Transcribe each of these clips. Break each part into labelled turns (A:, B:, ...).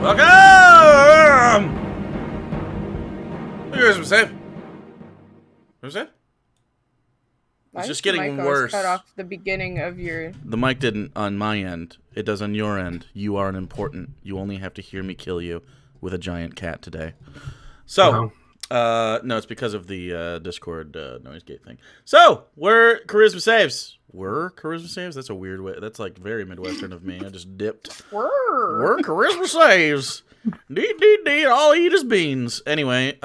A: Welcome! You guys were safe. Was it? It's just getting worse.
B: Cut off the beginning of your...
A: The mic didn't on my end. It does on your end. You aren't important. You only have to hear me kill you with a giant cat today. So, no, it's because of the Discord noise gate thing. So, we're Charisma Saves. We're Charisma Saves? That's a weird way. That's like very Midwestern of me. I just dipped. We're Charisma Saves. D. All I eat is beans. Anyway,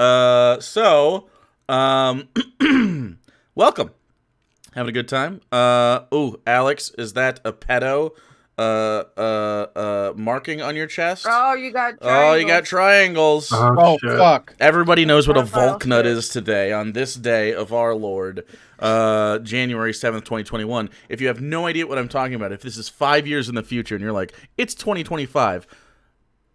A: welcome. Having a good time? Alex, is that a pedo marking on your chest?
B: Oh, you got triangles.
A: Oh, you got triangles.
C: Oh, fuck.
A: Everybody knows what a Volknut is today, on this day of our Lord, January 7th, 2021. If you have no idea what I'm talking about, if this is 5 years in the future and you're like, it's 2025,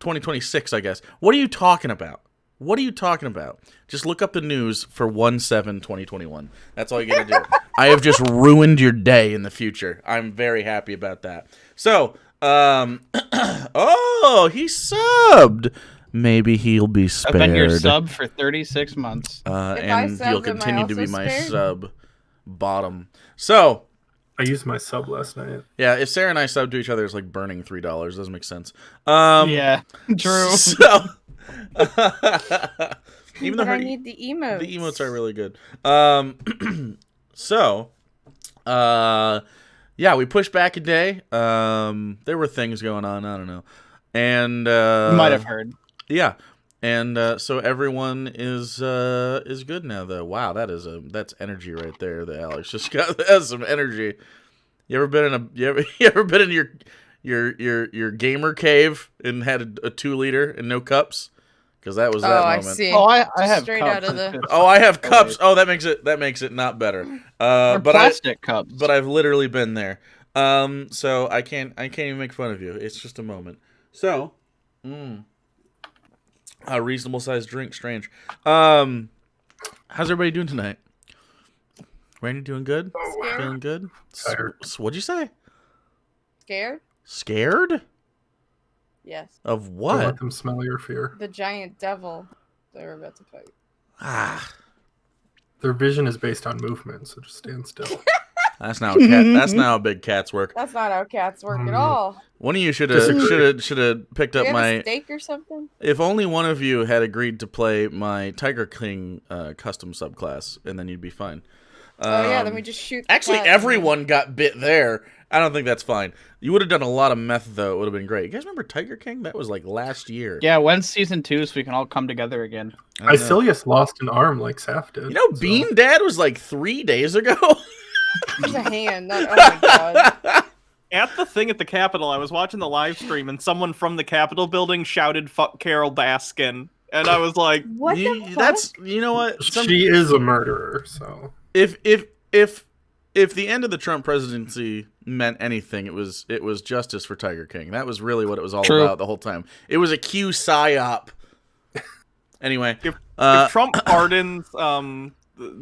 A: 2026, I guess. What are you talking about? What are you talking about? Just look up the news for 1/7/2021. That's all you gotta do. I have just ruined your day in the future. I'm very happy about that. So, oh, he subbed. Maybe he'll be spared.
C: I've been your sub for 36 months.
A: And he'll continue to be my sub bottom. So,
D: I used my sub last night.
A: yeah, if Sarah and I sub to each other, it's like burning $3. Doesn't make sense.
C: Yeah, true.
A: So, even though
B: I need the emotes.
A: The emotes are really good. Yeah, we pushed back a day. There were things going on. I don't know, and
C: You might have heard.
A: Yeah, and so everyone is good now. Though, wow, that's energy right there. That Alex just got. That's some energy. You ever been in you ever been in your gamer cave and had a 2-liter and no cups? Because that was that moment.
B: I see.
C: Oh, I have
B: Straight
C: cups.
B: out of the...
A: Oh, I have cups. Oh, that makes it not better.
C: Or
A: But
C: plastic cups.
A: But I've literally been there. So I can't even make fun of you. It's just a moment. So, a reasonable sized drink. Strange. How's everybody doing tonight? Randy doing good?
B: Scared.
A: Feeling good?
D: Tired.
A: What'd you say?
B: Scared?
A: Scared?
B: Yes.
A: Of
D: Don't
A: what?
D: let them smell your fear.
B: The giant devil they were about to fight.
D: Their vision is based on movement, so just stand still.
A: That's now how big cats work.
B: That's not how cats work at all.
A: One of you should
D: Disagree.
A: have picked
B: Do
A: up
B: you have
A: my.
B: a steak or something?
A: If only one of you had agreed to play my Tiger King custom subclass, and then you'd be fine.
B: Oh yeah, then we just shoot.
A: Actually, everyone got bit there. I don't think that's fine. You would have done a lot of meth, though. It would have been great. You guys remember Tiger King? That was like last year.
C: Yeah, when's season 2 so we can all come together again?
D: Icilius lost an arm like Saf did.
A: You know, Bean Dad was like 3 days ago.
B: There's a hand. Oh my god.
E: At the thing at the Capitol, I was watching the live stream, and someone from the Capitol building shouted, "Fuck Carol Baskin," and I was like,
B: What the fuck?
A: That's, you know what?
D: She is a murderer, so...
A: If the end of the Trump presidency meant anything, it was justice for Tiger King. That was really what it was all about the whole time. It was a Q psyop. Anyway,
E: if Trump pardons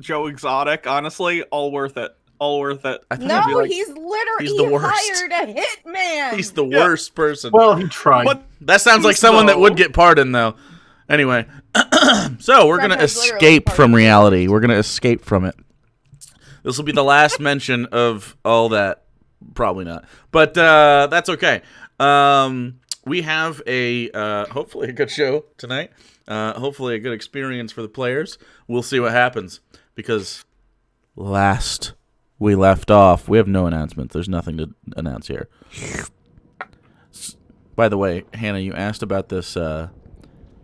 E: Joe Exotic, honestly, all worth it. All worth it.
A: I thought
B: No,
A: it'd be like,
B: he's literally
A: he's the worst.
B: hired a hitman.
A: He's the worst person.
D: Well, he tried.
E: But
A: That sounds like someone that would get pardoned, though. Anyway, so we're gonna
B: Trump has literally
A: escape from
B: pardoned
A: reality. We're gonna escape from it. This will be the last mention of all that. Probably not, but that's okay. We have a hopefully a good show tonight. Hopefully a good experience for the players. We'll see what happens, because last we left off, we have no announcements. There's nothing to announce here. By the way, Hannah, you asked about this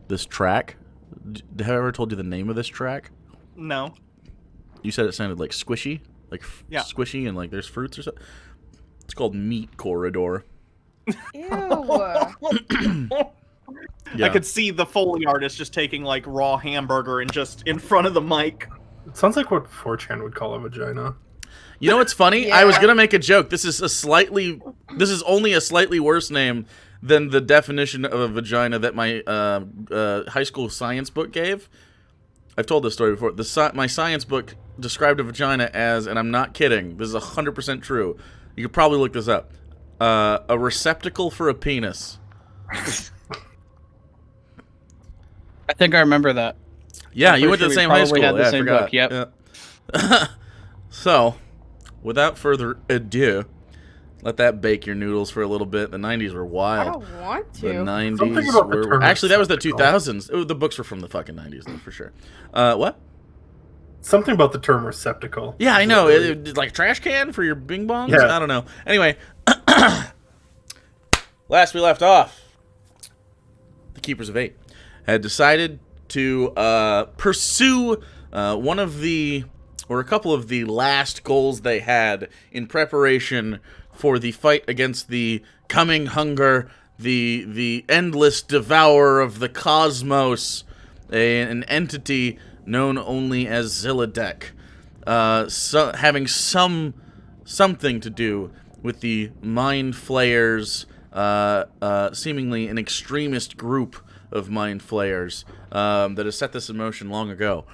A: this track. Have I ever told you the name of this track?
E: no.
A: You said it sounded like squishy, like
E: Yeah.
A: squishy, and like there's fruits or something. It's called Meat Corridor.
B: Ew.
A: Yeah.
E: I could see the Foley artist just taking like raw hamburger and just in front of the mic.
D: It sounds like what 4chan would call a vagina.
A: You know what's funny?
B: Yeah.
A: I was gonna make a joke. This is only a slightly worse name than the definition of a vagina that my high school science book gave. I've told this story before. My science book described a vagina as, and I'm not kidding, this is 100% true. You could probably look this up. A receptacle for a penis.
C: I think I remember that.
A: Yeah,
C: I'm
A: you went to
C: pretty
A: the
C: sure
A: same
C: we
A: high
C: probably
A: school.
C: had the
A: Yeah, I
C: same
A: forgot.
C: book, yep.
A: Yeah. So, without further ado, let that bake your noodles for a little bit. The 90s were
B: I
A: wild.
B: don't want
A: The
B: to.
A: 90s
D: Something about the
A: were...
D: term
A: Actually, that was the
D: receptacle.
A: 2000s. Oh, the books were from the fucking 90s, though, for sure. What?
D: Something about the term receptacle.
A: Yeah, I
D: is
A: know.
D: what really-
A: Like a trash can for your bing bongs?
D: Yeah.
A: I don't know. Anyway, last we left off, the Keepers of Eight had decided to pursue one of the, or a couple of the last goals they had in preparation for the fight against the coming hunger, the endless devourer of the cosmos, an entity known only as Zilladek, having something to do with the Mind Flayers, seemingly an extremist group of Mind Flayers that has set this in motion long ago.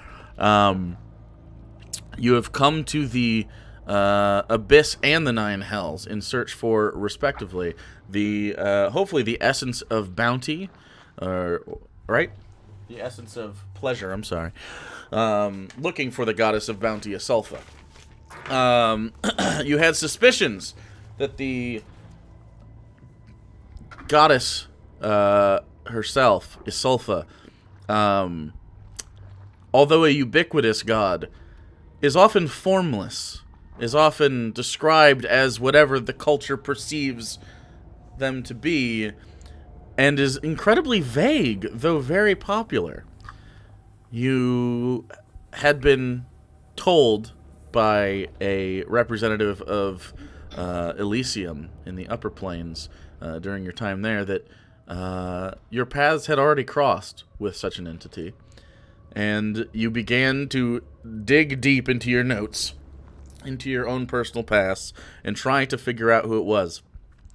A: You have come to the Abyss and the Nine Hells in search for, respectively, the hopefully the essence of bounty, right? The essence of pleasure. I'm sorry. Looking for the goddess of bounty, Isulfa. You had suspicions that the goddess herself, Isulfa, although a ubiquitous god, is often formless, is often described as whatever the culture perceives them to be, and is incredibly vague, though very popular. You had been told by a representative of Elysium in the upper planes during your time there that your paths had already crossed with such an entity, and you began to dig deep into your notes, into your own personal pasts, and try to figure out who it was.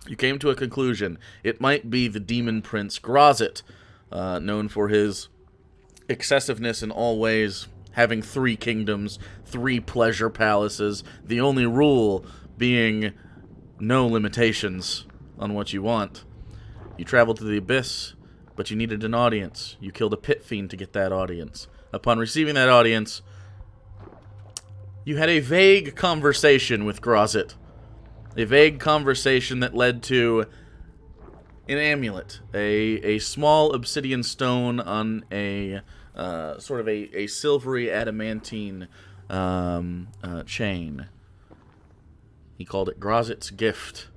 A: You came to a conclusion. It might be the demon prince Grozit, known for his excessiveness in all ways, having 3 kingdoms, 3 pleasure palaces, the only rule being no limitations on what you want. You traveled to the Abyss, but you needed an audience. You killed a pit fiend to get that audience. Upon receiving that audience, you had a vague conversation with Grozit. A vague conversation that led to an amulet, a small obsidian stone on a sort of a silvery adamantine chain. He called it Grozit's gift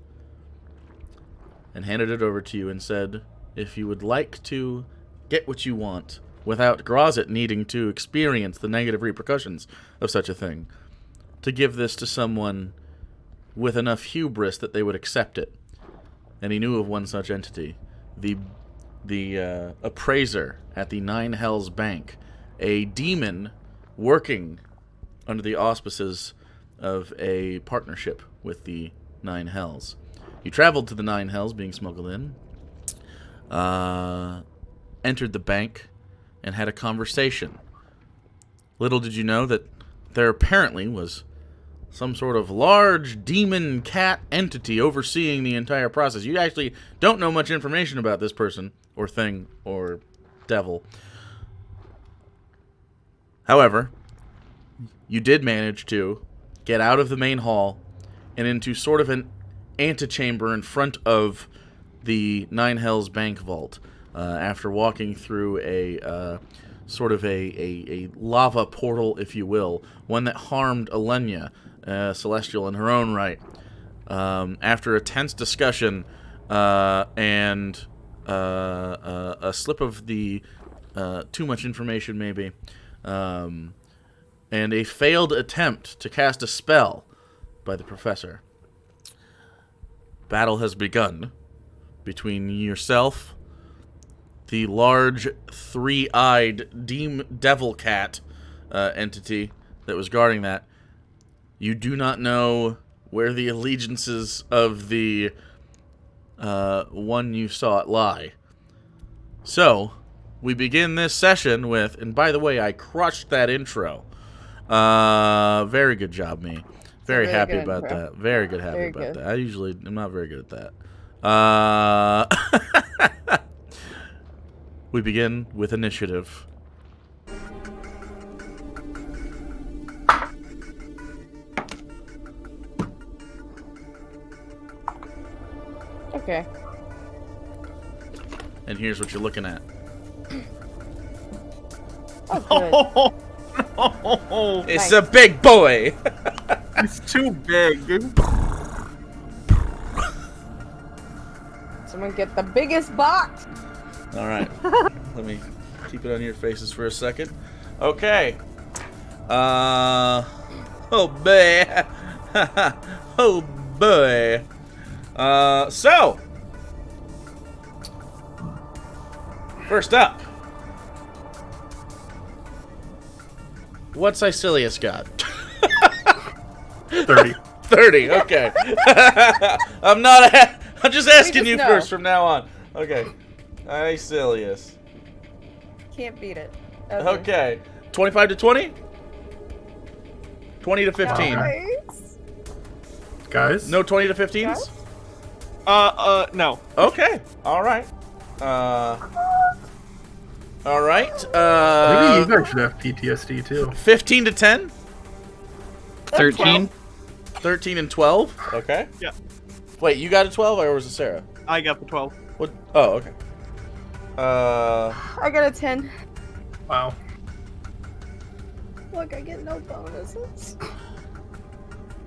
A: and handed it over to you and said, if you would like to get what you want without Grozit needing to experience the negative repercussions of such a thing, to give this to someone with enough hubris that they would accept it. And he knew of one such entity, the appraiser at the Nine Hells Bank, a demon working under the auspices of a partnership with the Nine Hells. You traveled to the Nine Hells, being smuggled in, entered the bank, and had a conversation. Little did you know that there apparently was some sort of large demon cat entity overseeing the entire process. You actually don't know much information about this person, or thing, or devil. However, you did manage to get out of the main hall and into sort of an antechamber in front of the Nine Hells Bank vault, after walking through a sort of a lava portal, if you will, one that harmed Alenia, Celestial in her own right. After a tense discussion and a slip of the too much information, maybe, and a failed attempt to cast a spell by the professor, battle has begun between yourself, the large 3-eyed devil cat entity that was guarding that. You do not know where the allegiances of the one you sought lie. So, we begin this session with, and by the way, I crushed that intro. Very good job, me. Very
B: Very
A: happy
B: good
A: about
B: intro.
A: that. Very good, happy
B: Very
A: about
B: good.
A: that. I usually am not very good at that. we begin with initiative.
B: Okay.
A: And here's what you're looking at.
B: Oh, good.
E: Oh,
A: It's
B: Nice.
A: a big boy!
E: it's too big.
B: Someone get the biggest box.
A: All right. Let me keep it on your faces for a second. Okay. Oh boy. Oh boy. So first up, what's Icilius got?
D: 30.
A: 30. Okay. I'm just asking
B: just
A: you
B: know.
A: first from now on. Okay. Icilius.
B: Can't beat it.
A: Okay. 25 to 20? 20 to 15.
B: Nice.
D: Guys?
A: No 20 to 15s?
E: No.
A: Okay. All right. All right.
D: Maybe you guys should have PTSD too.
A: 15 to 10?
C: 13.
A: 13 and 12? Okay.
E: Yeah.
A: Wait, you got a 12 or was it Sarah?
E: I got the 12.
A: What? Oh, okay.
B: I got a 10.
D: Wow.
B: Look, I get no bonuses.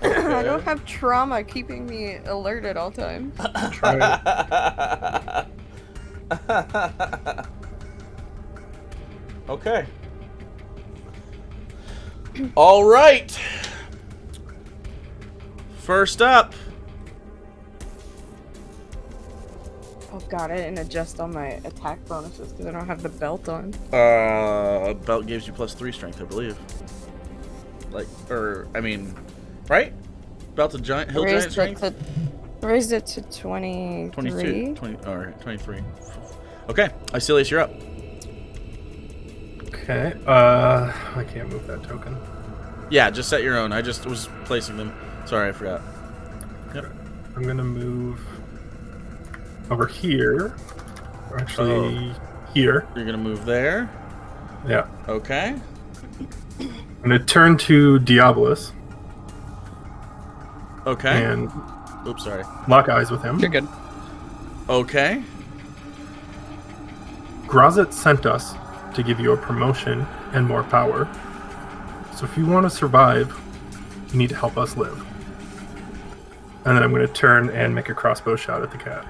B: I don't have trauma keeping me alert at all times.
D: Try it.
A: Okay. All right. First up.
B: Oh god, I didn't adjust all my attack bonuses because I don't have the belt on.
A: Belt gives you +3 strength, I believe. Right? Belt of giant hill giant strength.
B: Raised it to 23.
A: 22, 20, or 23. Okay, Icilius, you're up.
D: Okay. I can't move that token.
A: Yeah, just set your own. I just was placing them. Sorry, I forgot. Yep.
D: I'm gonna move over here. Or actually, here.
A: You're gonna move there.
D: Yeah.
A: Okay.
D: I'm gonna turn to Diabolus
A: Okay.
D: and
A: Oops, sorry.
D: lock eyes with him.
C: You're good.
A: Okay.
D: Grazit sent us to give you a promotion and more power. So if you want to survive, you need to help us live. And then I'm going to turn and make a crossbow shot at the cat.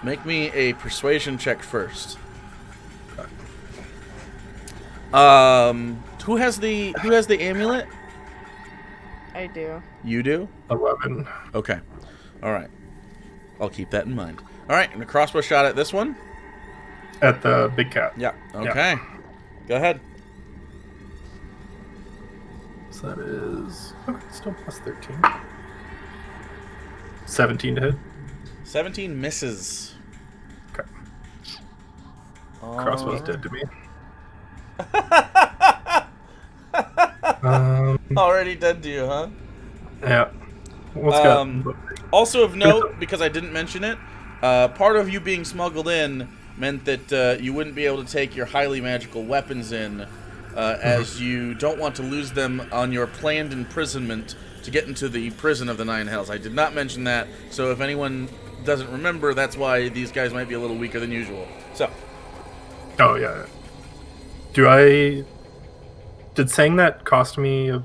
A: Make me a persuasion check first. Who has the amulet?
B: I do.
A: You do?
D: 11.
A: Okay. All right. I'll keep that in mind. All right, and a crossbow shot at this one.
D: At the big cat.
A: Yeah. Okay. Go ahead.
D: So that is still plus 13. 17 to hit.
A: 17 misses.
D: Okay. Crossbow's dead to me.
A: Already dead to you, huh?
D: Yeah. What's
A: Also of note, because I didn't mention it, part of you being smuggled in meant that you wouldn't be able to take your highly magical weapons in, as you don't want to lose them on your planned imprisonment to get into the prison of the Nine Hells. I did not mention that, so if anyone doesn't remember, that's why these guys might be a little weaker than usual. So.
D: Oh, yeah. Did saying that cost me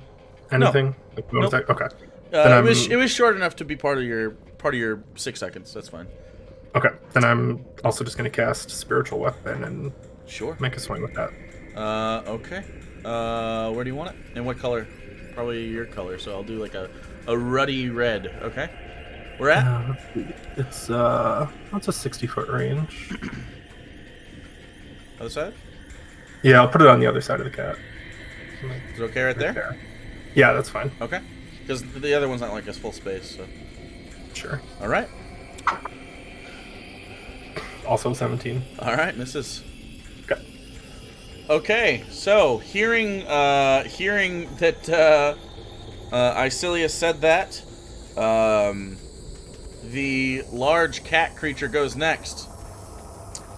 D: anything? Like, what was that? Okay.
A: It was short enough to be part of your 6 seconds. That's fine.
D: Okay. Then I'm also just going to cast Spiritual Weapon and
A: Sure.
D: make a swing with that.
A: Okay. Where do you want it? And what color? Probably your color. So I'll do like a ruddy red. Okay. Where at?
D: It's that's a 60-foot range.
A: Other side?
D: Yeah, I'll put it on the other side of the cat.
A: Is it okay right there?
D: Yeah, that's fine.
A: Okay. Because the other one's not like a full space. So.
D: Sure.
A: All right.
D: Also 17.
A: All right, misses.
D: Okay.
A: Okay, so hearing that Icilius said that, the large cat creature goes next,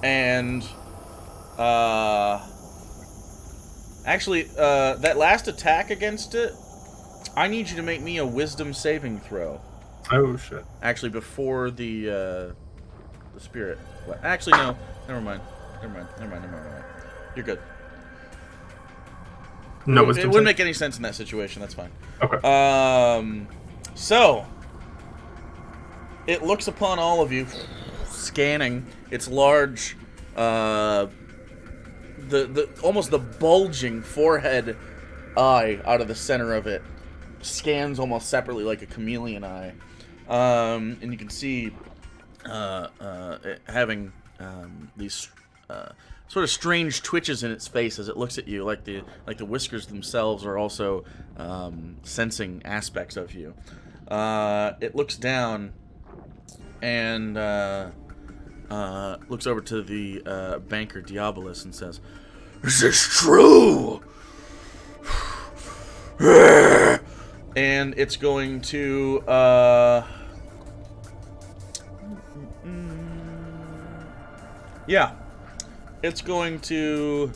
A: and Actually, that last attack against it, I need you to make me a wisdom saving throw.
D: Oh shit.
A: Actually, before the spirit. Well, actually, no. Never mind. You're good.
D: No
A: It
D: wisdom.
A: wouldn't make any sense in that situation. That's fine.
D: Okay.
A: So it looks upon all of you, scanning its large, the almost the bulging forehead eye out of the center of it scans almost separately like a chameleon eye, and you can see it having these sort of strange twitches in its face as it looks at you, like the whiskers themselves are also sensing aspects of you. It looks down and looks over to the banker Diabolus and says, "Is this true?" And it's going to yeah. It's going to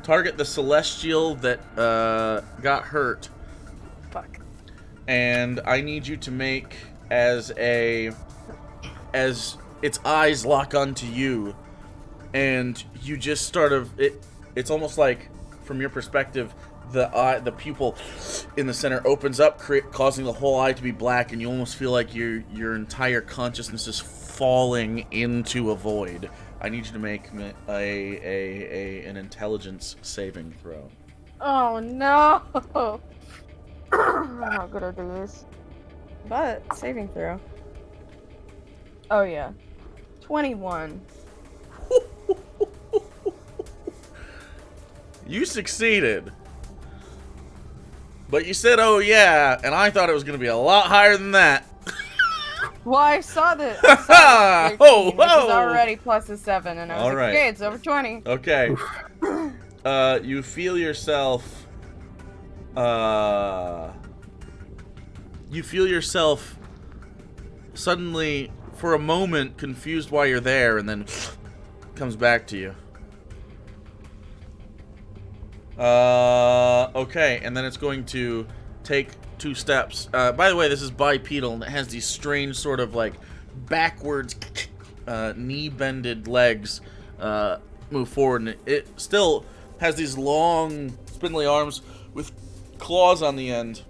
A: target the celestial that got hurt.
B: Fuck.
A: And I need you to make as its eyes lock onto you, and you just start of it's almost like, from your perspective, the pupil in the center opens up, causing the whole eye to be black, and you almost feel like your entire consciousness is falling into a void. I need you to make an intelligence saving throw.
B: Oh no! I'm not good at this. But saving throw. Oh yeah, 21.
A: You succeeded. But you said, "Oh yeah," and I thought it was going to be a lot higher than that.
B: Well, I saw the 13,
A: Ho,
B: which is
A: ho.
B: already plus a 7, and I was
A: All
B: like,
A: right.
B: okay, it's over 20.
A: Okay. You feel yourself suddenly, for a moment, confused why you're there, and then comes back to you. Okay, and then it's going to take 2 steps. By the way, this is bipedal, and it has these strange sort of like backwards knee-bended legs move forward, and it still has these long, spindly arms with claws on the end.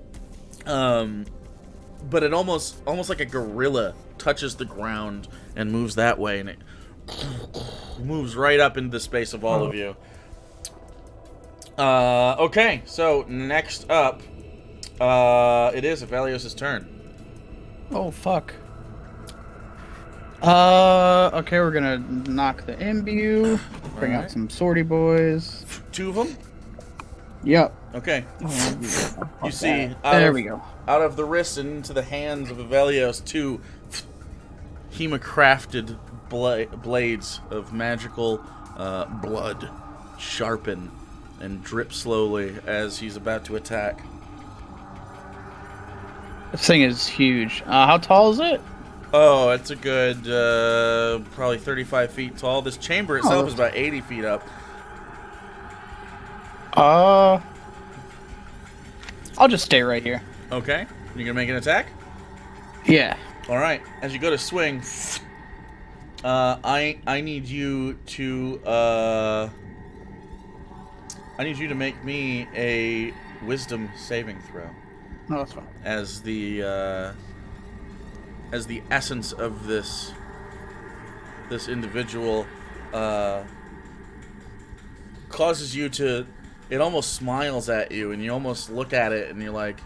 A: But it almost like a gorilla touches the ground and moves that way, and it moves right up into the space of all of you. Okay, so next up, it is Avalios' turn.
C: Oh, fuck. Okay, we're gonna knock the imbue, bring out
A: Alright.
C: some sortie boys.
A: 2 of them?
C: Yep.
A: Okay. You see,
C: There we go.
A: out of the wrist and into the hands of Avalios, 2 hema-crafted blades of magical blood sharpen and drip slowly as he's about to attack.
C: This thing is huge. How tall is it?
A: Oh, it's a good, probably 35 feet tall. This chamber itself is about 80 feet up.
C: I'll just stay right here.
A: Okay. You gonna make an attack?
C: Yeah.
A: All right. As you go to swing, I need you to make me a wisdom saving throw.
C: No, that's fine.
A: As the essence of this individual causes you to, it almost smiles at you, and you almost look at it and you're like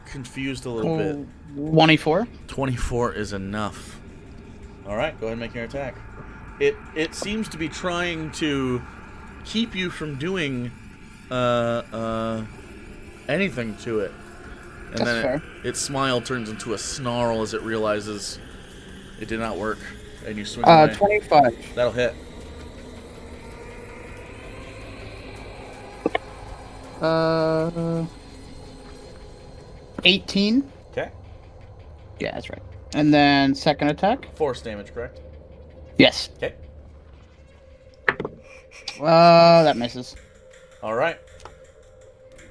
A: confused a little bit.
C: 24.
A: 24 is enough. All right, go ahead and make your attack. It seems to be trying to keep you from doing anything to it. And
C: That's
A: then
C: fair.
A: its smile turns into a snarl as it realizes it did not work, and you swing away.
C: 25.
A: That'll hit.
C: 18.
A: Okay.
C: Yeah, that's right. And then second attack.
A: Force damage, correct?
C: Yes.
A: Okay.
C: That misses.
A: All right.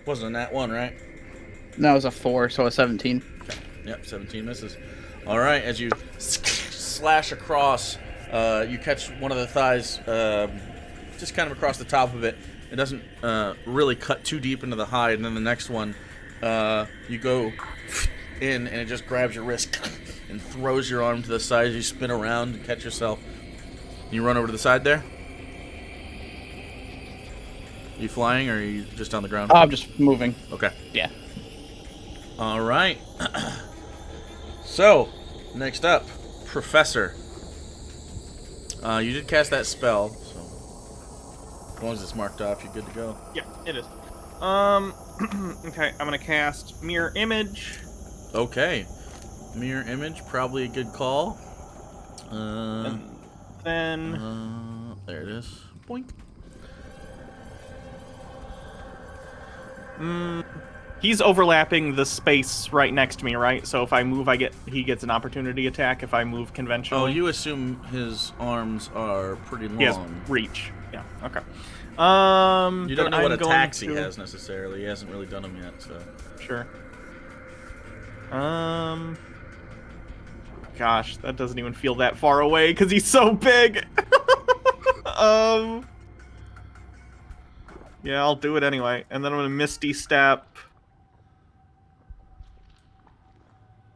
A: Wasn't a nat 1, right?
C: That was a 4, so a 17.
A: Yep, 17 misses. All right, as you slash across, you catch one of the thighs just kind of across the top of it. It doesn't really cut too deep into the hide, and then the next one, you go in, and it just grabs your wrist and throws your arm to the side as you spin around and catch yourself. You run over to the side there? You flying, or are you just on the ground?
C: I'm just moving.
A: Okay.
C: Yeah.
A: All right. So, next up, Professor. You did cast that spell, so as long as it's marked off, you're good to go.
E: Yeah, it is. Okay, I'm gonna cast Mirror Image.
A: Okay. Mirror Image, probably a good call.
E: And then
A: There it is. Boink.
E: he's overlapping the space right next to me, right? So if I move, he gets an opportunity attack. If I move conventionally,
A: Oh, you assume his arms are pretty long.
E: he has reach. Yeah. Okay.
A: You don't know
E: then
A: what
E: I'm going
A: attacks he
E: to-
A: has necessarily. He hasn't really done them yet, so.
E: Sure. Gosh, that doesn't even feel that far away because he's so big. Yeah, I'll do it anyway, and then I'm gonna Misty Step.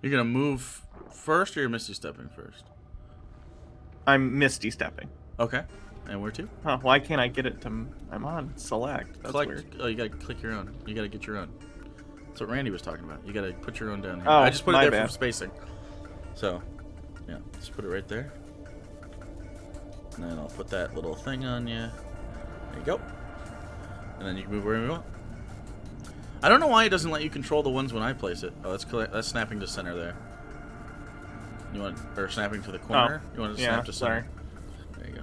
A: You're gonna move first, or you're Misty stepping first?
E: I'm Misty Stepping.
A: Okay. And where to?
E: Huh? Why can't I get it to? I'm on Select. That's
A: Click.
E: weird.
A: Oh, you gotta click your own. You gotta get your own. That's what Randy was talking about. You gotta put your own down here.
E: Oh,
A: I just put it
E: my
A: there
E: bad.
A: for spacing. So, yeah, just put it right there. And then I'll put that little thing on you. There you go. And then you can move wherever you want. I don't know why it doesn't let you control the ones when I place it. Oh, that's snapping to center there. You want, or snapping to the corner? You want to snap to
E: sorry.
A: center? There you go.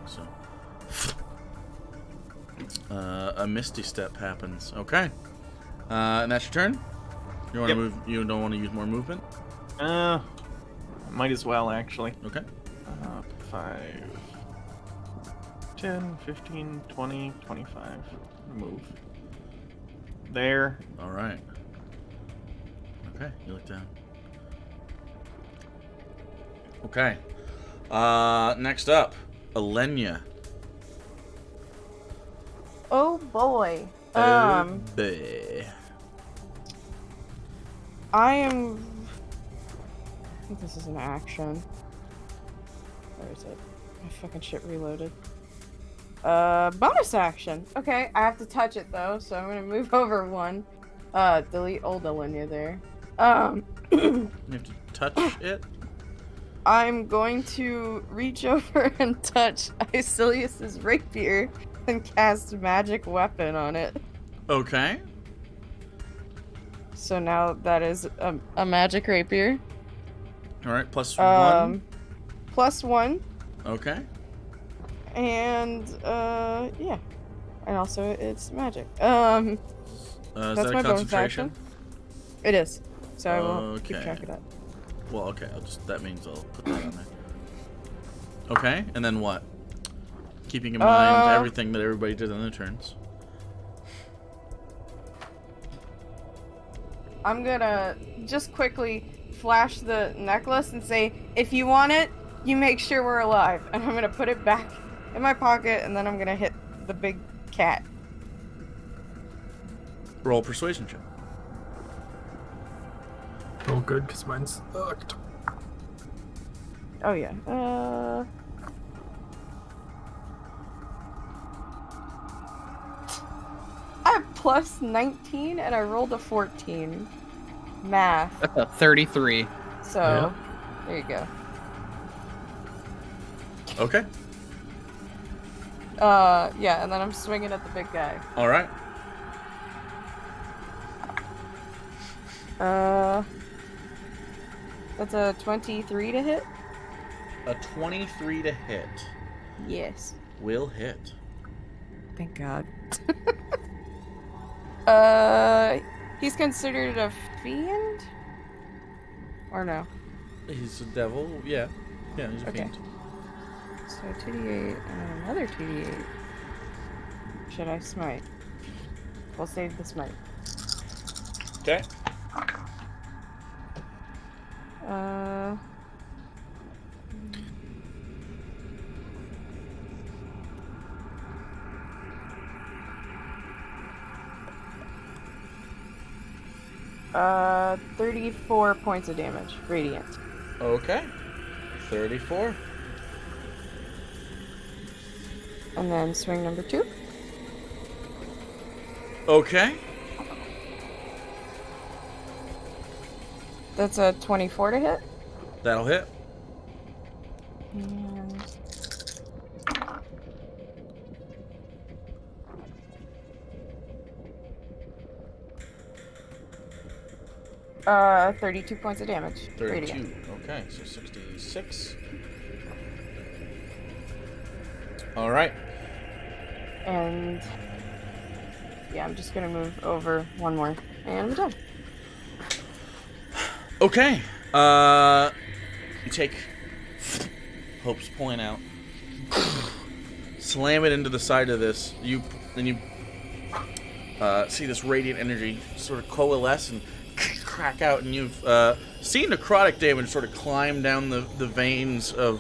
A: So, a Misty Step happens. Okay. And that's your turn? You want to move? You don't want to use more movement?
E: Might as well actually.
A: Okay.
E: 5, 10, 15, 20, 25. Move. There.
A: All right. Okay, you look down. Okay. Next up, Alenia.
B: Oh boy.
A: Bae.
B: I am. I think this is an action. Where is it? My fucking shit reloaded. Bonus action. Okay, I have to touch it though, so I'm gonna move over one. Delete old Alenia there.
A: You have to touch it.
B: I'm going to reach over and touch Icilius's rapier and cast magic weapon on it.
A: Okay.
B: So now that is a magic rapier.
A: All right. Plus one.
B: +1.
A: Okay.
B: And yeah. And also it's magic.
A: Is
B: That's
A: that
B: my
A: a
B: bonus
A: concentration?
B: action. It is. So I will keep
A: Okay.
B: track of that.
A: Well, okay. That means I'll put that on there. Okay. And then what? Keeping in mind everything that everybody did on their turns.
B: I'm gonna just quickly flash the necklace and say, if you want it, you make sure we're alive. And I'm gonna put it back in my pocket, and then I'm gonna hit the big cat.
A: Roll persuasion check.
D: Oh, good, because mine's sucked.
B: Oh yeah. I have plus 19 and I rolled a 14. Math.
C: That's a 33.
B: So there you go.
A: Okay.
B: Yeah, and then I'm swinging at the big guy.
A: All right.
B: That's a 23 to hit?
A: A 23 to hit.
B: Yes.
A: Will hit.
B: Thank God. He's considered a fiend? Or no?
A: He's a devil. Yeah. Yeah, he's a
B: Okay.
A: fiend.
B: So 2d8 and another 2d8. Should I smite? We'll save the smite.
A: Okay.
B: 34 points of damage, radiant.
A: Okay. 34.
B: And then swing number 2.
A: Okay.
B: That's a 24 to hit.
A: That'll hit.
B: And 32 points of damage.
A: 32.
B: Radiant.
A: Okay, so 66. All right.
B: And yeah, I'm just gonna move over one more, and I'm done.
A: Okay. You take Hope's point out, slam it into the side of this. You see this radiant energy sort of coalesce and crack out, and you've seen necrotic damage sort of climb down the veins of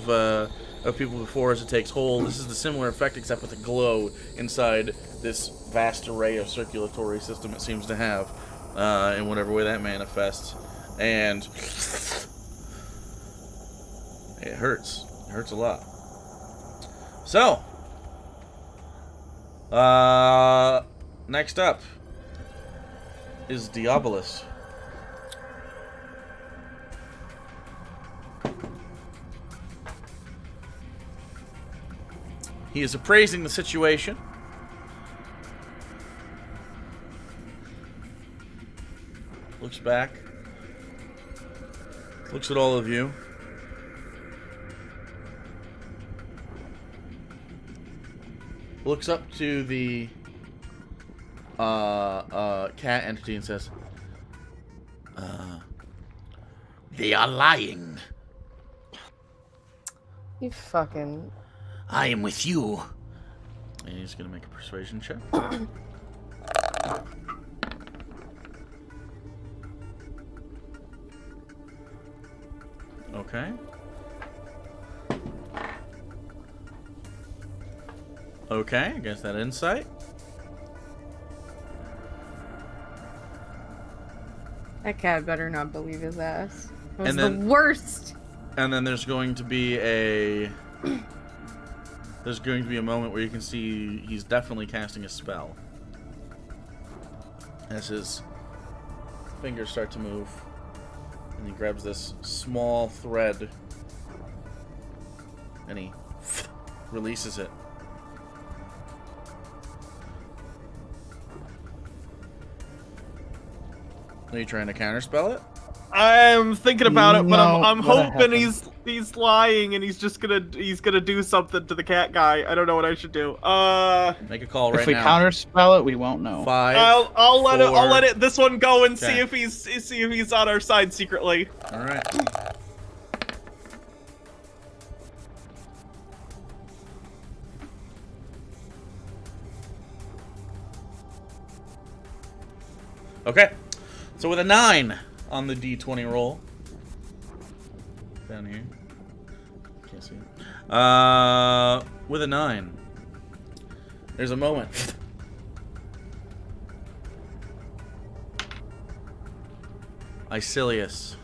A: people before as it takes hold. This is the similar effect, except with a glow inside this vast array of circulatory system it seems to have, in whatever way that manifests. And it hurts. It hurts a lot. So, next up is Diabolus. He is appraising the situation. Looks back. Looks at all of you. Looks up to the cat entity and says, "They are lying.
B: You fucking...
A: I am with you." And he's gonna make a persuasion check. Okay. Okay, against that insight.
B: That cat better not believe his ass. It was
A: And
B: the
A: then-
B: worst.
A: And then there's going to be a moment where you can see he's definitely casting a spell. As his fingers start to move. And he grabs this small thread and he releases it. Are you trying to counterspell it?
E: I'm thinking about it, but I'm
C: No, what
E: hoping
C: happened?
E: he's lying and he's gonna do something to the cat guy. I don't know what I should do.
A: Make a call right
C: If we
A: now.
C: counterspell it, we won't know.
A: 5.
E: I'll let
A: 4.
E: it this one go and
A: Okay.
E: see if he's on our side secretly.
A: All right. Okay. So with a 9 on the D20 roll. Down here. Can't see it. With a 9. There's a moment. Icilius.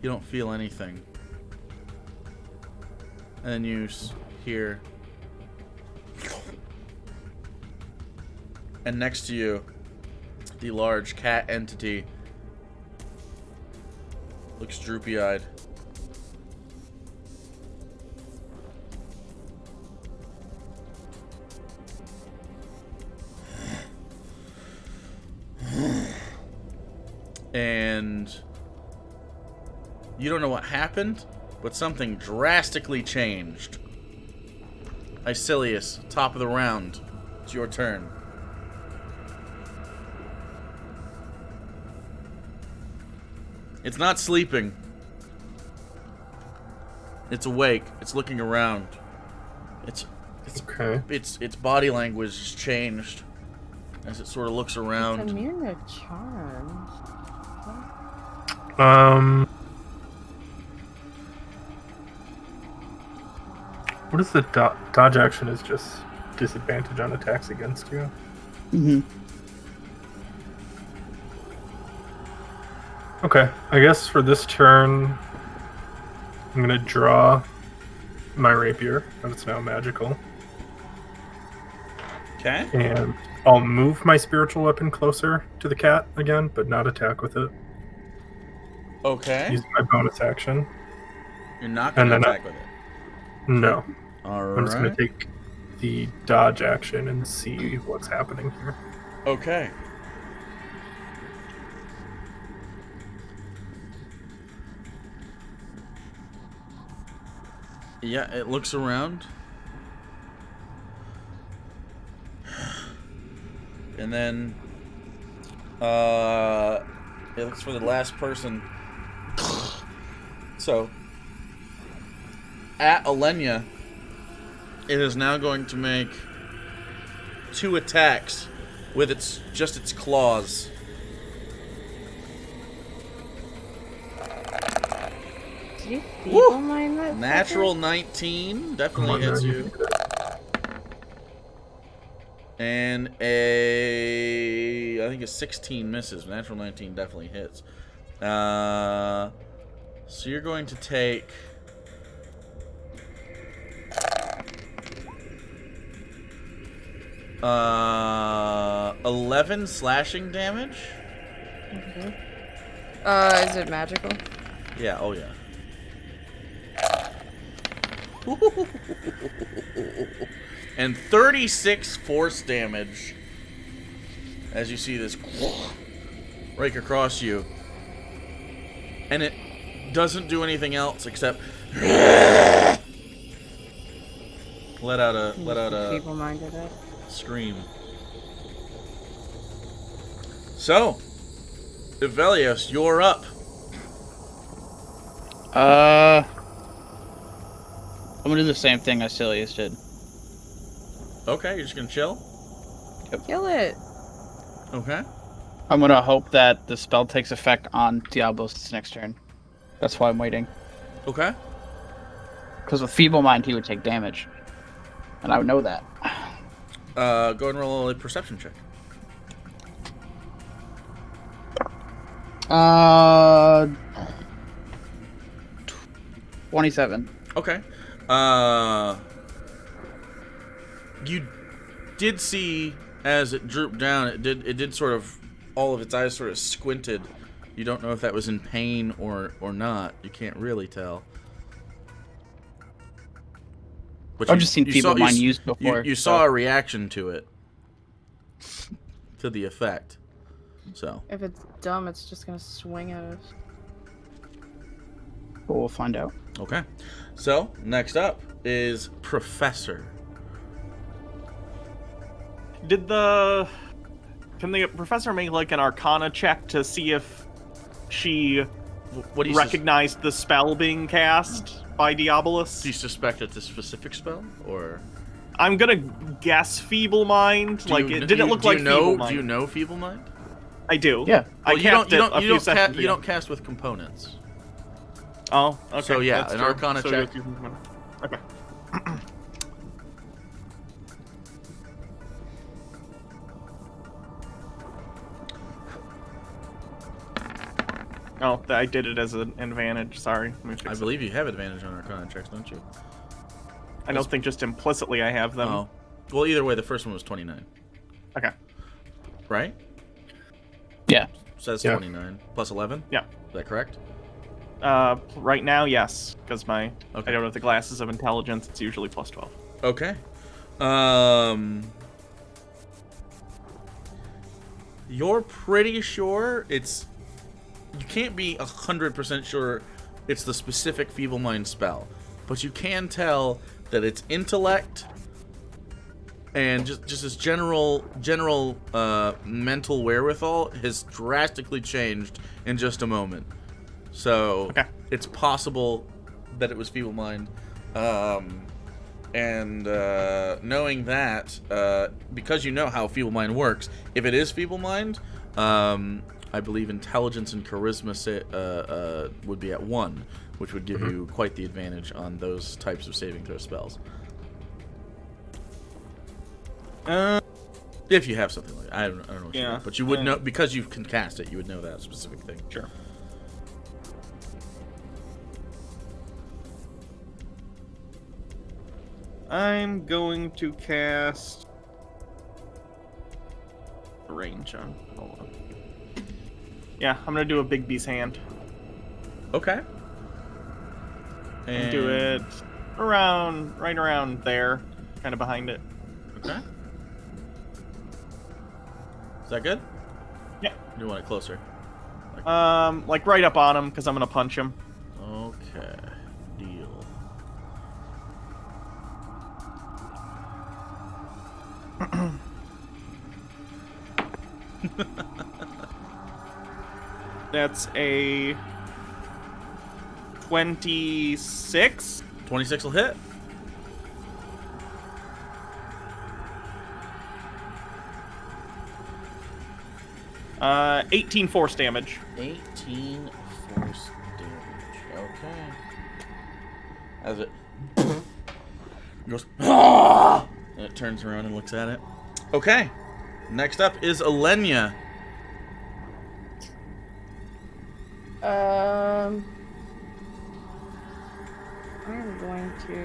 A: You don't feel anything. And then you hear. And next to you, the large cat entity looks droopy-eyed. And you don't know what happened, but something drastically changed. Icilius, top of the round. It's your turn. It's not sleeping. It's awake. It's looking around. Its
D: Okay.
A: its body language has changed as it sort of looks around.
B: It's immune to charms.
D: What is the dodge action? Is just disadvantage on attacks against you.
C: Mm-hmm.
D: Okay, I guess for this turn, I'm gonna draw my rapier, and it's now magical,
A: Okay.
D: and I'll move my spiritual weapon closer to the cat again, but not attack with it.
A: Okay.
D: Use my bonus action.
A: You're not going to
D: And then
A: attack with it.
D: No,
A: All
D: I'm just gonna
A: right.
D: take the dodge action and see what's happening here.
A: Okay. Yeah, it looks around. And then it looks for the last person. So at Alenia, it is now going to make 2 attacks with its claws.
B: Did you feeble mind that?
A: Natural 19 definitely hits you. And I think a 16 misses. Natural 19 definitely hits. So you're going to take 11 slashing damage.
B: Okay. Is it magical?
A: Yeah, oh yeah. And 36 force damage as you see this rake across you. And it doesn't do anything else except let out a
B: Feeble-minded it.
A: scream. So, Ivelios, you're up.
C: I'm gonna do the same thing Asilius did.
A: Okay, you're just gonna chill?
B: Kill it.
A: Okay.
C: I'm gonna hope that the spell takes effect on Diablos next turn. That's why I'm waiting.
A: Okay.
C: Because with Feeble Mind, he would take damage. And I would know that.
A: Go ahead and roll a perception check.
C: 27.
A: Okay. You did see as it drooped down, it did sort of, all of its eyes sort of squinted. You don't know if that was in pain or not. You can't really tell. But
C: I've just seen Feeble Mind used before.
A: You saw a reaction to it. To the effect. So.
B: If it's dumb, it's just gonna swing at us.
C: But we'll find out.
A: Okay. So, next up is Professor.
E: Can the professor make like an Arcana check to see if she
A: What do you
E: recognized the spell being cast by Diabolus?
A: do you suspect it's a specific spell, or
E: I'm gonna guess Feeble Mind. Did it look like Feeble Mind?
A: Do you know Feeble Mind?
E: I do.
C: Yeah.
E: I
A: Well,
E: cast it a few sessions
A: you
E: ago.
A: don't cast with components.
E: Oh, okay.
A: So, yeah,
E: that's
A: an
E: true.
A: Arcana
E: So
A: check.
E: Okay. Oh, I did it as an advantage. Sorry. Let me fix
A: I
E: it.
A: believe you have advantage on Arcana checks, don't you?
E: I don't think just implicitly I have them.
A: Oh. Well, either way, the first one was 29.
E: Okay.
A: Right?
C: Yeah.
A: Says
D: Yeah.
A: 29. Plus 11?
E: Yeah.
A: Is that correct?
E: Right now, yes, because
A: Okay.
E: I don't have the glasses of intelligence. It's usually plus 12.
A: Okay. You're pretty sure it's... You can't be 100% sure it's the specific Feeble Mind spell, but you can tell that its intellect and just its general mental wherewithal has drastically changed in just a moment. So
E: Okay.
A: it's possible that it was Feeble Mind. And knowing that, because you know how Feeble Mind works, if it is Feeble Mind, I believe Intelligence and Charisma would be at 1, which would give you quite the advantage on those types of saving throw spells. If you have something like that. I don't know what you
E: Yeah.
A: do, but you would know, because you can cast it, you would know that specific thing.
E: Sure. I'm going to cast range on. Hold on. Yeah, I'm gonna do a Big B's hand
A: Okay.
E: and do it right around there, kind of behind it.
A: Okay. Is that good?
E: Yeah.
A: Or do you want it closer?
E: Like right up on him because I'm gonna punch him.
A: Okay. Deal.
E: That's a 26.
A: 26 will hit.
E: Uh, 18 force damage.
A: 18 force damage. Okay. As it goes, "Ah!" and it turns around and looks at it. Okay. Next up is Alenia.
B: I'm going to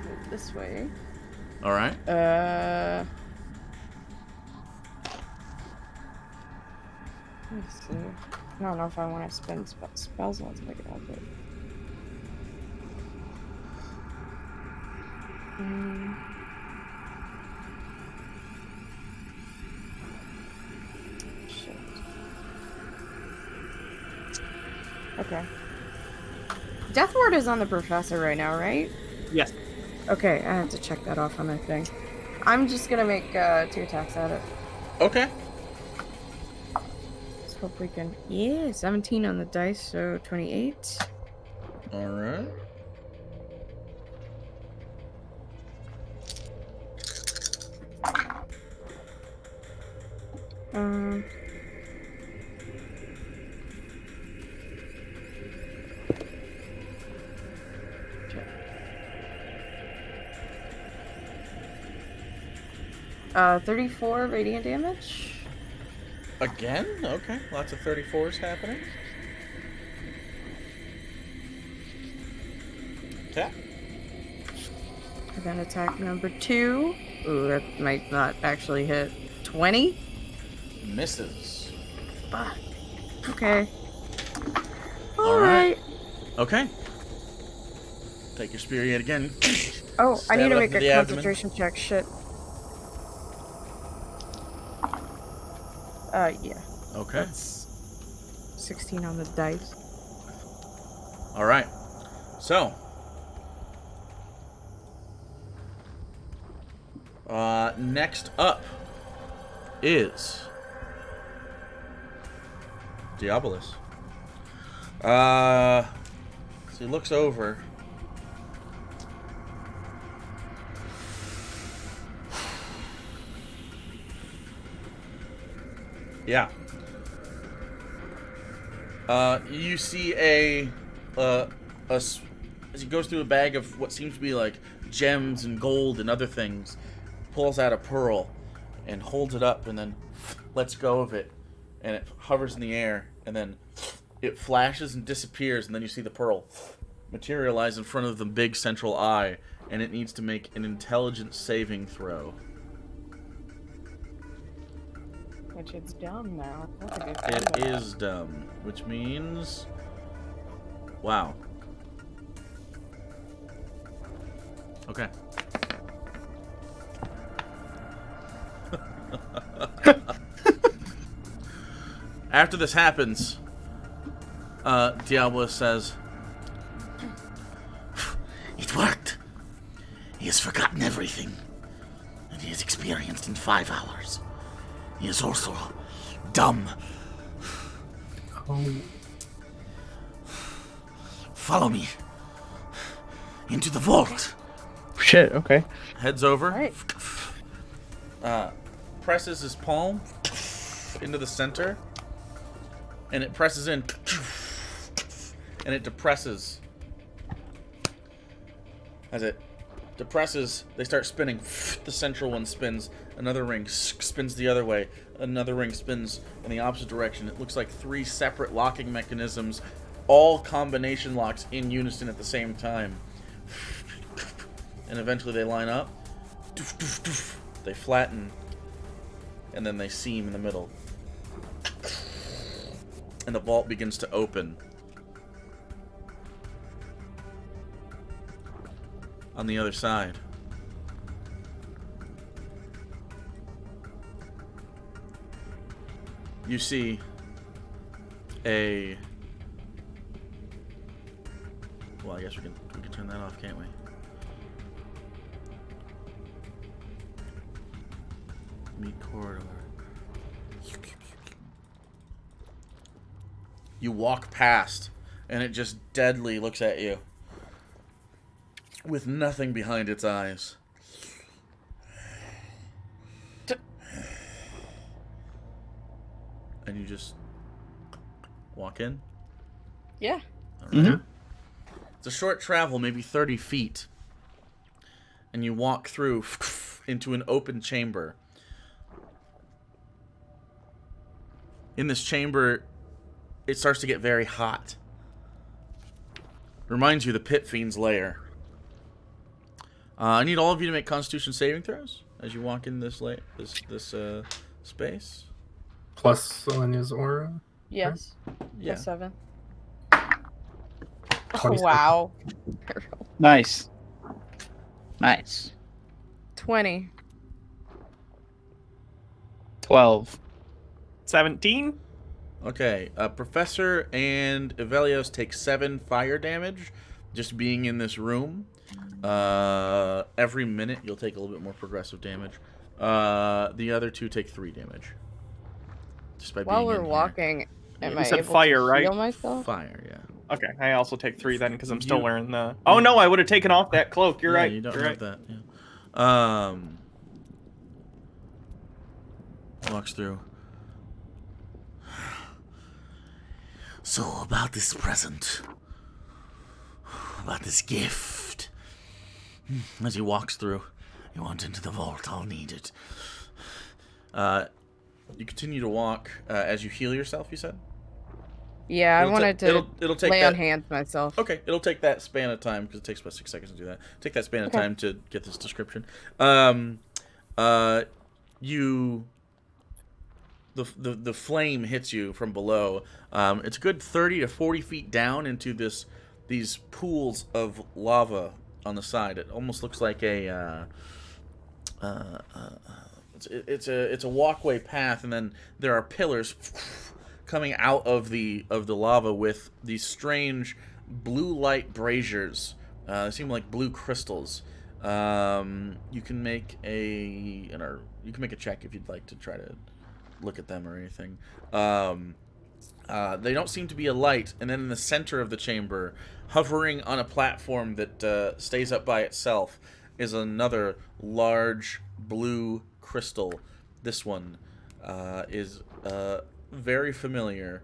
B: move this way.
A: All right.
B: Let me see. I don't know if I want to spend spells on to make it happen. Shit. Okay. Death Ward is on the professor right now, right?
E: Yes.
B: Okay, I have to check that off on my thing. I'm just gonna make 2 attacks at it.
A: Okay.
B: Let's hope we can. Yeah, 17 on the dice, so 28.
A: All right.
B: Um. Okay. 34 radiant damage.
A: Again? Okay. Lots of 34s happening. Okay.
B: And then attack number 2. Ooh, that might not actually hit. 20?
A: Misses.
B: Fuck. Okay.
A: All right.
B: Alright.
A: Okay. Take your spear yet again.
B: Oh, I
A: Stab
B: need
A: it
B: to
A: up
B: make
A: into
B: a
A: the abdomen.
B: concentration check. Shit. Yeah.
A: Okay.
B: That's 16 on the dice.
A: All right. So. Next up is Diabolus. So he looks over. Yeah. You see as he goes through a bag of what seems to be like gems and gold and other things, pulls out a pearl and holds it up and then lets go of it, and it hovers in the air, and then it flashes and disappears, and then you see the pearl materialize in front of the big central eye, and it needs to make an intelligence saving throw.
B: Which it's dumb now. That's a good
A: It
B: thing.
A: is dumb, which means... Wow. Okay. After this happens, Diablo says, "It worked. He has forgotten everything that he has experienced in 5 hours. He is also dumb."
D: Oh,
A: Follow me. Into the vault.
C: Shit. Okay.
A: Heads over.
B: Right.
A: Presses his palm into the center. And it presses in. And it depresses. As it depresses, they start spinning. The central one spins. Another ring spins the other way. Another ring spins in the opposite direction. It looks like 3 separate locking mechanisms, all combination locks in unison at the same time. And eventually they line up. They flatten. And then they seam in the middle. And the vault begins to open. On the other side, you see a... Well, I guess we can turn that off, can't we? Meat corridor. You walk past, and it just deadly looks at you. With nothing behind its eyes. And you just walk in?
B: Yeah.
A: All right. It's a short travel, maybe 30 feet. And you walk through into an open chamber. In this chamber, it starts to get very hot. Reminds you of the Pit Fiend's lair. I need all of you to make Constitution saving throws as you walk in this space.
D: Plus Selenia's aura.
B: Yes.
A: Yeah.
B: 7.
D: 27.
B: Wow.
C: Nice. Nice.
B: 20.
C: 12.
E: 17.
A: Okay. Professor and Evelios take 7 fire damage just being in this room. Every minute you'll take a little bit more progressive damage. The other 2 take 3 damage. Just by
B: While
A: being
B: we're
A: in here.
B: walking, am
E: You
B: I
E: said
B: able
E: fire,
B: to
E: right?
B: heal myself?
A: Fire, yeah.
E: Okay, I also take 3 then because I'm still
A: You-
E: wearing the. Oh no, I would have taken off that cloak. You're
A: Yeah,
E: right.
A: You don't
E: You're
A: have
E: right.
A: that. Yeah. Walks through. So about this present, about this gift. As he walks through, you want into the vault. I'll need it. You continue to walk as you heal yourself. You said.
B: Yeah, I wanted to
A: It'll take
B: lay
A: that,
B: on hands myself.
A: Okay, it'll take that span of time because it takes about 6 seconds to do that. Take that span of
B: Okay.
A: time to get this description. The flame hits you from below. It's a good 30 to 40 feet down into these pools of lava on the side. It almost looks like it's a walkway path, and then there are pillars coming out of the lava with these strange blue light braziers. They seem like blue crystals. You can make a check if you'd like to try to look at them or anything. They don't seem to be alight, and then in the center of the chamber, hovering on a platform that stays up by itself, is another large blue crystal. This one is very familiar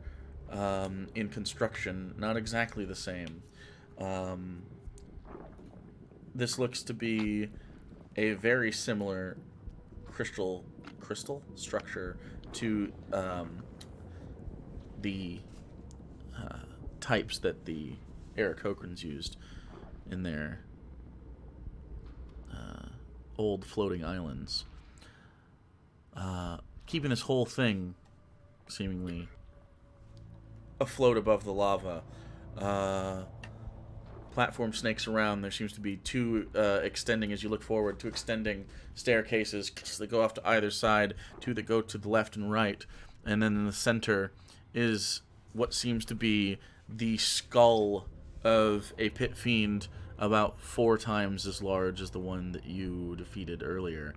A: in construction, not exactly the same. This looks to be a very similar crystal structure to the types that the Aarakocrans used in their old floating islands. Keeping this whole thing seemingly afloat above the lava. Platform snakes around. There seems to be 2 extending as you look forward, 2 extending staircases that go off to either side, 2 that go to the left and right, and then in the center is what seems to be the skull of a pit fiend about 4 times as large as the one that you defeated earlier.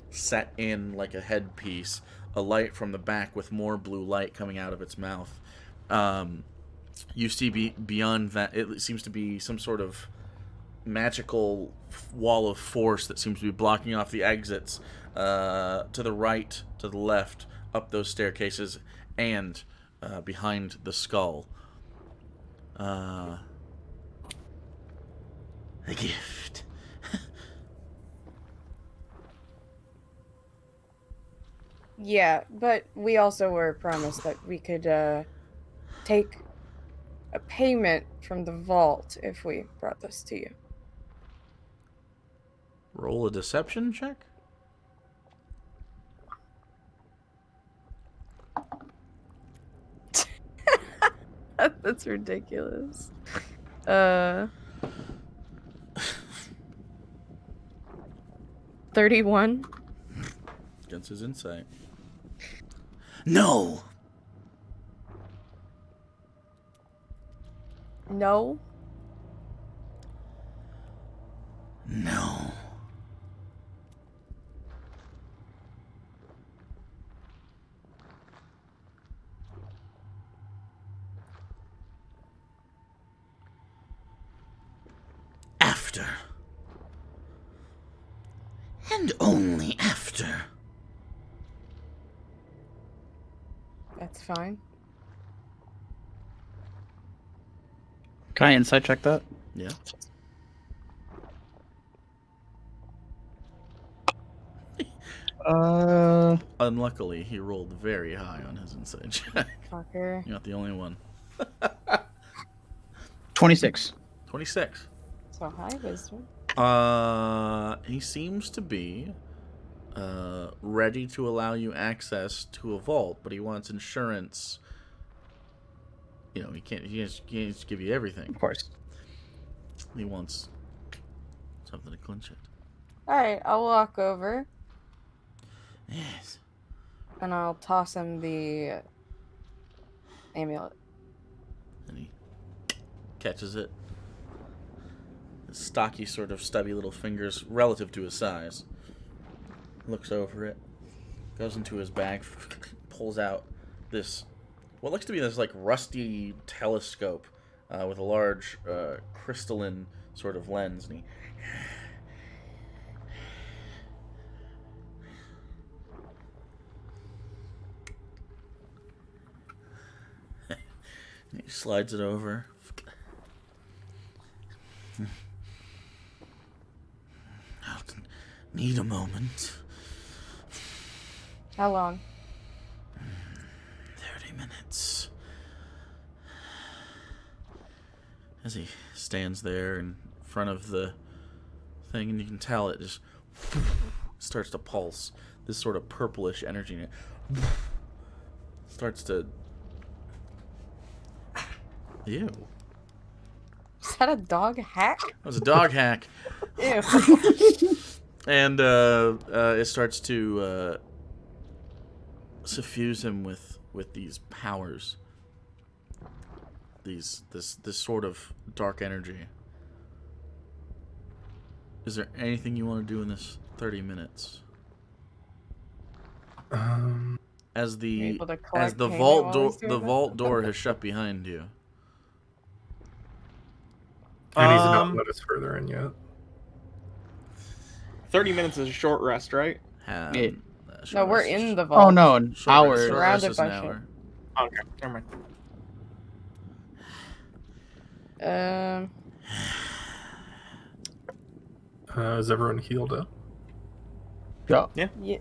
A: Set in like a headpiece, a light from the back with more blue light coming out of its mouth. You see beyond that, it seems to be some sort of magical wall of force that seems to be blocking off the exits to the right, to the left, up those staircases, and behind the skull. The gift.
B: Yeah, but we also were promised that we could take a payment from the vault if we brought this to you.
A: Roll a deception check.
B: That's ridiculous. 31.
A: Against his insight. No!
B: No.
A: No. After. And only after.
B: That's fine.
C: Can I insight check that?
A: Yeah. Unluckily, he rolled very high on his insight check.
B: Fucker.
A: You're not the only one.
C: 26.
A: 26.
B: So high wisdom.
A: He seems to be ready to allow you access to a vault, but he wants insurance. You know, he can't just give you everything.
C: Of course.
A: He wants something to clinch it.
B: Alright, I'll walk over
A: Yes.
B: and I'll toss him the amulet.
A: And he catches it. His stocky, sort of stubby little fingers, relative to his size. Looks over it. Goes into his bag. Pulls out this, what looks to be this like rusty telescope with a large crystalline sort of lens. And he slides it over. I'll need a moment.
B: How long?
A: 30 minutes. As he stands there in front of the thing, and you can tell it just starts to pulse. This sort of purplish energy in it starts to. Ew.
B: Is that a dog hack?
A: That was a dog hack.
B: Ew.
A: And it starts to suffuse him with these powers. This sort of dark energy. Is there anything you want to do in this 30 minutes? As the
B: Able to collect payment
A: vault
B: while
A: door
B: he's doing
A: the
B: that?
A: vault door has shut behind you.
D: And he's not let us further in yet.
E: 30 minutes is a short rest, right?
C: Yeah.
B: No, we're in the vault.
C: Oh no, an hour.
B: Surrounded by shit.
E: Okay, never mind.
D: Is everyone healed up?
C: Yeah.
B: Yeah.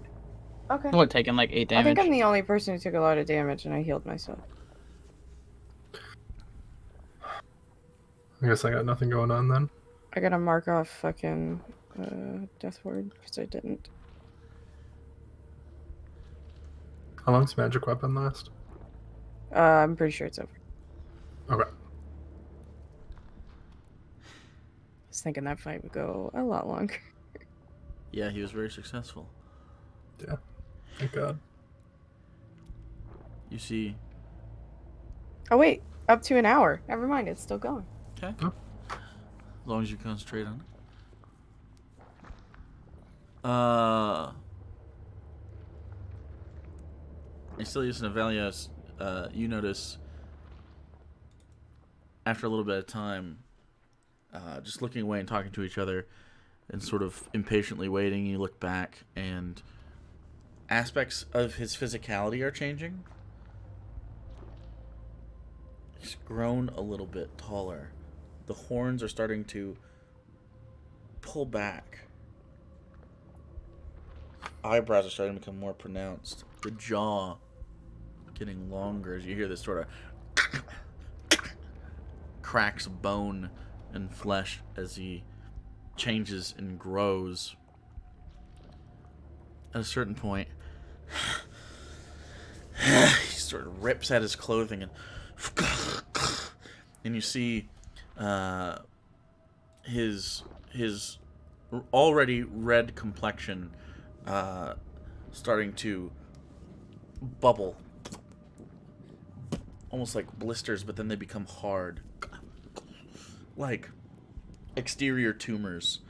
B: Okay.
C: I've only taken like 8
B: I
C: damage.
B: think I'm the only person who took a lot of damage and I healed myself.
D: I guess I got nothing going on then.
B: I gotta mark off fucking death ward because I didn't.
D: How long's magic weapon last?
B: I'm pretty sure it's over.
D: Okay.
B: I was thinking that fight would go a lot longer.
A: Yeah, he was very successful.
D: Yeah. Thank God.
A: You see.
B: Oh wait, up to an hour. Never mind, it's still going.
A: Okay.
D: Oh.
A: As long as you concentrate on it. Asilius and Avelios, you notice after a little bit of time, just looking away and talking to each other and sort of impatiently waiting, you look back and aspects of his physicality are changing. He's grown a little bit taller. The horns are starting to pull back. Eyebrows are starting to become more pronounced. The jaw getting longer as you hear this sort of cracks of bone and flesh as he changes and grows. At a certain point, he sort of rips at his clothing and you see his already red complexion starting to bubble, almost like blisters, but then they become hard, like exterior tumors.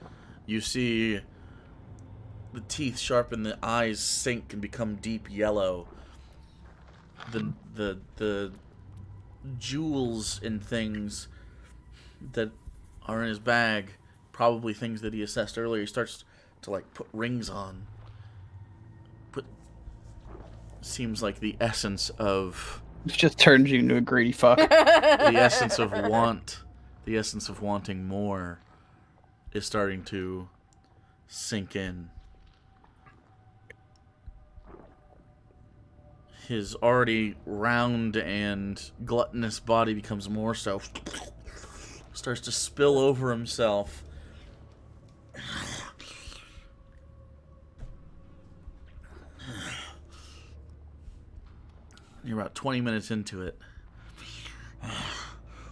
A: You see the teeth sharpen, the eyes sink and become deep yellow. The jewels and things that are in his bag, probably things that he assessed earlier, he starts to like put rings on. Seems like the essence of...
C: It just turns you into a greedy fuck.
A: The essence of want, the essence of wanting more is starting to sink in. His already round and gluttonous body becomes more so. Starts to spill over himself. You're about 20 minutes into it.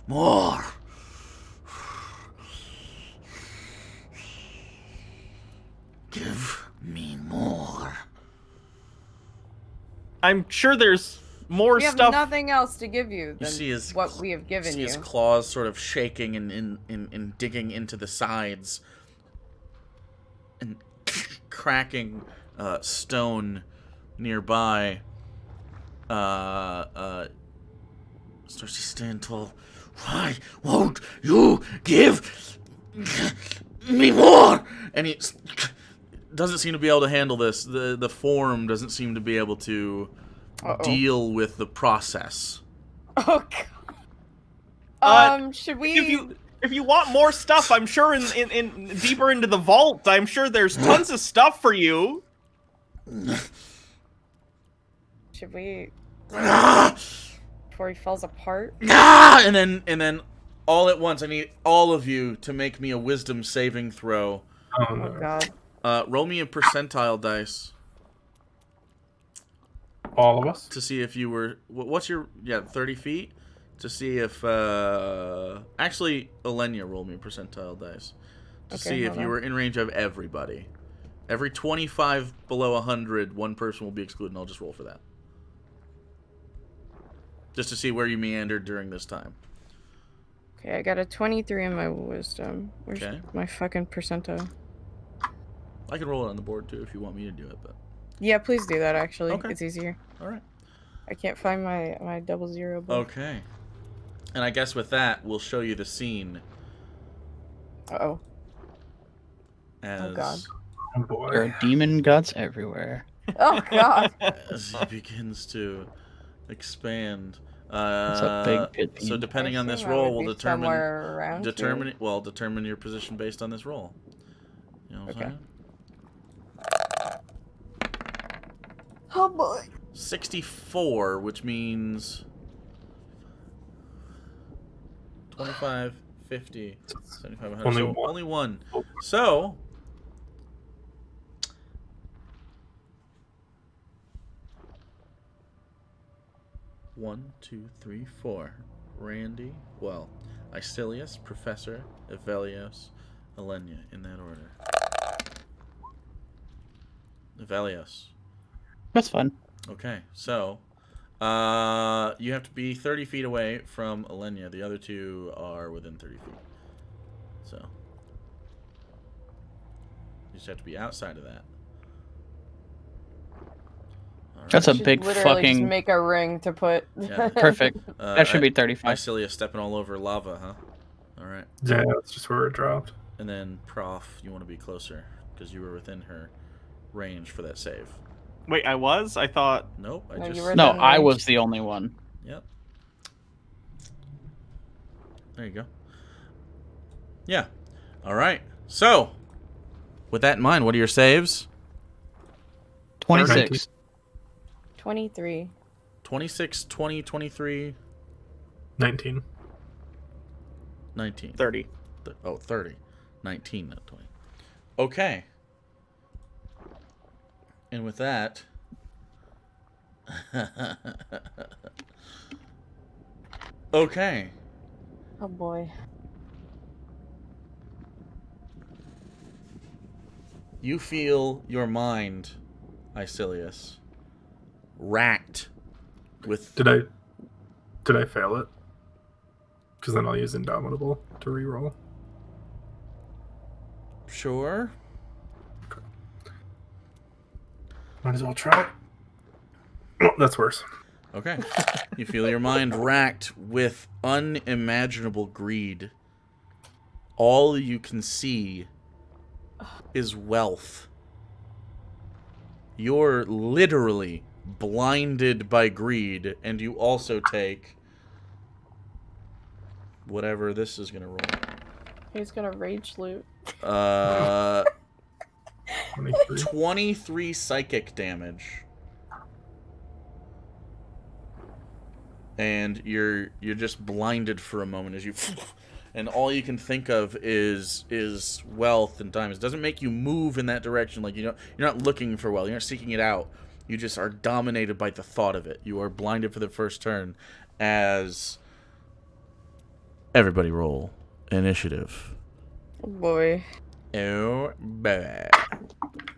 A: More! Give me more.
E: I'm sure there's more
B: We have
E: stuff.
B: nothing else to give you than
A: see his
B: what we have given
A: See
B: you.
A: his claws sort of shaking and digging into the sides. And cracking stone nearby. Starts to stand tall. Why won't you give me more? And he doesn't seem to be able to handle this. The form doesn't seem to be able to deal with the process.
B: Oh god. Should we?
E: If you want more stuff, I'm sure in deeper into the vault, I'm sure there's tons of stuff for you.
B: Should we? Before he falls apart.
A: And then all at once, I need all of you to make me a wisdom saving throw.
D: Oh,
B: Oh
D: no.
B: god.
A: Roll me a percentile dice
D: All of us?
A: to see if you were... What's your... Yeah, 30 feet? To see if... Actually, Elenia, roll me a percentile dice. To
B: Okay,
A: see if
B: hold
A: you
B: on.
A: were in range of everybody. Every 25 below 100, one person will be excluded, and I'll just roll for that. Just to see where you meandered during this time.
B: Okay, I got a 23 in my wisdom. Where's
A: Okay.
B: my fucking percentile?
A: I can roll it on the board, too, if you want me to do it, but...
B: Yeah, please do that, actually.
A: Okay.
B: It's easier.
A: Alright.
B: I can't find my 00 book.
A: Okay. And I guess with that, we'll show you the scene
B: Uh-oh.
A: as,
B: God.
D: Oh, boy.
C: There are demon gods everywhere.
B: Oh god.
A: as he begins to expand.
C: That's a big pit
A: So
C: peeve.
A: depending
B: I
A: on this
B: assume I
A: roll,
B: would
A: we'll
B: be somewhere
A: determine
B: around here.
A: determine your position based on this roll. You know what I'm
B: Okay.
A: saying?
B: Oh boy.
A: 64, which means 25, 50, 75, 100.
D: Only
A: So
D: one.
A: only one. So one, two, three, four. Randy, well, Icilius, Professor, Evelios, Elenia, in that order. Evelios.
C: That's fun.
A: Okay, so you have to be 30 feet away from Elenia. The other two are within 30 feet. So you just have to be outside of that.
C: That's a
B: Should
C: big
B: literally just
C: fucking
B: make a ring to put.
A: Yeah.
C: perfect. That should be 35.
A: Icilia stepping all over lava, huh? All right.
D: Yeah, that's just where it dropped.
A: And then Prof, you want to be closer because you were within her range for that save.
E: Wait, I was? I thought.
A: Nope. I
B: No, you
A: just.
B: were-
C: No,
B: within
C: I
B: range.
C: was the only one.
A: Yep. There you go. Yeah. All right. So, with that in mind, what are your saves?
C: 26.
B: 23.
A: 26, 20, 23,
D: 19.
A: 19.
E: 30.
A: 30. 19, not 20. Okay. And with that... okay.
B: Oh boy.
A: You feel your mind, Icilius, racked with...
D: Did I fail it? Because then I'll use Indomitable to reroll.
A: Sure.
D: Might as well try. Oh, that's worse.
A: Okay. You feel your mind racked with unimaginable greed. All you can see is wealth. You're literally blinded by greed, and you also take whatever this is gonna roll.
B: He's gonna rage loot.
D: 23.
A: 23 psychic damage. And you're just blinded for a moment as you and all you can think of is wealth and diamonds. It doesn't make you move in that direction. Like you're not looking for wealth. You're not seeking it out. You just are dominated by the thought of it. You are blinded for the first turn as everybody roll initiative.
B: Oh boy.
A: Oh, bad.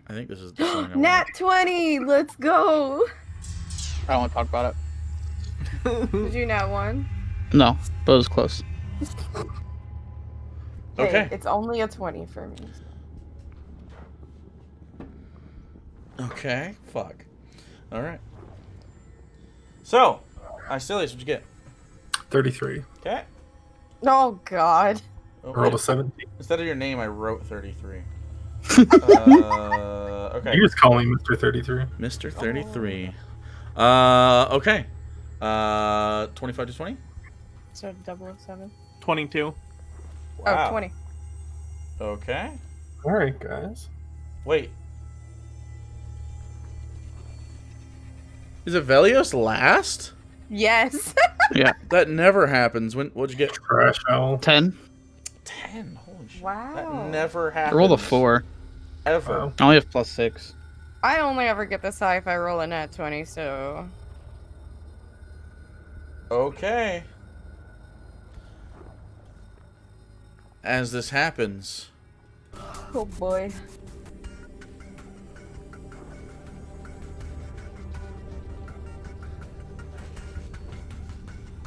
A: I think this is the song I want.
B: Nat 20! Let's go!
C: I don't want to talk about it.
B: Did you nat 1?
C: No, but it was close.
A: Okay.
B: Hey, it's only a 20 for me.
A: Okay, fuck. All right. So, Icilius, what'd you get?
D: 33.
A: Okay.
B: Oh god.
A: Oh,
D: I rolled a
A: wait.
D: 17.
A: Instead of your name, I wrote 33. Okay.
D: You just call me Mr. 33.
A: Mr. 33. Okay. 25 to 20?
B: So 007.
E: 22.
B: Oh, 20.
A: Okay.
D: Alright, guys.
A: Wait. Is Avelios last?
B: Yes.
C: Yeah,
A: That never happens. What'd you get?
D: Trash owl.
C: 10.
A: 10. Holy shit.
B: Wow.
A: That never
C: I
A: happens.
C: rolled a 4.
A: Ever.
D: Wow.
C: I only have +6.
B: I only ever get this high if I roll a nat 20, so...
A: Okay. As this happens,
B: Oh boy.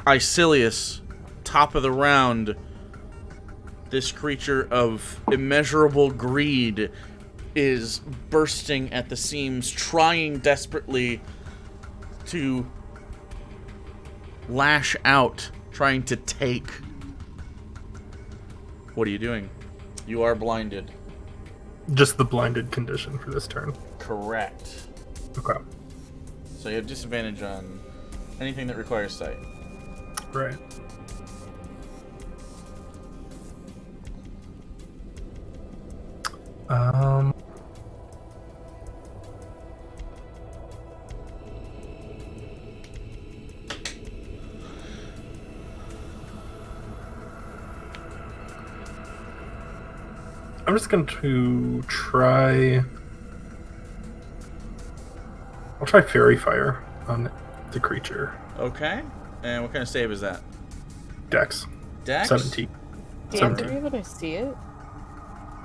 A: Icilius, top of the round, this creature of immeasurable greed is bursting at the seams, trying desperately to lash out, trying to take. What are you doing? You are blinded.
D: Just the blinded condition for this turn.
A: Correct.
D: Okay.
A: So you have disadvantage on anything that requires sight.
D: Right. Um. I'm just going to try. I'll try Fairy Fire on the creature.
A: Okay. And what kind of save is that?
D: Dex.
A: Dex?
D: 17.
B: Damn, were
D: 17.
B: you able to see it?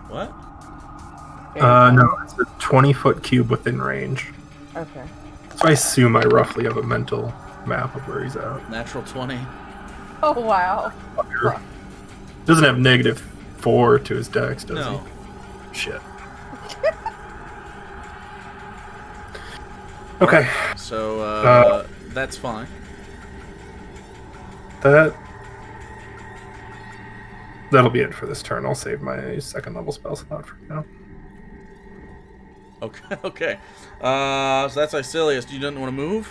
A: What?
D: No, it's a 20-foot cube within range.
B: Okay.
D: So I assume I roughly have a mental map of where he's at.
A: Natural 20.
B: Oh, wow.
D: Fucker. Doesn't have -4 to his dex, does
A: No.
D: he? Shit. Okay,
A: So that's fine.
D: That'll be it for this turn. I'll save my second level spell slot for now.
A: Okay. Okay. So that's Icilius. You didn't want to move?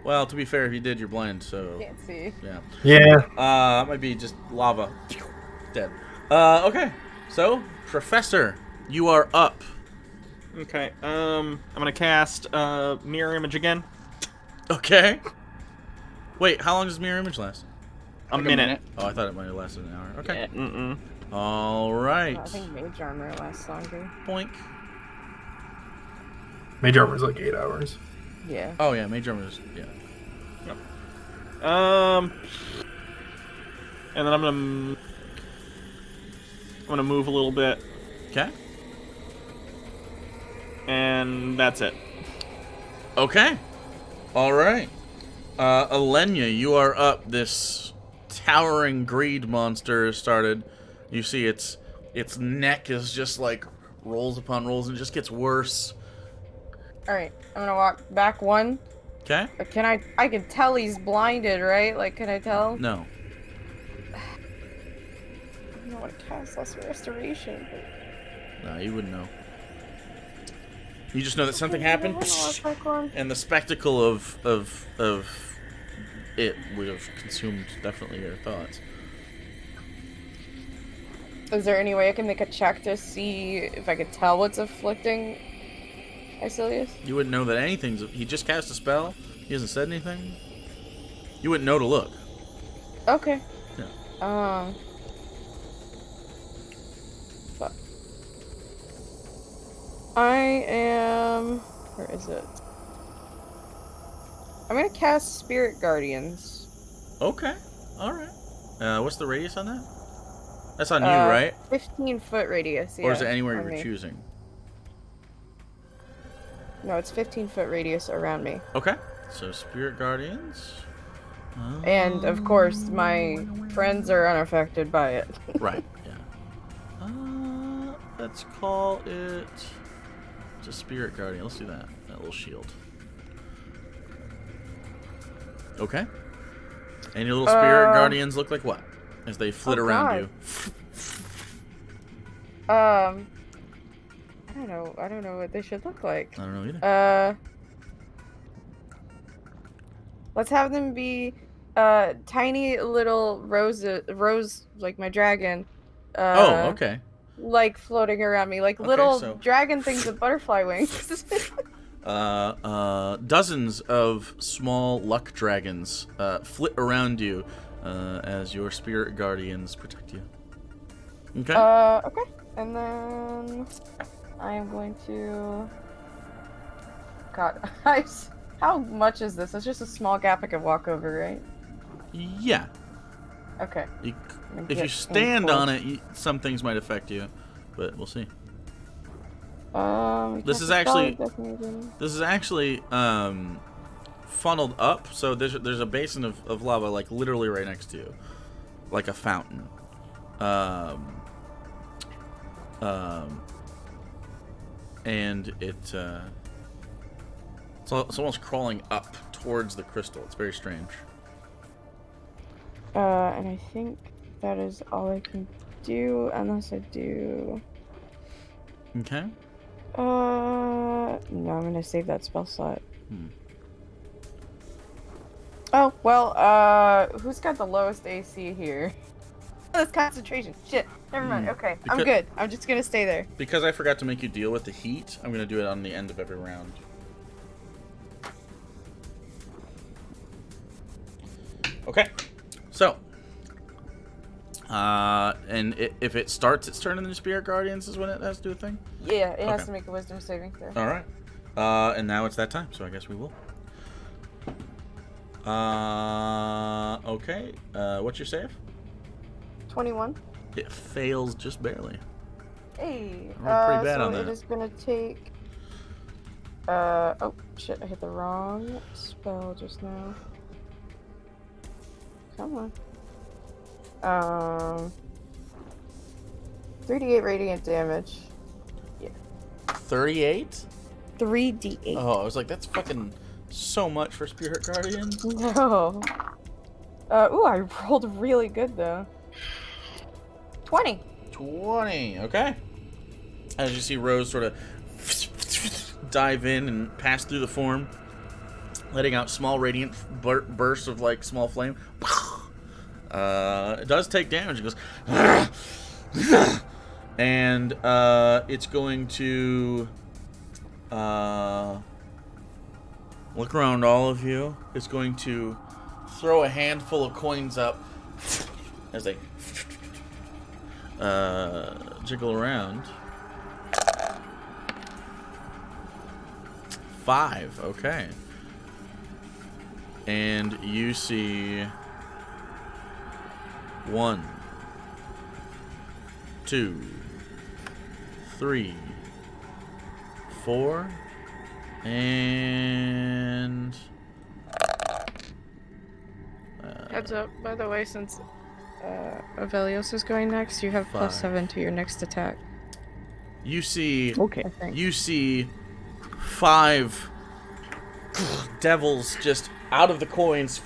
A: Well, to be fair, if you did, you're blind. So
B: Can't see.
A: yeah.
D: Yeah.
A: Might be just lava. Dead. Okay. So Professor, you are up.
E: Okay. I'm gonna cast mirror image again.
A: Okay. Wait, how long does mirror image last?
E: A minute.
A: Oh, I thought it might have lasted an hour. Okay.
C: Yeah.
E: Mm-mm.
A: All right.
B: I think mage armor lasts longer.
A: Poink.
D: Mage armor is like 8 hours.
B: Yeah.
A: Oh yeah, Mage Armor is yeah.
E: And then I'm gonna move a little bit,
A: Okay.
E: and that's it.
A: Okay. All right. Alenia, you are up. This towering greed monster has started. You see its neck is just like rolls upon rolls and it just gets worse.
B: All right. I'm gonna walk back one.
A: Okay?
B: But I can tell he's blinded, right? Like, can I tell?
A: No.
B: I don't want to cast Lesser Restoration.
A: No, you wouldn't know. You just know that something happened, and the spectacle of it would have consumed definitely your thoughts.
B: Is there any way I can make a check to see if I could tell what's afflicting Icilius?
A: You wouldn't know that anything's. He just cast a spell. He hasn't said anything. You wouldn't know to look.
B: Okay.
A: Yeah.
B: Fuck. I am. Where is it? I'm gonna cast Spirit Guardians.
A: Okay. All right. What's the radius on that? That's on you, right?
B: 15-foot radius. Yeah,
A: Or is it anywhere
B: on
A: you're
B: me.
A: choosing?
B: No, it's 15-foot radius around me.
A: Okay. So Spirit Guardians.
B: And of course, my friends are unaffected by it.
A: Right. Yeah. Let's call it just Spirit Guardian. Let's do that. That little shield. Okay. And your little Spirit Guardians look like what? As they flit around you.
B: I don't know what they should look like.
A: I don't know either.
B: Let's have them be tiny little rose like my dragon.
A: Oh, okay.
B: Like floating around me, like
A: Okay,
B: little
A: so-
B: dragon things with butterfly wings.
A: Dozens of small luck dragons flit around you as your Spirit Guardians protect you. Okay.
B: Okay. And then I am going to. God, how much is this? It's just a small gap I can walk over, right?
A: Yeah.
B: Okay.
A: If you stand on it, some things might affect you, but we'll see. This is actually funneled up, so there's a basin of lava like literally right next to you, like a fountain. And it's almost crawling up towards the crystal. It's very strange.
B: And I think that is all I can do, unless I do.
A: Okay.
B: No, I'm gonna save that spell slot. Oh, well, who's got the lowest AC here? That's concentration. Shit. Never mind. Okay, I'm good. I'm just gonna stay there.
A: Because I forgot to make you deal with the heat, I'm gonna do it on the end of every round. Okay. So. And if it starts its turn in the Spirit Guardians is when it has to do a thing?
B: Yeah, it has
A: Okay.
B: to make a wisdom saving throw.
A: Alright. And now it's that time, so I guess we will. Okay. What's your save?
B: 21.
A: It fails just barely.
B: Hey.
A: Rolled pretty bad
B: so
A: on
B: it
A: that.
B: is gonna take. Oh shit! I hit the wrong spell just now. Come on. 3d8 radiant damage. Yeah.
A: 38?
B: 3d8.
A: Oh, I was like, that's fucking so much for Spirit Guardian.
B: No. Ooh, I rolled really good though. 20.
A: 20. Okay. As you see Rose sort of dive in and pass through the form, letting out small radiant bursts of like small flame. It does take damage. It goes, and it's going to look around all of you. It's going to throw a handful of coins up as they jiggle around. 5, okay. And you see 1, 2, 3, 4, and
B: Heads up, by the way, since Avelios is going next, you have
A: 5.
B: +7 to your next attack.
A: You see
C: Okay.
B: I think.
A: you see 5 devils just out of the coins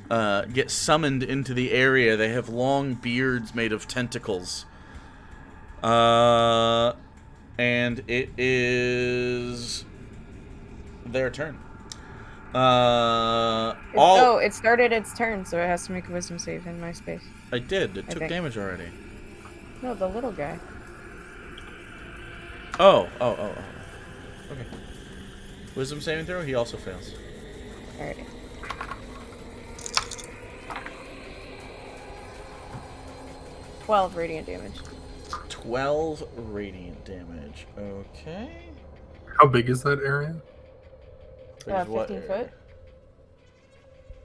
A: get summoned into the area. They have long beards made of tentacles. And it is their turn.
B: It started its turn, so it has to make a wisdom save in my space.
A: I did. It
B: I
A: took
B: think.
A: damage already.
B: No, the little guy.
A: Oh. Okay. Wisdom saving throw. He also fails.
B: Alrighty. 12 radiant damage.
A: 12 radiant damage. Okay.
D: How big is that area?
A: There's what
B: 15
A: area?
B: foot.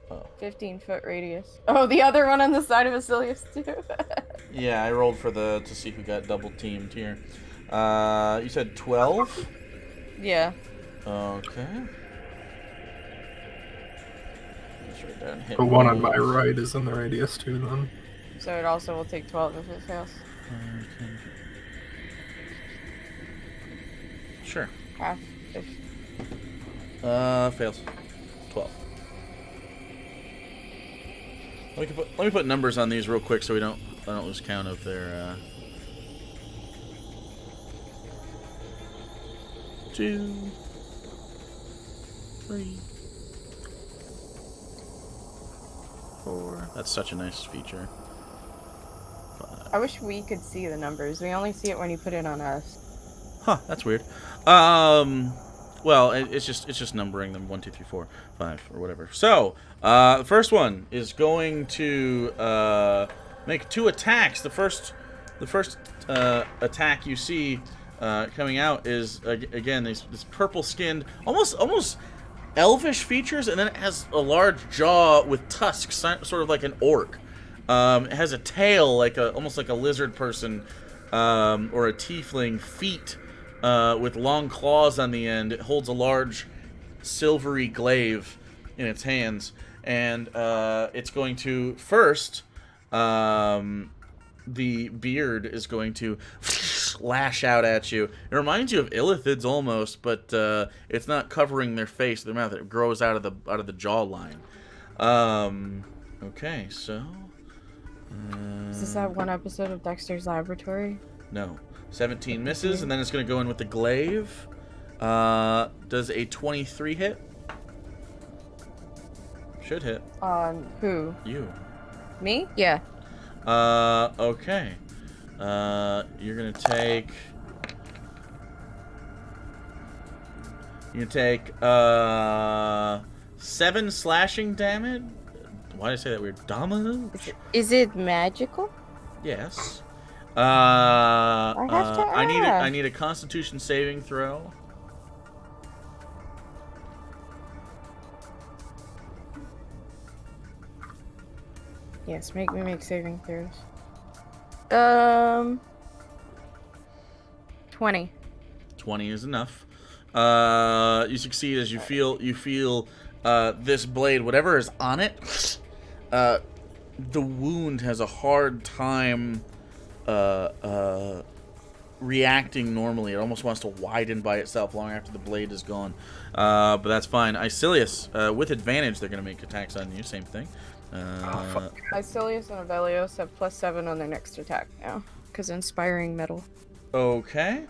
A: Oh.
B: 15-foot radius. Oh, the other one on the side of Vasilius too.
A: Yeah, I rolled for to see who got double teamed here. You said 12?
B: Yeah.
A: Okay. Let's write down hit
D: The one on
A: roll.
D: my right is in the radius too, then.
B: So it also will take 12 if it fails.
A: Okay. Sure.
B: Half. If...
A: Fails. 12. Let me put numbers on these real quick so I don't lose count of their 2, 3, 4. That's such a nice feature. 5.
B: I wish we could see the numbers. We only see it when you put it on us.
A: Huh, that's weird. Well, it's just numbering them 1, 2, 3, 4, 5, or whatever. So, the first one is going to make 2 attacks. The first attack you see coming out is again this purple-skinned, almost elvish features, and then it has a large jaw with tusks, sort of like an orc. It has a tail almost like a lizard person or a tiefling, feet with long claws on the end. It holds a large silvery glaive in its hands, and it's going to first. The beard is going to lash out at you. It reminds you of Illithids almost, but it's not covering their face, their mouth. It grows out of the jawline. Okay, so.
B: Is this that one episode of Dexter's Laboratory?
A: No. 17 misses, and then it's going to go in with the glaive. Does a 23 hit? Should hit.
B: On who?
A: You.
B: Me? Yeah.
A: Okay. You're going to take... You're going to take 7 slashing damage. Why did I say that weird? Damage?
B: Is it magical?
A: Yes.
B: I have to
A: I need a Constitution saving throw.
B: Yes, make me make saving throws. 20.
A: 20 is enough. You succeed as you feel this blade, whatever is on it. The wound has a hard time reacting normally. It almost wants to widen by itself long after the blade is gone. But that's fine. Icilius, with advantage, they're going to make attacks on you. Same thing.
B: Icilius and Avelios have +7 on their next attack now, because Inspiring Metal.
A: Okay.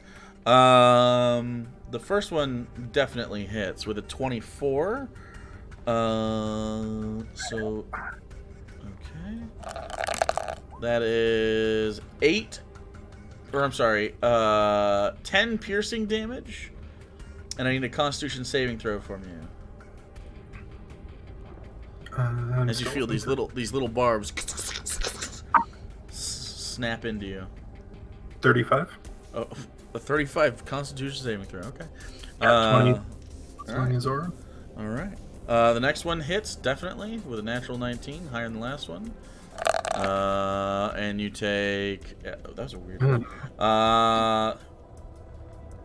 A: The first one definitely hits with a 24. So, okay. That is 10 piercing damage. And I need a Constitution saving throw from you. As you feel these little barbs snap into you.
D: 35.
A: Oh, a 35 Constitution saving throw. Okay.
D: 20.
A: All right.
D: Zora.
A: All right. The next one hits definitely with a natural 19, higher than the last one. And you take. Yeah, that was a weird one.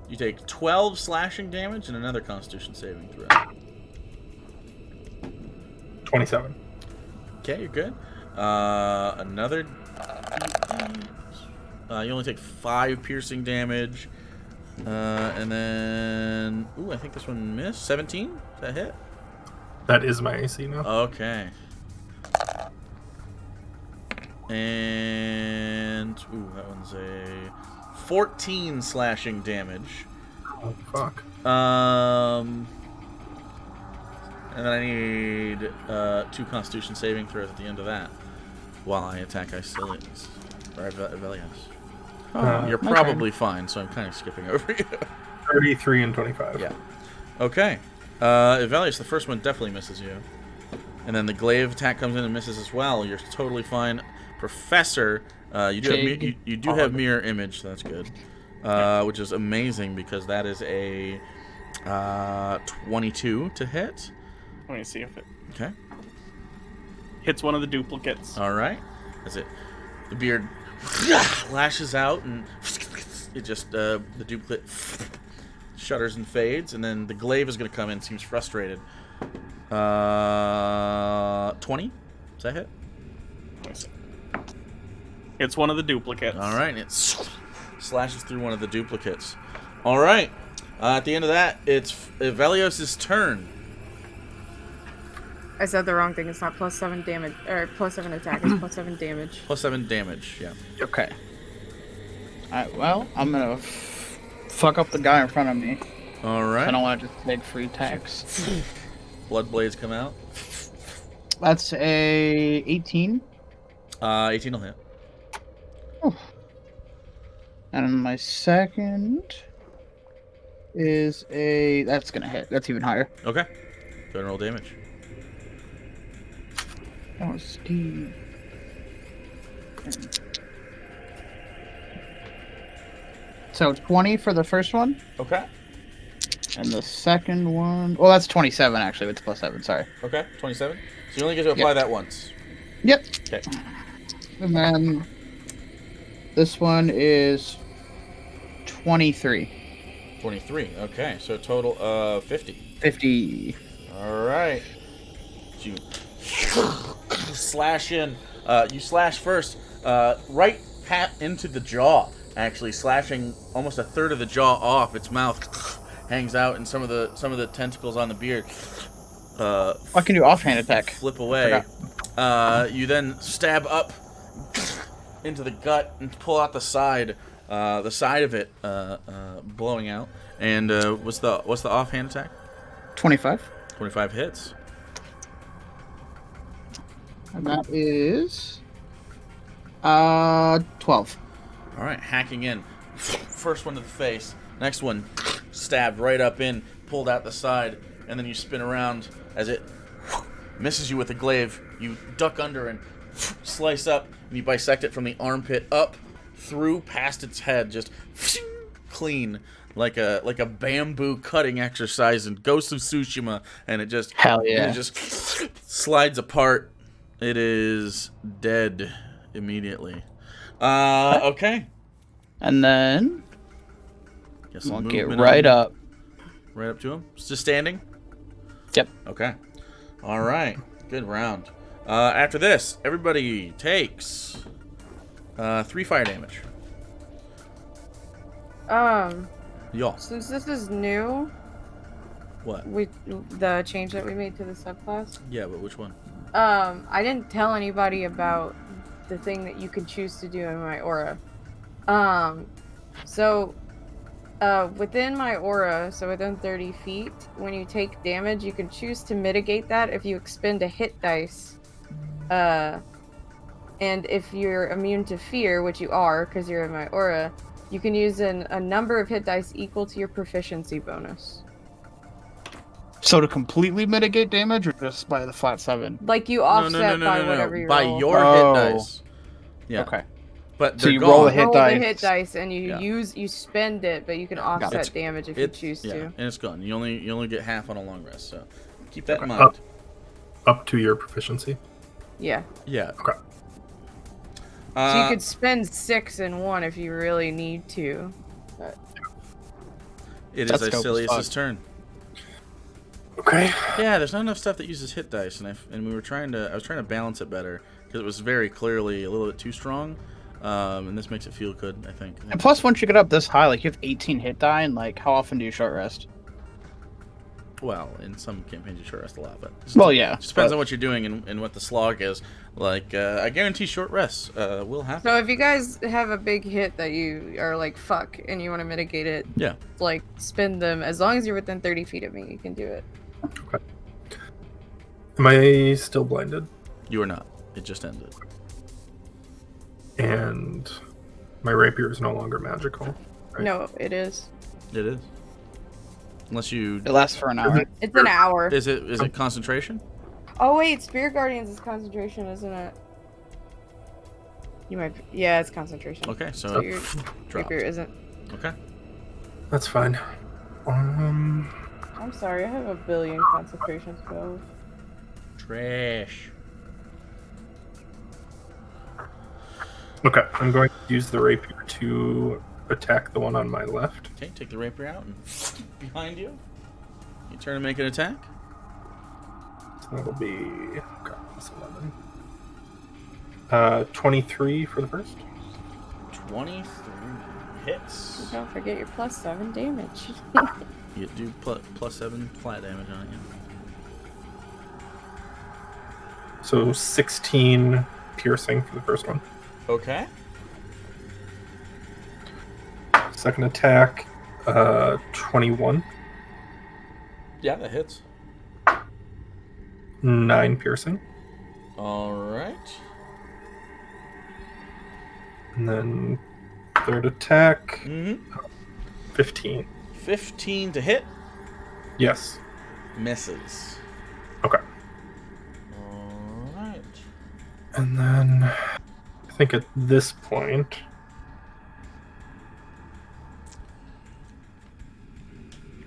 A: You take 12 slashing damage and another Constitution saving throw.
D: 27.
A: Okay, you're good. Another. You only take 5 piercing damage. And then. Ooh, I think this one missed. 17? Is that hit?
D: That is my AC now.
A: Okay. And. Ooh, that one's a 14 slashing damage.
D: Oh, fuck.
A: And then I need 2 Constitution saving throws at the end of that while I attack Icilius. Or Avelios. You're probably fine, so I'm kind of skipping over you.
D: 33 and 25.
A: Yeah. Okay. Avelios, the first one definitely misses you. And then the glaive attack comes in and misses as well. You're totally fine. Professor, you do have mirror image, so that's good. Which is amazing because that is a 22 to hit.
E: Let me see if it
A: Okay.
E: hits one of the duplicates.
A: All right. That's it. The beard lashes out and it just the duplicate shudders and fades, and then the glaive is going to come in. Seems frustrated. 20. Does that hit?
E: Let me see. It's one of the duplicates.
A: All right. It slashes through one of the duplicates. All right. At the end of that, it's Avelios' turn.
B: I said the wrong thing. It's not +7 damage or +7 attack. It's +7 damage.
A: +7 damage. Yeah.
C: Okay. Alright, well, I'm gonna fuck up the guy in front of me.
A: All right.
C: I don't want to just take free attacks.
A: Blood blades come out.
C: That's a 18.
A: 18 will hit.
C: And my second is a... That's gonna hit. That's even higher.
A: Okay. Go ahead and roll damage.
C: Oh, Steve. So 20 for the first one,
A: Okay.
C: and the second one... Well, that's 27, actually, with the +7, sorry.
A: Okay. 27. So you only get to apply that once.
C: Yep.
A: Okay.
C: And then this one is 23.
A: 23. Okay. So a total of 50.
C: 50.
A: All right. You slash in. You slash first, right into the jaw. Actually, slashing almost a third of the jaw off. Its mouth hangs out, and some of the tentacles on the beard.
C: I can do offhand attack.
A: Flip away. You then stab up into the gut and pull out the side of it, blowing out. And what's the offhand attack?
C: 25.
A: 25 hits.
C: And that is 12.
A: All right, hacking in. First one to the face. Next one, stabbed right up in, pulled out the side, and then you spin around as it misses you with the glaive. You duck under and slice up, and you bisect it from the armpit up, through, past its head, just clean, like a bamboo cutting exercise in Ghost of Tsushima, and it just
C: Hell yeah.
A: it just slides apart. It is dead immediately. Okay.
C: And then
A: Get some
C: we'll get
A: movement
C: right
A: on-
C: up.
A: Right up to him. Just standing.
C: Yep.
A: Okay. All right. Good round. After this, everybody takes 3 fire damage. Y'all.
B: Since this is new,
A: What?
B: the change that we made to the subclass.
A: Yeah, but which one?
B: I didn't tell anybody about the thing that you can choose to do in my aura. So, within my aura, so within 30 feet, when you take damage, you can choose to mitigate that if you expend a hit dice. And if you're immune to fear, which you are because you're in my aura, you can use a number of hit dice equal to your proficiency bonus.
C: So to completely mitigate damage, or just by the flat 7?
B: Like you offset by whatever you
A: by
B: roll.
A: your
C: Oh.
A: hit dice. Yeah.
C: Okay.
A: But
C: So
A: they're
C: you
A: gone.
C: roll a hit
B: roll
C: dice.
B: the hit dice, and you
A: Yeah.
B: you spend it, but you can
A: Yeah.
B: offset
A: It's-
B: damage if you choose
A: yeah,
B: to.
A: and it's gone. You only get half on a long rest, so keep that in
D: Okay.
A: mind.
D: Up to your proficiency.
B: Yeah.
A: Yeah.
D: Okay.
B: So you could spend 6 in one if you really need to. But
A: It
C: That's
A: is
C: dope as
A: Icilius's
C: fuck.
A: turn.
D: Okay.
A: Yeah, there's not enough stuff that uses hit dice, and I was trying to balance it better because it was very clearly a little bit too strong, and this makes it feel good. I think.
C: And plus, once you get up this high, like you have 18 hit die, and like, how often do you short rest?
A: Well, in some campaigns you short rest a lot, but
C: Well, yeah.
A: it just depends
C: but-
A: on what you're doing and what the slog is. Like, I guarantee short rests will happen.
B: so if you guys have a big hit that you are like fuck and you want to mitigate it,
A: Yeah.
B: like spend them as long as you're within 30 feet of me, you can do it.
D: Am I still blinded?
A: You are not. It just ended.
D: And my rapier is no longer magical. Right.
B: No, it is.
A: It is. Unless you
C: It lasts for an hour.
B: It's an hour.
A: is it concentration?
B: Oh wait, Spirit Guardians is concentration, isn't it? You might. Yeah, it's concentration.
A: Okay, so
B: So
A: it
B: your
A: dropped.
B: rapier isn't.
A: Okay.
D: That's fine.
B: I'm sorry, I have a billion concentration spells.
A: Trash.
D: Okay, I'm going to use the rapier to attack the one on my left.
A: Okay, take the rapier out and behind you. You turn and make an attack.
D: So that'll be that's 11. 23 for the first.
A: 23 hits.
B: Don't forget your +7 damage.
A: You do plus 7 flat damage on it. Yeah.
D: So 16 piercing for the first one.
A: Okay.
D: Second attack, 21.
A: Yeah, that hits.
D: 9 piercing.
A: All right.
D: And then third attack,
A: Mm-hmm.
D: 15.
A: 15 to hit.
D: Yes.
A: Misses.
D: Okay.
A: All right.
D: And then I think at this point,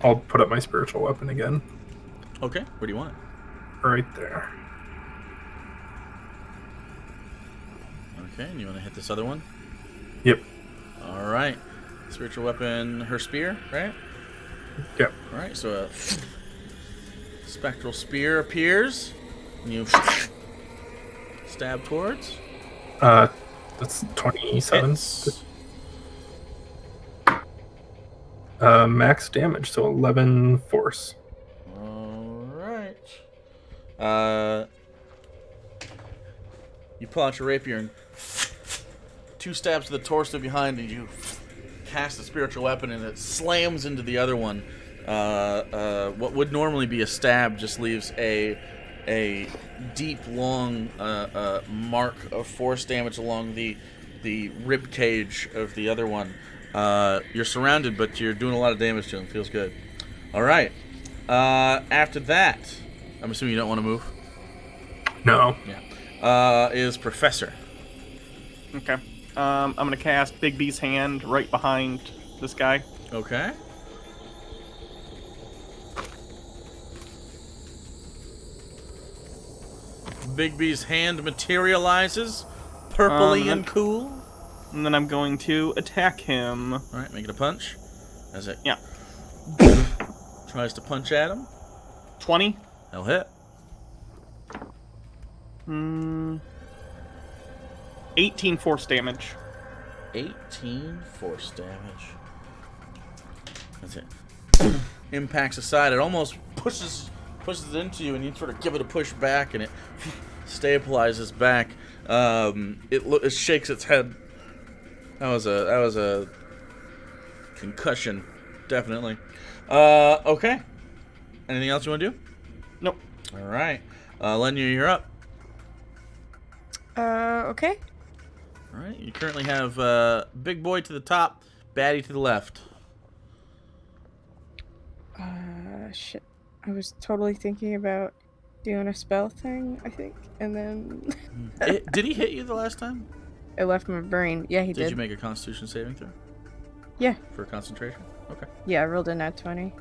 D: I'll put up my spiritual weapon again.
A: Okay. Where do you want it?
D: Right there.
A: Okay. And you want to hit this other one?
D: Yep.
A: All right. Spiritual weapon, her spear, right?
D: Yep.
A: All right. So a spectral spear appears. And you stab towards.
D: That's 27.
A: Hits.
D: Max damage, so 11 force.
A: All right. You pull out your rapier and 2 stabs to the torso behind, and you cast the spiritual weapon, and it slams into the other one. What would normally be a stab just leaves a deep, long mark of force damage along the rib cage of the other one. You're surrounded, but you're doing a lot of damage to him. Feels good. All right. After that, I'm assuming you don't want to move.
D: No.
A: Yeah. Is Professor.
E: Okay. I'm gonna cast Big B's hand right behind this guy.
A: Okay. Big B's hand materializes, purpley and cool.
E: And then I'm going to attack him.
A: All right, make it a punch. As it
E: Yeah.
A: tries to punch at him.
E: 20.
A: He'll hit.
E: 18 force damage.
A: 18 force damage. That's it. Impacts aside. It almost pushes it into you, and you sort of give it a push back, and it stabilizes back. It shakes its head. That was a concussion, definitely. Okay. Anything else you want to do?
E: Nope.
A: All right. Lenya, you're up.
B: Okay.
A: All right. You currently have Big Boy to the top, Baddie to the left.
B: Shit. I was totally thinking about doing a spell thing, I think, and then
A: Did he hit you the last time?
B: it left my brain. Yeah, he did.
A: Did you make a Constitution saving throw?
B: Yeah.
A: For concentration? Okay.
B: Yeah, I rolled a nat 20.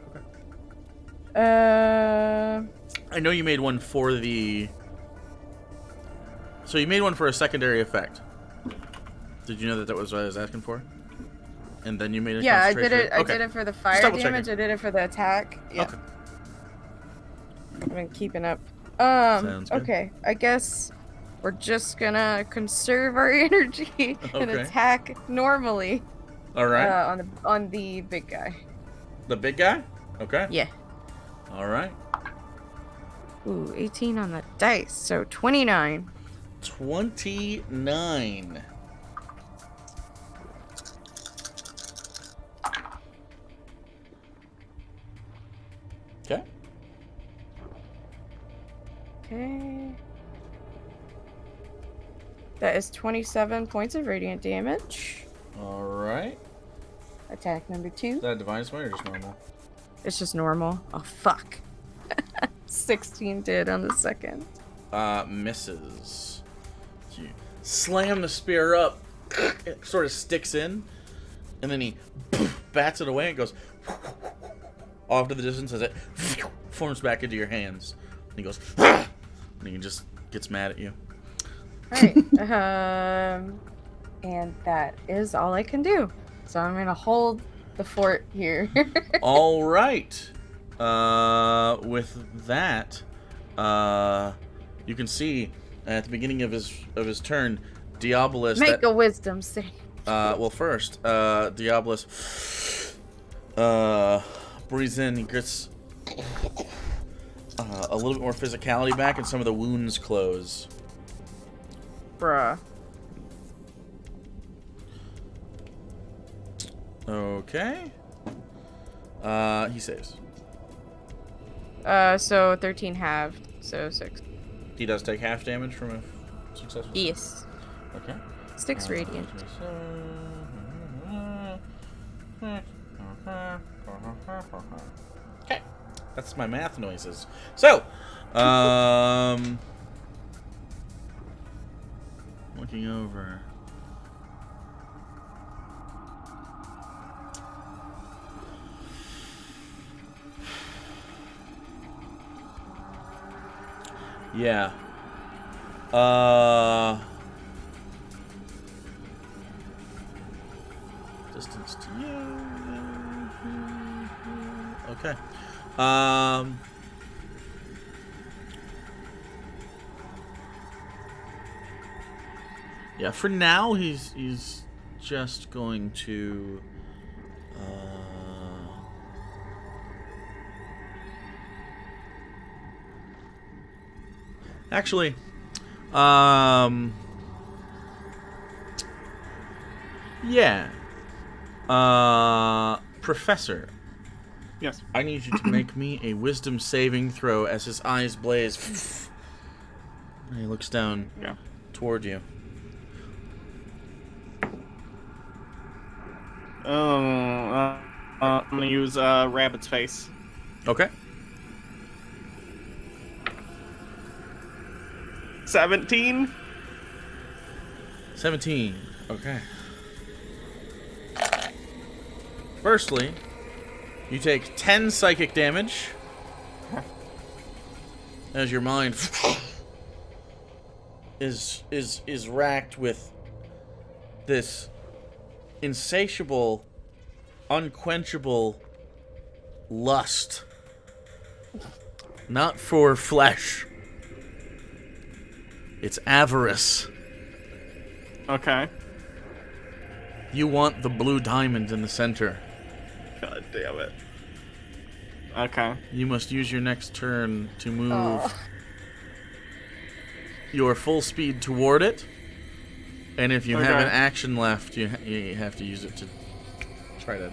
A: Okay. I know you made one for the... So you made one for a secondary effect. Did you know that was what I was asking for? And then you made a
B: Yeah, I
A: concentration
B: did it. I
A: okay.
B: did it for the fire
A: double
B: damage.
A: checking.
B: I did it for the attack. Yeah.
A: Okay.
B: I've been keeping up.
A: Sounds good.
B: Okay. I guess we're just gonna conserve our energy and
A: Okay.
B: attack normally.
A: All right.
B: On the big guy.
A: The big guy? Okay.
B: Yeah.
A: All right.
B: Ooh, 18 on the dice, so 29.
A: 29. Okay.
B: Okay. That is 27 points of radiant damage.
A: All right.
B: Attack number 2.
A: Is that divine smite or just normal?
B: It's just normal. Oh, fuck. 16 did on the second.
A: Misses. You slam the spear up. It sort of sticks in, and then he bats it away and goes off to the distance as it forms back into your hands. And he goes, and he just gets mad at you.
B: Alright. And that is all I can do. So I'm gonna hold the fort here.
A: All right. With that, you can see at the beginning of his turn, Diabolus.
B: Make a wisdom save.
A: Well, first, Diabolus breathes in. He gets a little bit more physicality back, and some of the wounds close.
B: Bruh.
A: Okay. He saves.
B: So 13 halved, so 6.
A: He does take half damage from a successful.
B: Yes.
A: Okay.
B: 6 radiant.
A: Okay. That's my math noises. So, looking over. Yeah. Distance to you. Okay. Yeah, for now he's just going to actually yeah. Professor.
E: Yes.
A: I need you to make me a wisdom saving throw as his eyes blaze. And he looks down toward you.
E: I'm gonna use Rabbit's face.
A: Okay.
E: 17.
A: 17. Okay. Firstly, you take 10 psychic damage as your mind is racked with this insatiable, unquenchable lust. Not for flesh. It's avarice.
E: Okay.
A: You want the blue diamond in the center.
E: God damn it. Okay.
A: You must use your next turn to move
B: Oh.
A: your full speed toward it. And if you have
E: Okay.
A: an action left, you have to use it to try to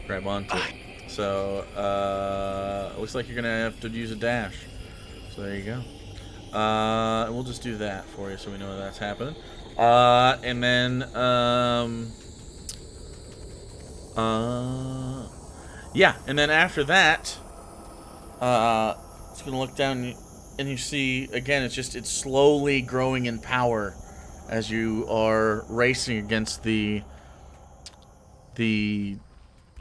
A: grab onto it. So, it looks like you're going to have to use a dash. So there you go. We'll just do that for you so we know that's happening. And then, yeah, and then after that, it's going to look down and you see, again, it's slowly growing in power as you are racing against the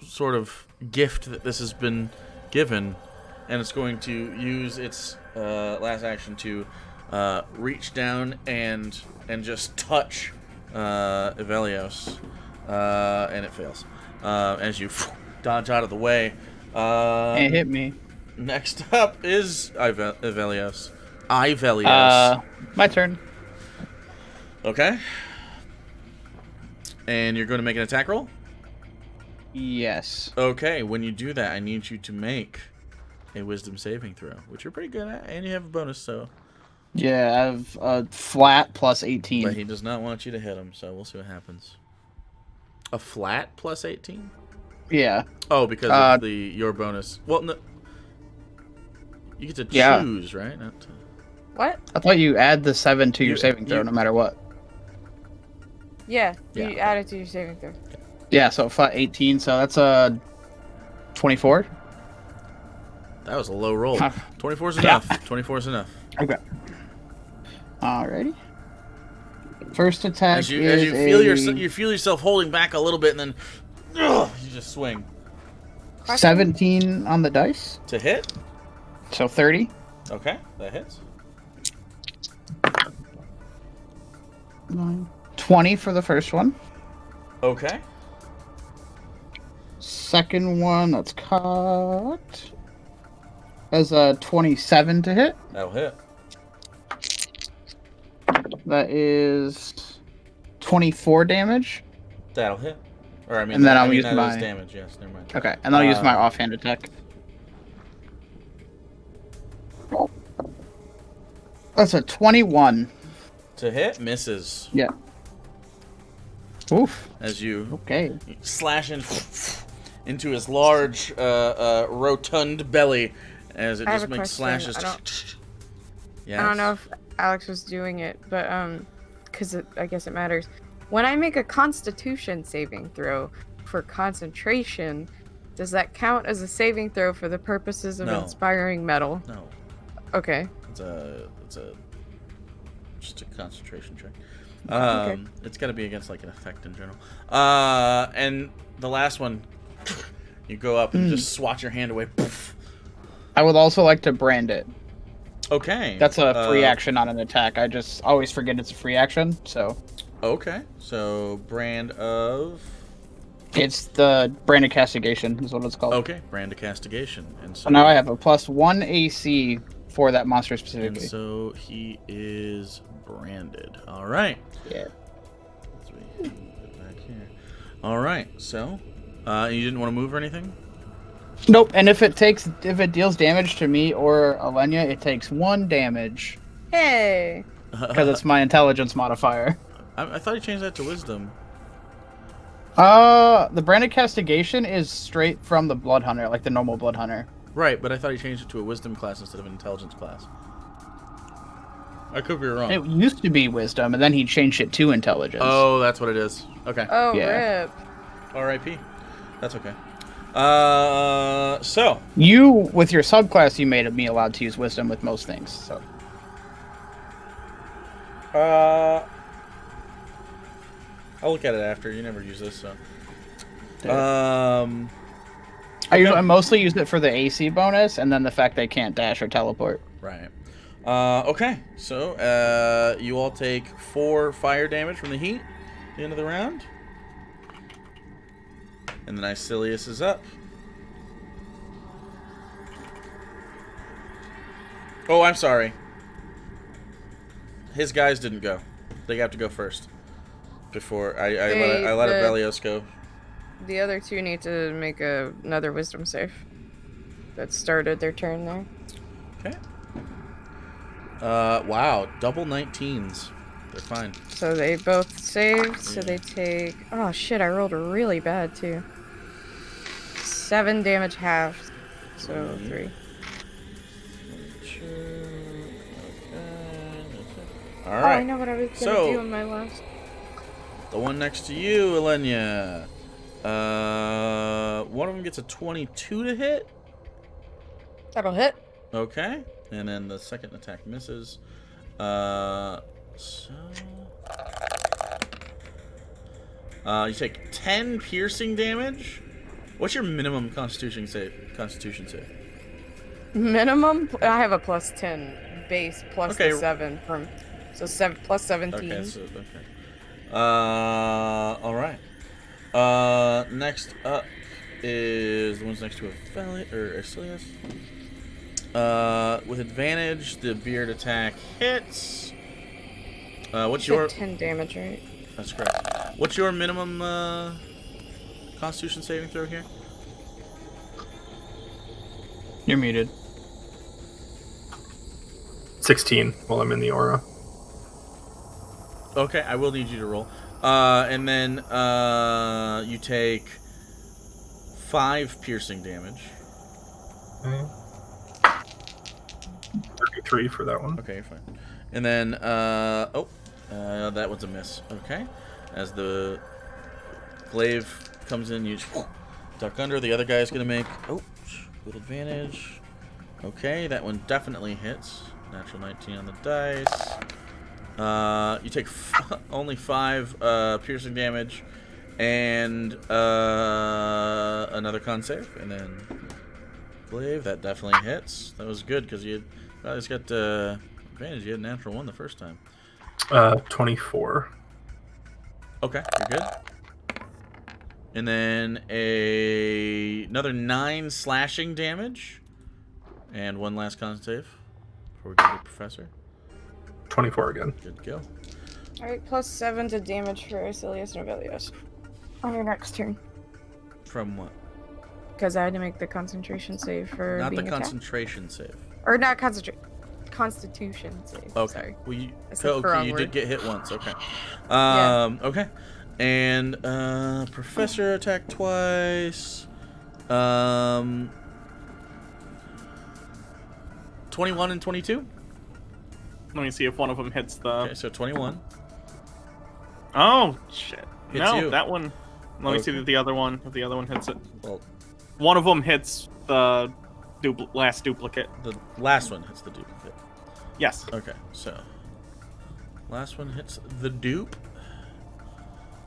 A: sort of gift that this has been given, and it's going to use its last action to reach down and just touch Ivelios, and it fails as you dodge out of the way.
C: It hit me.
A: Next up is Ivelios.
C: My turn.
A: Okay. And you're going to make an attack roll?
C: Yes.
A: Okay, when you do that, I need you to make a wisdom saving throw, which you're pretty good at, and you have a bonus, so...
C: Yeah, I have a flat plus 18.
A: But he does not want you to hit him, so we'll see what happens. A flat plus 18?
C: Yeah.
A: Oh, because of your bonus. Well, no... You get to choose, right? Not to...
B: What?
C: I thought you add the 7 to your saving throw no matter what.
B: Yeah,
A: Yeah.
B: you add it to your saving throw.
C: Yeah, so flat 18, so that's a 24.
A: That was a low roll.
C: Huh.
A: 24 is enough. 24 is enough.
C: Okay. Alrighty. First attack
A: As you
C: is
A: you feel yourself holding back a little bit, and then you just swing
C: 17 on the dice,
A: to hit.
C: so 30.
A: Okay, that hits.
C: 20 for the first one.
A: Okay.
C: Second one, that's caught. As a 27 to hit.
A: That'll hit.
C: That is 24 damage.
A: That'll hit. Or I mean,
C: And then
A: that,
C: I'll use
A: that
C: my-
A: is damage. Yes, never mind.
C: Okay, and I'll use my offhand attack. That's a 21.
A: To hit, misses.
C: Yeah. Oof.
A: As you
C: Okay.
A: slash into his large, rotund belly, as it
B: I have
A: just
B: a
A: makes
B: question.
A: slashes. Yes?
B: I don't know if Alex was doing it, but because I guess it matters. When I make a Constitution saving throw for concentration, does that count as a saving throw for the purposes of
A: No.
B: inspiring metal?
A: No,
B: Okay.
A: it's just a concentration check.
B: Okay.
A: It's got to be against like an effect in general. And the last one, you go up and just swat your hand away. Poof.
C: I would also like to brand it.
A: Okay.
C: That's a free action on an attack. I just always forget it's a free action, so.
A: Okay. So brand of.
C: It's the brand of castigation is what it's called.
A: Okay, brand of castigation, and so
C: So now I have a +1 AC for that monster
A: and
C: specifically.
A: so he is branded. All right.
C: Yeah.
A: So we put it back here. All right. So, you didn't want to move or anything?
C: Nope. And if it deals damage to me or Alenia, it takes 1 damage
B: Hey.
C: because it's my intelligence modifier.
A: I thought he changed that to wisdom.
C: The brand of castigation is straight from the blood hunter, like the normal blood hunter.
A: Right, but I thought he changed it to a wisdom class instead of an intelligence class. I could be wrong.
C: It used to be wisdom, and then he changed it to intelligence.
A: Oh, that's what it is. Okay.
B: Oh,
C: Yeah.
B: rip.
A: R.I.P. That's okay. So
C: You, with your subclass, you made me allowed to use wisdom with most things. So
A: I'll look at it after. You never use this, so.
C: I mostly use it for the AC bonus, and then the fact they can't dash or teleport.
A: Right. Okay. So, you all take 4 fire damage from the heat at the end of the round. And then Icilius is up. Oh, I'm sorry. His guys didn't go. They have to go first. Before I let Abelios go.
B: The other two need to make another wisdom save. That started their turn there.
A: Okay. Wow, double 19s. They're fine.
B: So they both saved, so they take... Oh shit, I rolled really bad too. 7 damage halved. So 3.
A: All
B: Oh,
A: right.
B: I know what I was gonna
A: So-
B: do in my last...
A: The one next to you, Elenia. One of them gets a 22 to hit.
B: That'll hit.
A: Okay. And then the second attack misses. You take 10 piercing damage. What's your minimum Constitution save?
B: Minimum? I have a plus 10 base plus
A: Okay.
B: the 7 from... So 7 plus 17.
A: Okay. All right. Next up is the ones next to Asilius. With advantage, the beard attack hits. What's
B: You
A: your?
B: said 10 damage, right?
A: That's correct. What's your minimum Constitution saving throw here?
C: You're muted.
D: 16 while I'm in the aura.
A: Okay, I will need you to roll. And then you take 5 piercing damage.
D: Okay. 33 for that one.
A: Okay, fine. And then, that one's a miss. Okay. As the glaive comes in, you duck under. The other guy's going to make, with advantage. Okay, that one definitely hits. Natural 19 on the dice. You take only 5 piercing damage and another con save. And then glaive, that definitely hits. That was good because you guys got advantage. You had natural 1 the first time.
D: 24.
A: Okay, you're good. And then another 9 slashing damage. And 1 last con save before we go to the professor.
D: 24 again.
A: Good to go.
B: Alright, plus 7 to damage for Asilius and Avelios. On your next turn.
A: From what?
B: Because I had to make the concentration save for
A: Not the
B: being attacked.
A: concentration save.
B: Or not concentrate. Constitution save.
A: Okay.
B: Sorry.
A: Well, you,
B: I said the
A: okay,
B: wrong
A: you
B: word.
A: did get hit once. Okay.
B: Yeah.
A: Okay. And Professor attacked twice. 21 and 22.
E: Let me see if one of them hits the.
A: Okay, so 21.
E: Oh shit!
A: Hits
E: No,
A: you.
E: that one. Let me see
A: Okay.
E: if the other one hits it.
A: Well,
E: One of them hits the last duplicate.
A: the last one hits the duplicate.
E: Yes.
A: Okay, so last one hits the dupe.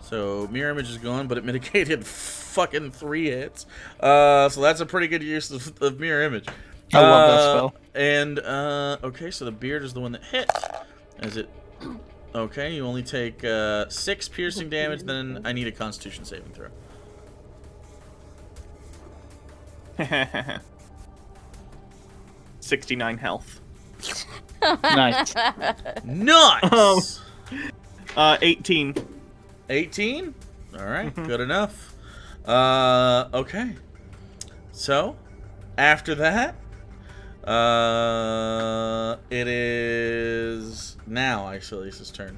A: So mirror image is gone, but it mitigated fucking 3 hits. So that's a pretty good use of mirror image.
C: I love that spell.
A: And okay, so the beard is the one that hit. As it okay, you only take 6 piercing damage. Then I need a Constitution saving throw.
E: 69 health.
C: Nice.
A: Nice.
E: 18.
A: 18. All right, good enough. Okay. So after that, it is now Ixilius' turn.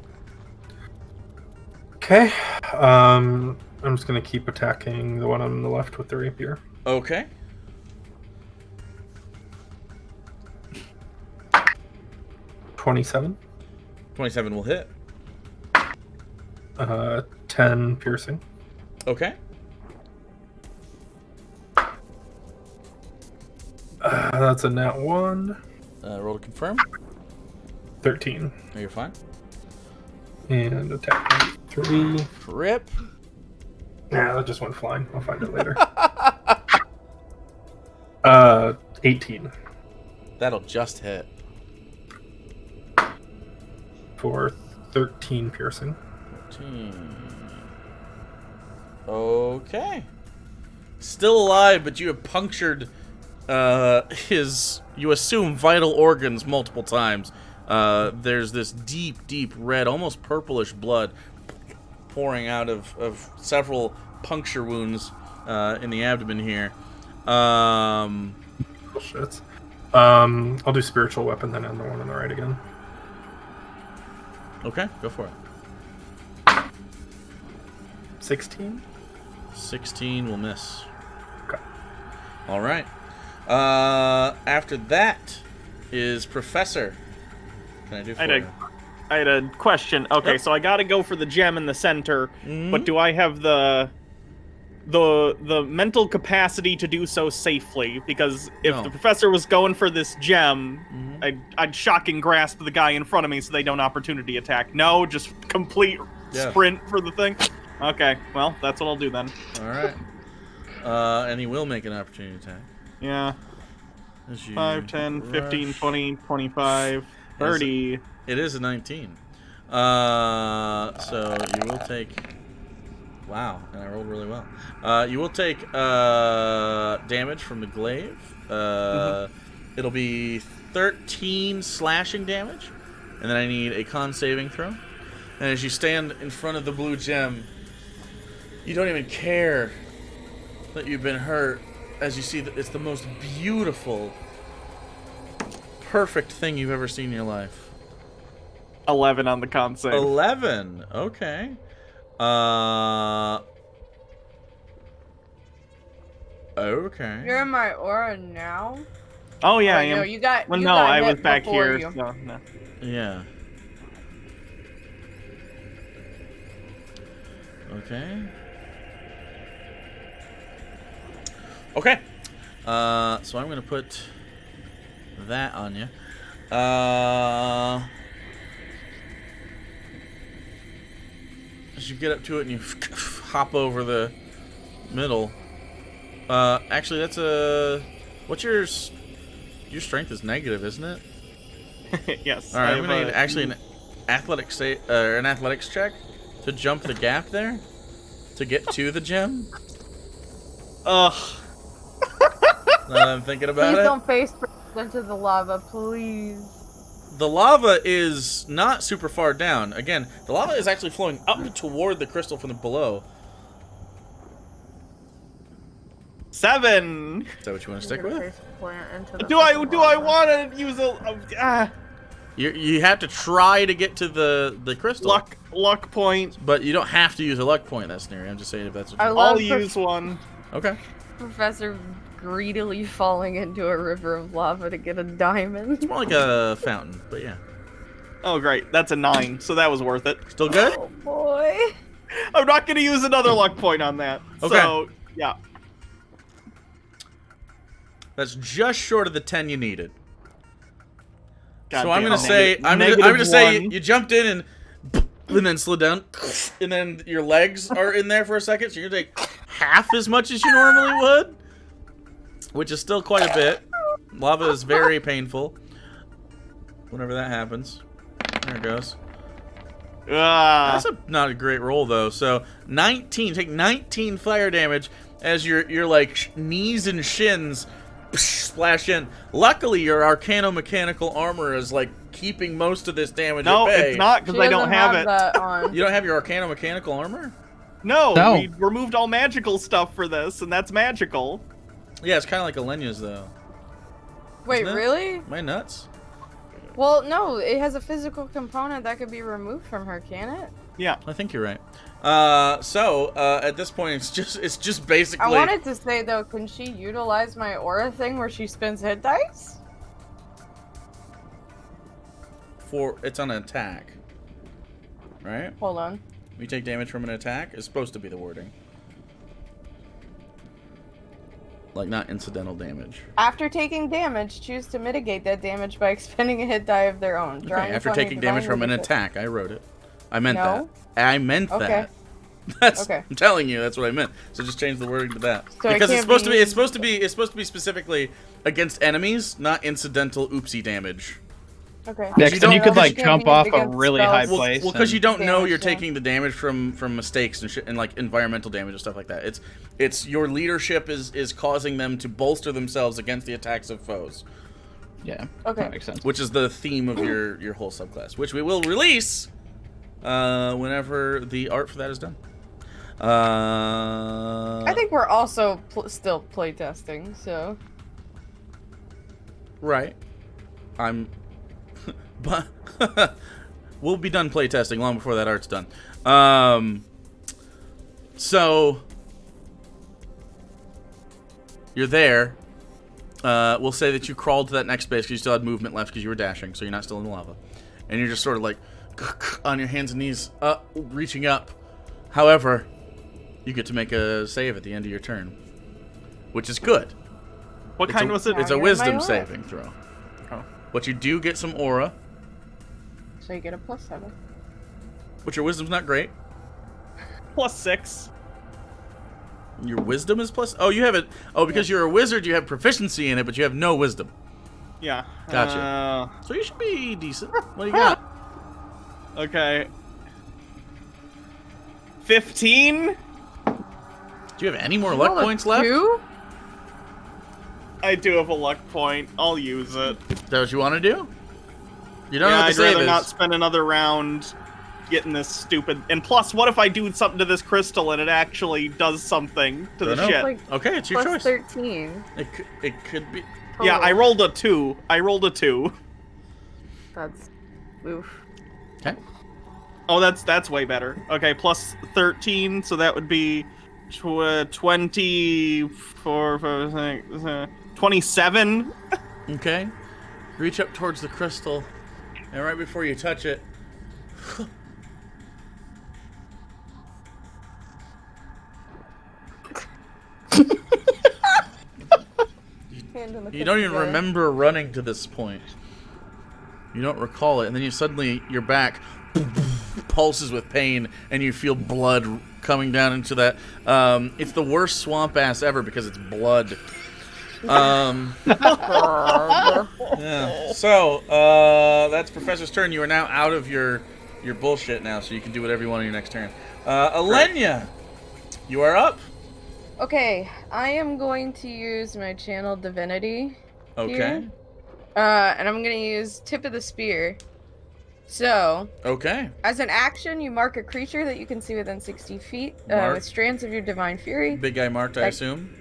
D: Okay. I'm just gonna keep attacking the one on the left with the rapier.
A: Okay.
D: 27.
A: 27 will hit.
D: 10 piercing.
A: Okay.
D: That's a nat 1.
A: Roll to confirm.
D: 13.
A: Oh, you're fine.
D: And attack 3.
A: Rip.
D: Yeah, that just went flying. I'll find it later. 18
A: That'll just hit.
D: for 13 piercing.
A: 14. Okay. Still alive, but you have punctured his, you assume, vital organs multiple times. There's this deep, deep red, almost purplish blood pouring out of several puncture wounds in the abdomen here.
D: Bullshit. I'll do spiritual weapon then on the one on the right again.
A: Okay, go for it.
D: 16?
A: 16 will miss.
D: Okay.
A: All right. After that is Professor. Can I do for you?
E: I had a question. Okay,
A: Yep.
E: so I gotta go for the gem in the center,
A: Mhm.
E: but do I have the mental capacity to do so safely? Because if
A: No.
E: the professor was going for this gem,
A: Mhm.
E: I'd shocking grasp the guy in front of me so they don't opportunity attack. No, just complete
A: Yeah.
E: sprint for the thing. Okay, well, that's what I'll do then.
A: All right. And he will make an opportunity attack.
E: Yeah.
A: As you
E: 5, 10, 15,
A: rush.
E: 20, 25, 30.
A: It is a 19. So you will take... Wow, and I rolled really well. You will take damage from the glaive. It'll be 13 slashing damage. And then I need a con saving throw. And as you stand in front of the blue gem, you don't even care that you've been hurt. As you see, it's the most beautiful, perfect thing you've ever seen in your life.
E: 11 on the con save.
A: 11. Okay. Okay.
B: You're in my aura now.
E: Oh yeah, I
B: no,
E: am.
B: you got.
E: Well,
B: you
E: no,
B: got
E: I
B: hit
E: was back
B: before
E: here.
B: you.
E: So, no.
A: Yeah. Okay. Okay. So I'm gonna put that on you. As you get up to it and you hop over the middle. Actually, that's a. What's your strength is negative, isn't it?
E: Yes.
A: All right,
E: I
A: I'm
E: have
A: gonna need
E: a-
A: actually an athletics check to jump the gap there to get to the gem.
E: Ugh.
A: Now that I'm thinking about
B: Please
A: it,
B: don't face into the lava, please.
A: the lava is not super far down. Again, the lava is actually flowing up toward the crystal from the below.
E: 7.
A: Is that what you want to stick with?
E: Do I want to use
A: You have to try to get to the crystal.
E: luck point?
A: But you don't have to use a luck point in that scenario. I'm just saying if that's what
B: I
A: you
B: love
E: I'll use one.
A: Okay.
B: Professor greedily falling into a river of lava to get a diamond.
A: More like a fountain, but yeah.
E: Oh great, that's a 9, so that was worth it.
A: Still good?
B: Oh boy.
E: I'm not gonna use another luck point on that.
A: Okay.
E: So yeah.
A: That's just short of the 10 you needed.
E: God
A: So I'm
E: damn,
A: gonna say I'm
E: negative
A: gonna say
E: 1.
A: you jumped in and then slid down, and then your legs are in there for a second, so you're gonna take half as much as you normally would, which is still quite a bit. Lava is very painful. Whenever that happens, there it goes. That's not a great roll though. So 19, take 19 fire damage as your like knees and shins splash in. Luckily, your arcano-mechanical armor is like keeping most of this damage
E: No,
A: at bay.
E: it's not because I don't have it.
B: That on.
A: You don't have your arcano-mechanical armor?
E: No,
C: No.
E: we removed all magical stuff for this, and that's magical.
A: Yeah, it's kind of like Alenia's though.
B: Wait,
A: Isn't it?
B: really?
A: Am I nuts?
B: Well, no, it has a physical component that could be removed from her, can it?
E: Yeah.
A: I think you're right. So at this point, it's just basically.
B: I wanted to say though, can she utilize my aura thing where she spins hit dice?
A: It's on an attack, right?
B: Hold on.
A: You take damage from an attack. It's supposed to be the wording. Like not incidental damage.
B: After taking damage, choose to mitigate that damage by expending a hit die of their own.
A: Okay,
B: Drawing
A: after
B: upon your
A: taking damage
B: divine
A: from an
B: leadership.
A: attack, I wrote it. I meant
B: No?
A: that. I meant
B: Okay.
A: that. That's.
B: Okay.
A: I'm telling you, that's what I meant. So just change the wording to that.
B: So it
A: Because it's
B: can't
A: supposed to
B: be
A: be. It's
B: used-
A: supposed to be specifically against enemies, not incidental oopsie damage.
B: Okay.
C: Yeah,
A: You
C: because then you
A: don't-
C: could like
B: Can't
C: jump
B: be
C: off
B: used
C: a
B: against
C: really
B: spells.
C: high
A: Well,
C: place.
A: because you don't know
B: Damage,
A: you're
B: yeah.
A: taking the damage from mistakes and shit and like environmental damage and stuff like that. It's your leadership is causing them to bolster themselves against the attacks of foes,
C: Yeah.
B: Okay.
C: That makes sense.
A: which is the theme of your whole subclass, which we will release whenever the art for that is done.
B: I think we're also still playtesting, so.
A: Right. But we'll be done playtesting long before that art's done. So you're there. We'll say that you crawled to that next space because you still had movement left because you were dashing, so you're not still in the lava. And you're just sort of like on your hands and knees, reaching up. However, you get to make a save at the end of your turn, which is good.
E: What kind was it?
A: It's a wisdom saving throw.
E: Oh.
A: But you do get some aura,
B: So you get a +7.
A: but your wisdom's not great.
E: +6.
A: Your wisdom is plus. Oh, you have it. Oh, because you're a wizard, you have proficiency in it, but you have no wisdom.
E: Yeah.
A: Gotcha. So you should be decent. What do you got?
E: Okay. 15.
A: Do you have any more luck points left?
B: 2?
E: I do have a luck point. I'll use it.
A: Is that what you want to do? You don't know what
E: I'd
A: the save
E: rather
A: is.
E: not spend another round getting this stupid. And plus, what if I do something to this crystal and it actually does something to the
A: Don't know.
E: shit?
B: Like
A: Okay, it's your choice.
B: +13.
A: It could be.
E: Yeah, I
B: total.
E: rolled a 2. I rolled a 2.
B: That's. Oof.
A: Okay.
E: Oh, that's way better. Okay, plus 13, so that would be 27.
A: Okay. Reach up towards the crystal, and right before you touch it, you don't even remember running to this point. You don't recall it, and then your back pulses with pain, and you feel blood coming down into that. It's the worst swamp ass ever because it's blood. Yeah. So that's Professor's turn. You are now out of your bullshit now, so you can do whatever you want on your next turn. Alenia, you are up.
B: Okay, I am going to use my channel divinity.
A: Okay.
B: Here. And I'm gonna use tip of the spear. So,
A: Okay.
B: as an action, you mark a creature that you can see within 60 feet
A: Mark.
B: with strands of your divine fury.
A: Big guy marked, I
B: Like-
A: assume.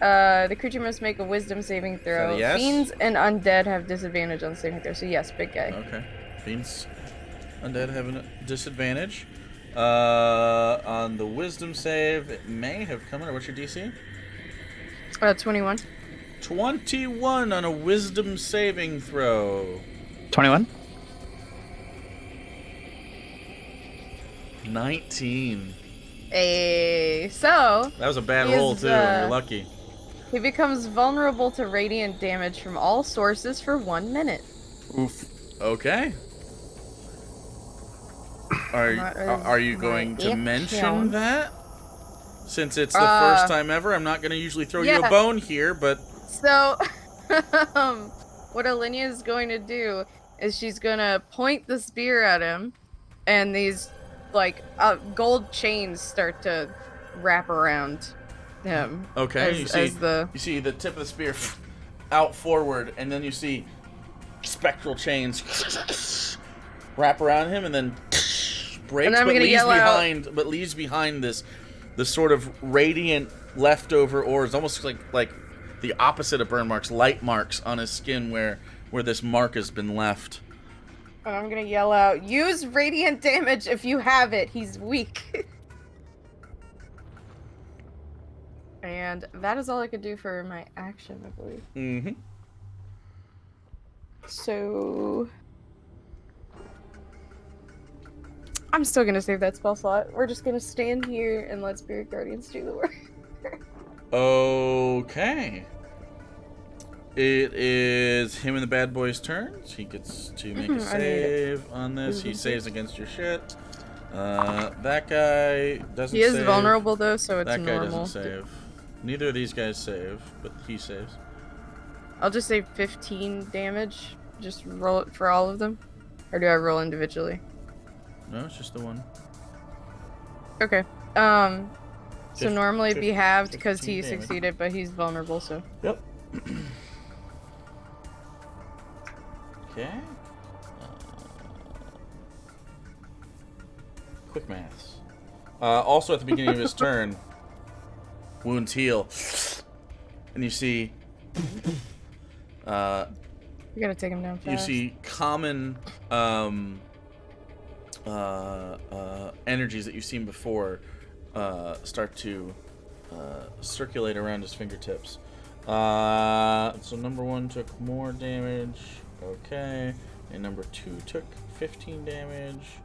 B: The creature must make a wisdom saving throw.
A: a yes?
B: Fiends and undead have disadvantage on saving throw. So yes, big guy.
A: Okay. Fiends, undead have a disadvantage. On the wisdom save, it may have come in. What's your DC?
B: 21.
A: 21 on a wisdom saving throw.
C: 21.
A: 19.
B: So
A: That was a bad
B: He
A: roll,
B: is,
A: too. You're lucky.
B: he becomes vulnerable to radiant damage from all sources for 1 minute.
E: Oof.
A: Okay. Are you going to mention that? Since it's the first time ever, I'm not going to usually throw you a
B: yeah.
A: bone here, but...
B: So, what Alenia is going to do is she's going to point the spear at him, and these, like, gold chains start to wrap around him.
A: Okay, you see
B: the
A: the tip of the spear out forward, and then you see spectral chains wrap around him, and then breaks,
B: And I'm
A: but
B: gonna
A: leaves
B: yell out-
A: behind. But leaves behind this sort of radiant leftover ores, almost like the opposite of burn marks, light marks on his skin where this mark has been left.
B: And I'm gonna yell out, use radiant damage if you have it. He's weak. And that is all I could do for my action, I believe.
A: Mm-hmm.
B: So... I'm still gonna save that spell slot. We're just gonna stand here and let Spirit Guardians do the work.
A: Okay. It is him and the bad boy's turns. He gets to make a
B: I need it.
A: save on this. He saves against your shit. That guy doesn't
B: He is
A: save.
B: vulnerable though, so it's
A: That guy
B: normal.
A: doesn't save. Neither of these guys save, but he saves.
B: I'll just say 15 damage. Just roll it for all of them. Or do I roll individually?
A: No, it's just the one.
B: Okay. So
A: Fif-
B: normally it'd be
A: fif-
B: halved because
A: 15
B: he
A: damage.
B: succeeded, but he's vulnerable, so.
A: Yep. Okay. Quick maths. Also, at the beginning of his turn, wounds heal, and you see.
B: You're gonna take him down fast.
A: You see common energies that you've seen before start to circulate around his fingertips. So number 1 took more damage. Okay. And number 2 took 15 damage,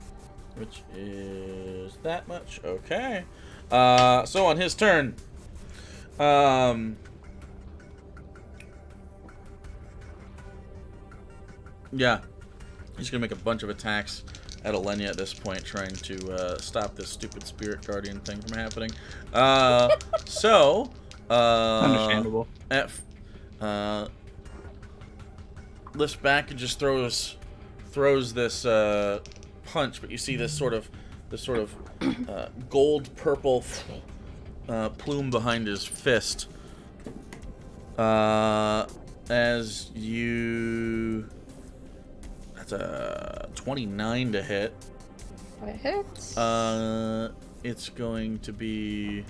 A: which is that much. Okay. So on his turn, yeah, he's gonna make a bunch of attacks at Alenia at this point, trying to stop this stupid spirit guardian thing from happening.
C: Understandable.
A: Lifts back and just throws this punch, but you see this sort of gold purple plume behind his fist. As you. That's a 29 to hit.
B: It hits.
A: It's going to be.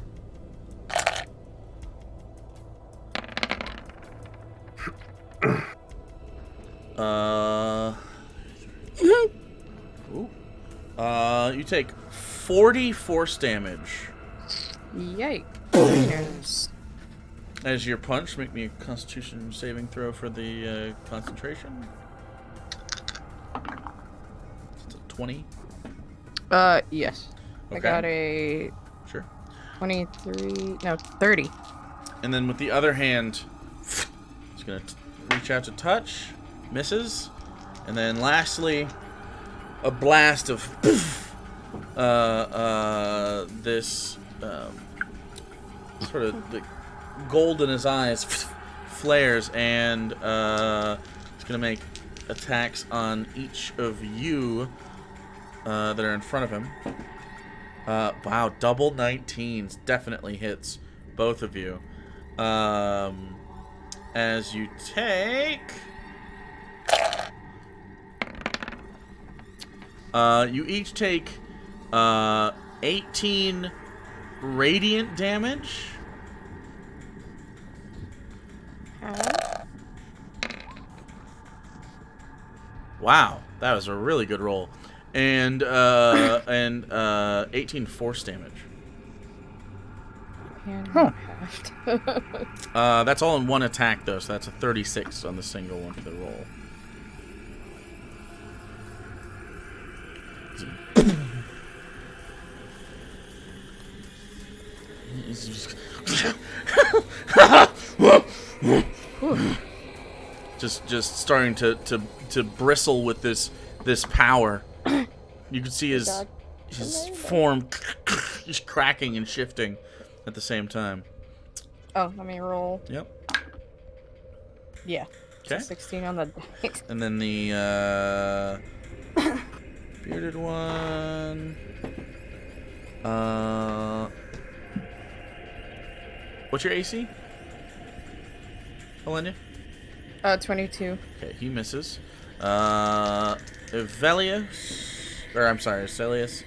A: You take 40 force damage.
B: Yikes.
A: As your punch, make me a Constitution saving throw for the concentration. It's a 20.
B: Yes.
A: Okay.
B: I got a
A: Sure.
B: 30.
A: And then with the other hand, it's gonna reach out to touch, misses, and then lastly, a blast of this sort of the gold in his eyes flares, and it's gonna make attacks on each of you that are in front of him. Wow, double 19s definitely hits both of you. As you take... you each take 18 radiant damage. Wow, that was a really good roll. And 18 force damage.
B: Huh.
A: That's all in one attack though, so that's a 36 on the single one for the roll. just starting to bristle with this power. You can see his form just cracking and shifting at the same time.
B: Oh, let me roll.
A: Yep.
B: Yeah.
A: Okay.
B: 16 on the dice.
A: And then the bearded one. What's your AC? Elenia?
B: 22.
A: Okay, he misses. Evelius. Or, I'm sorry, Celius.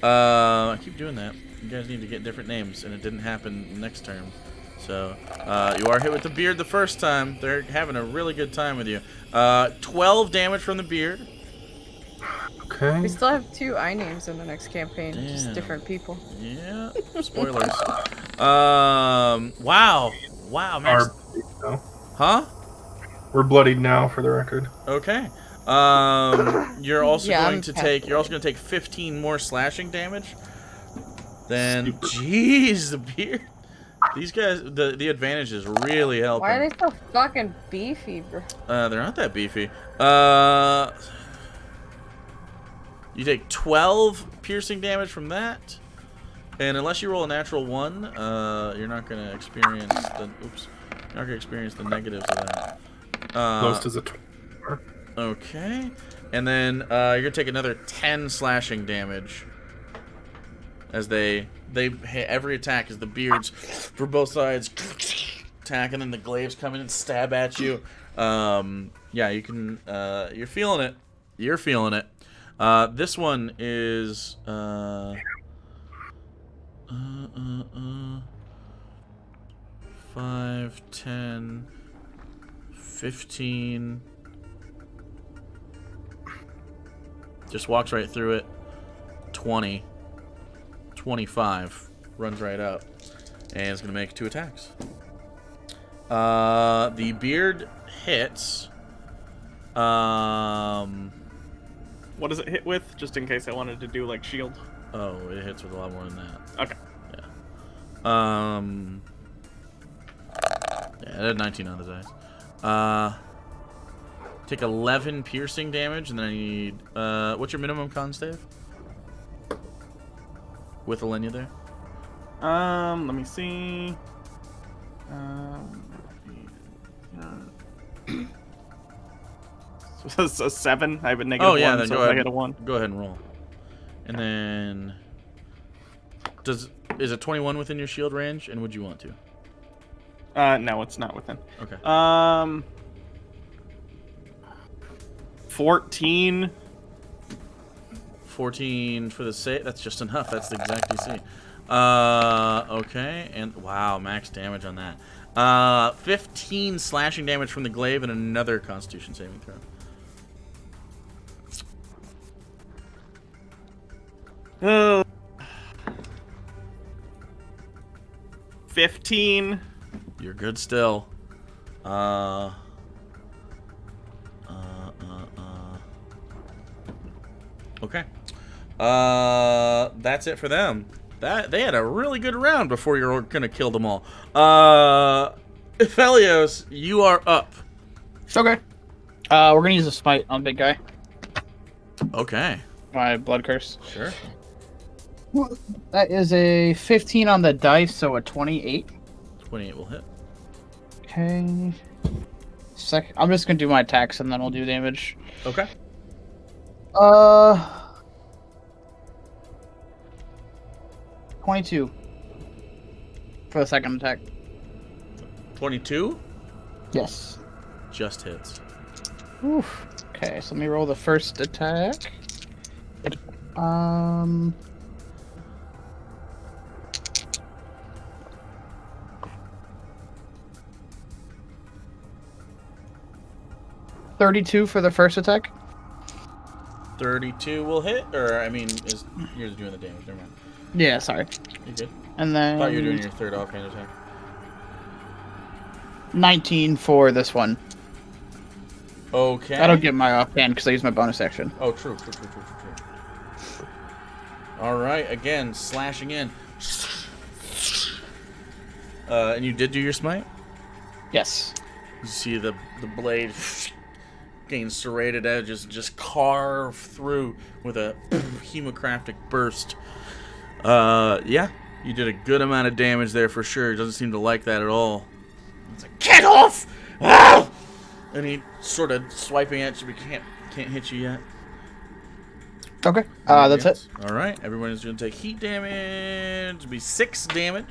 A: I keep doing that. You guys need to get different names, and it didn't happen next term. So, you are hit with the beard the first time. They're having a really good time with you. 12 damage from the beard.
D: Okay.
B: We still have 2 I names in the next campaign, just
A: Damn.
B: different people.
A: Yeah, spoilers. Wow, Max.
D: No.
A: Huh?
D: We're bloodied now, for the record.
A: Okay. You're also
B: Yeah,
A: going
B: I'm
A: to
B: past
A: take. You're also going to take 15 more slashing damage. Then, jeez, the beard. These guys, the advantage is really helping.
B: Why are they so fucking beefy, bro?
A: They're not that beefy. You take 12 piercing damage from that, and unless you roll a natural 1, you're not going to experience the. Oops. You're not going to experience the negatives of that.
D: Most is a 24.
A: Okay. And then you're going to take another 10 slashing damage as they hit every attack as the beards for both sides attack, and then the glaives come in and stab at you. Yeah, you can. You're feeling it. You're feeling it. This one is 5, 10, 15. Just walks right through it. 20. 25. Runs right up. And is going to make 2 attacks. The beard hits.
E: What does it hit with? Just in case I wanted to do like shield.
A: Oh, it hits with a lot more than that.
E: Okay.
A: Yeah. Yeah, it had 19 on the dice. Take 11 piercing damage, and then I need. What's your minimum con save? With Alenia there?
E: Let me see. So it's a 7. I have a negative 1,
A: then
E: so
A: go
E: I
A: ahead.
E: get a 1.
A: Go ahead and roll. And then, is it 21 within your shield range? And would you want to?
E: No, it's not within.
A: Okay.
E: 14.
A: 14 for the save. That's just enough. That's the exact DC. Okay, and wow, max damage on that. 15 slashing damage from the glaive and another Constitution saving throw.
E: 15.
A: You're good still. Okay. That's it for them. They had a really good round before you're gonna kill them all. Phelios, you are up.
C: Okay. We're gonna use a smite on big guy.
A: Okay.
C: My blood curse.
A: Sure.
C: That is a 15 on the dice, so a 28.
A: 28 will hit.
C: Okay. I'm just gonna do my attacks and then we'll do damage.
A: Okay.
C: 22 for the second attack.
A: 22
C: Yes.
A: just hits.
C: Oof. Okay, so let me roll the first attack. 32 for the first attack.
A: 32 will hit, or I mean, you're doing the damage. Never mind.
C: Yeah, sorry.
A: You good?
C: And
A: I thought you were
C: then
A: doing your third offhand attack.
C: 19 for this one.
A: Okay.
C: I don't get my offhand because I use my bonus action.
A: Oh, true. All right, again, slashing in. And you did do your smite?
C: Yes.
A: You see the blade gain serrated edges, just carve through with a hemocraftic burst. Yeah, you did a good amount of damage there for sure. It doesn't seem to like that at all. It's like, get off! Ah! And he sort of swiping at you, but can't hit you yet.
C: Okay. That's it.
A: All right, everyone is going to take heat damage. It'll be 6 damage.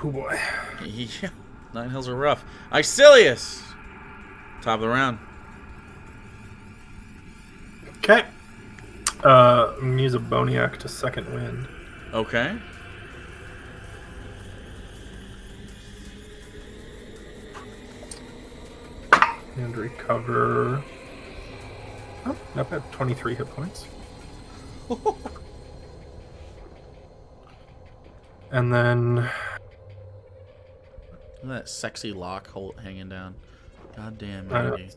D: Oh boy.
A: Yeah, 9 hills are rough. Icilius, top of the round.
D: Okay. I'm gonna use a Boniac to second wind.
A: Okay.
D: And recover. Oh, not bad. 23 hit points. And then
A: Look at that sexy lock hanging down. God damn, Andy.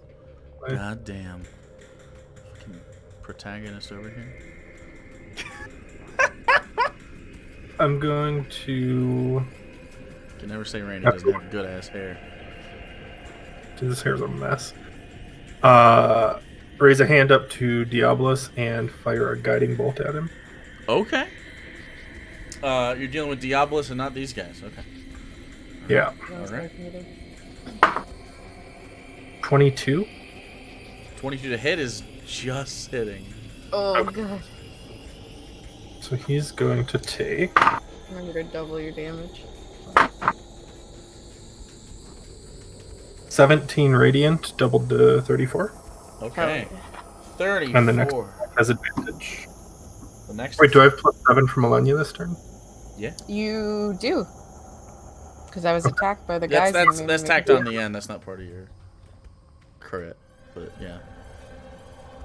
A: God damn. Fucking protagonist over here.
D: I'm going to.
A: You can never say Randy doesn't have good ass hair.
D: Dude, this hair's a mess. Raise a hand up to Diablos and fire a guiding bolt at him.
A: Okay. You're dealing with Diablos and not these guys. Okay.
D: Yeah.
A: All right.
D: 22.
A: 22 to hit is just hitting.
B: Oh god.
D: So he's going to take.
B: Remember to double your damage.
D: 17 radiant, doubled to 34.
A: Okay. 34.
D: And the next has advantage.
A: The next.
D: Wait, do I have +7 from Alenia this turn?
A: Yeah.
B: You do. Because I was attacked by the guys.
A: That's tacked on the end. That's not part of your crit, but yeah.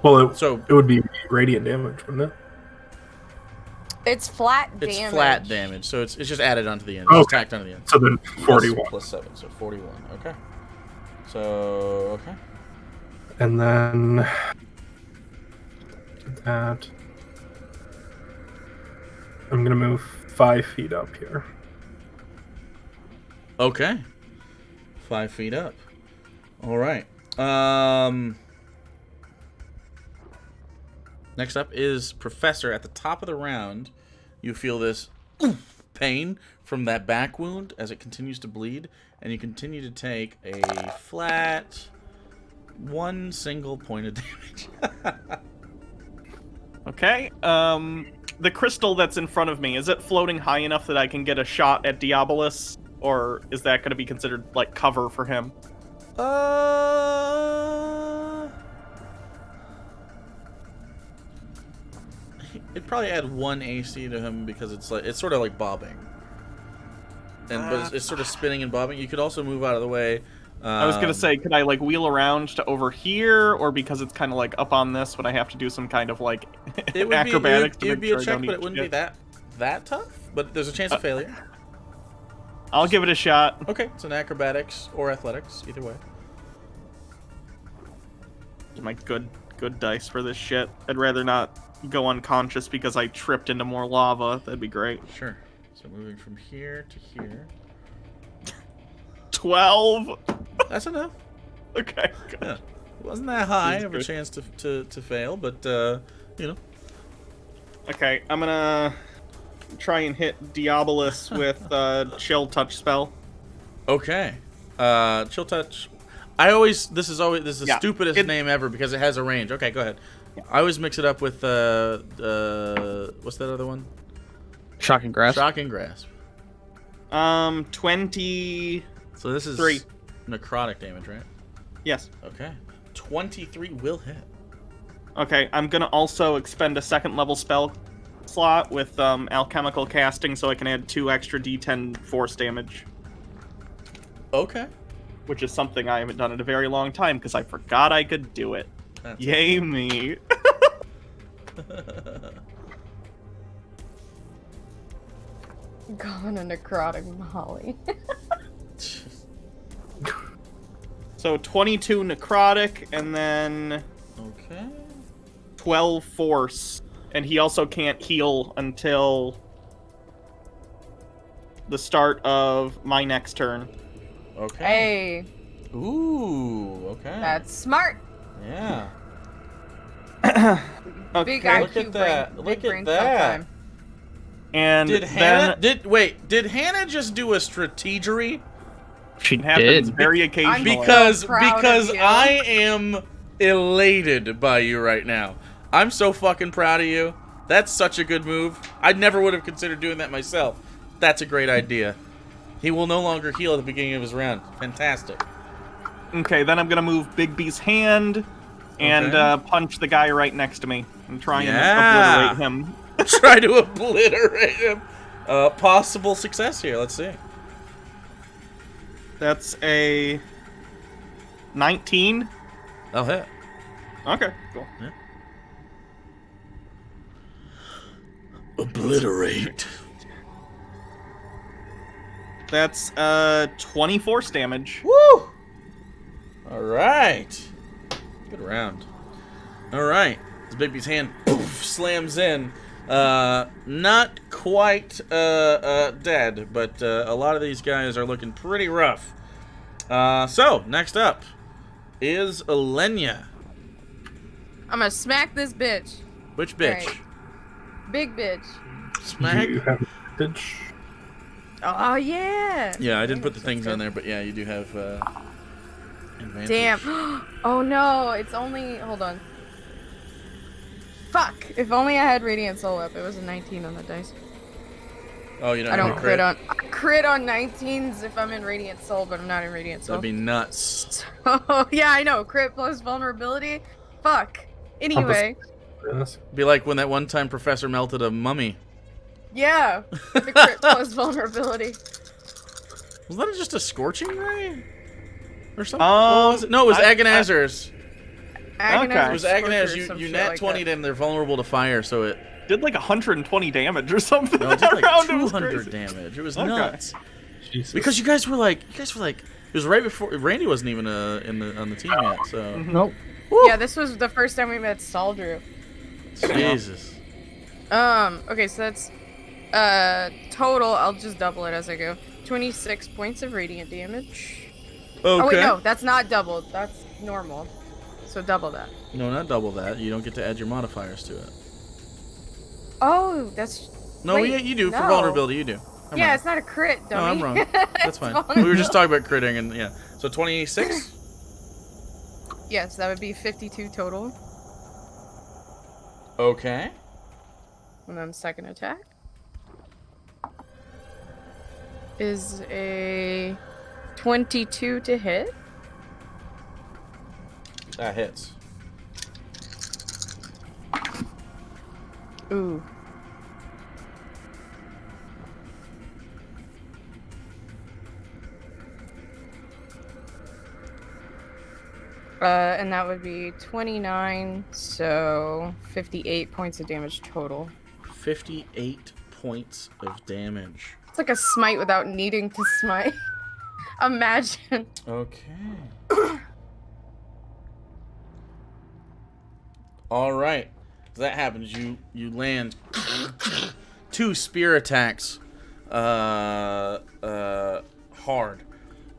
D: Well,
A: So
D: it would be radiant damage, wouldn't it?
B: It's flat damage.
A: it's flat damage, so it's just added onto the end.
D: Oh,
A: It's tacked onto the end.
D: So then 41.
A: Plus 7, so 41. Okay. So okay.
D: And then that. I'm gonna move 5 feet up here.
A: Okay. 5 feet up. All right. Next up is Professor. At the top of the round, you feel this pain from that back wound as it continues to bleed, and you continue to take a flat 1 single point of damage.
E: Okay. The crystal that's in front of me, is it floating high enough that I can get a shot at Diabolus? Or is that going to be considered, like, cover for him?
A: It'd probably add 1 AC to him because it's sort of like bobbing. But it's sort of spinning and bobbing. You could also move out of the way.
E: I was gonna say, could I like wheel around to over here, or because it's kind of like up on this, would I have to do some kind of like acrobatics?
A: It would be a check, but it wouldn't be that tough. But there's a chance of failure.
E: I'll give it a shot.
A: Okay, it's an acrobatics or athletics, either way.
E: My good dice for this shit. I'd rather not go unconscious because I tripped into more lava. That'd be great.
A: Sure. So moving from here to here.
E: 12.
A: That's enough.
E: Okay. Good.
A: Yeah. It wasn't that high
E: Seems
A: of a
E: good.
A: chance to fail, but you know.
E: Okay, I'm gonna try and hit Diabolus with chill touch spell.
A: Okay. Chill touch. This is the
E: Yeah,
A: stupidest name ever because it has a range. Okay, go ahead.
E: Yeah.
A: I always mix it up with what's that other one?
C: Shocking grasp.
A: Shocking grasp.
E: 23.
A: So this is necrotic damage, right?
E: Yes.
A: Okay. 23 will hit.
E: Okay, I'm gonna also expend a second level spell slot with alchemical casting so I can add 2 extra d10 force damage,
A: Okay.
E: which is something I haven't done in a very long time because I forgot I could do it.
A: That's
E: Yay me.
B: Calling a necrotic Molly.
E: So 22 necrotic and then
A: Okay.
E: 12 force. And he also can't heal until the start of my next turn.
A: Okay.
B: Hey,
A: Ooh. Okay.
B: that's smart.
A: Yeah.
B: Big
E: Okay.
B: IQ
A: Look at that.
B: brain.
A: Look
B: Big
A: at
B: brain
A: that.
B: sometime.
E: And
A: Did
E: then
A: Hannah did Hannah just do a strategery?
C: She
E: it happens
C: did.
E: very occasionally.
A: Because
B: proud of you.
A: I am elated by you right now. I'm so fucking proud of you. That's such a good move. I never would have considered doing that myself. That's a great idea. He will no longer heal at the beginning of his round. Fantastic.
E: Okay, then I'm gonna move Bigby's hand and
A: Okay.
E: punch the guy right next to me and try and
A: Yeah.
E: obliterate him.
A: Try to obliterate him. Possible success here. Let's see.
E: That's a 19.
A: I'll hit.
E: Okay, cool.
A: Obliterate.
E: That's 20 force damage.
A: Woo! All right. Good round. All right. This baby's hand poof, slams in. Not quite dead, but a lot of these guys are looking pretty rough. So next up is Alenia.
B: I'm gonna smack this bitch.
A: Which bitch?
B: Right. Big bitch.
A: Smack.
D: You have advantage.
B: Oh yeah.
A: Yeah, I didn't put the things on there, but yeah, you do have advantage.
B: Damn. Oh no, it's only. Hold on. Fuck. If only I had Radiant Soul up. It was a 19 on the dice.
A: Oh, you don't.
B: I
A: have
B: don't
A: a
B: crit on. I crit on 19s if I'm in Radiant Soul, but I'm not in Radiant Soul.
A: That'd be nuts.
B: Oh yeah, I know. Crit plus vulnerability. Fuck. Anyway,
D: Yes.
A: Be like when that one time Professor melted a mummy.
B: yeah, the crit plus vulnerability.
A: Was that just a scorching ray? Or something?
E: Um,
A: What was it? No, it was
E: It
A: Agonizer's.
B: Agonizer's
A: It was
B: Scorcher or
A: Agonaz.
B: some
A: You
B: shit
A: nat
B: like
A: 20
B: that.
A: them, they're vulnerable to fire, so it...
E: did like 120 damage or something.
A: No, it did like
E: That round. It was
A: 200
E: crazy.
A: damage. It was
E: Okay.
A: nuts.
D: Jesus.
A: Because you guys were like... It was right before... Randy wasn't even on the team yet, so...
C: Nope.
B: Yeah, this was the first time we met Saldrew.
A: Jesus.
B: Okay, so that's total, I'll just double it as I go. 26 points of radiant damage.
A: Okay.
B: Oh wait, no, that's not doubled. That's normal. So double that.
A: No, not double that. You don't get to add your modifiers to it.
B: Oh, that's
A: No,
B: Wait,
A: yeah, you do. For
B: no.
A: vulnerability, you do. I'm
B: yeah,
A: wrong.
B: it's not a crit,
A: No,
B: dummy.
A: I'm wrong. That's
B: It's
A: fine.
B: vulnerable.
A: We were just talking about critting, and yeah. So 26?
B: Yes, that would be 52 total.
A: Okay.
B: And then second attack is a 22 to hit.
A: That hits.
B: Ooh. And that would be 29, so 58 points of damage total.
A: 58 points of damage.
B: It's like a smite without needing to smite. Imagine.
A: Okay. All right. So that happens. You land 2 spear attacks, hard,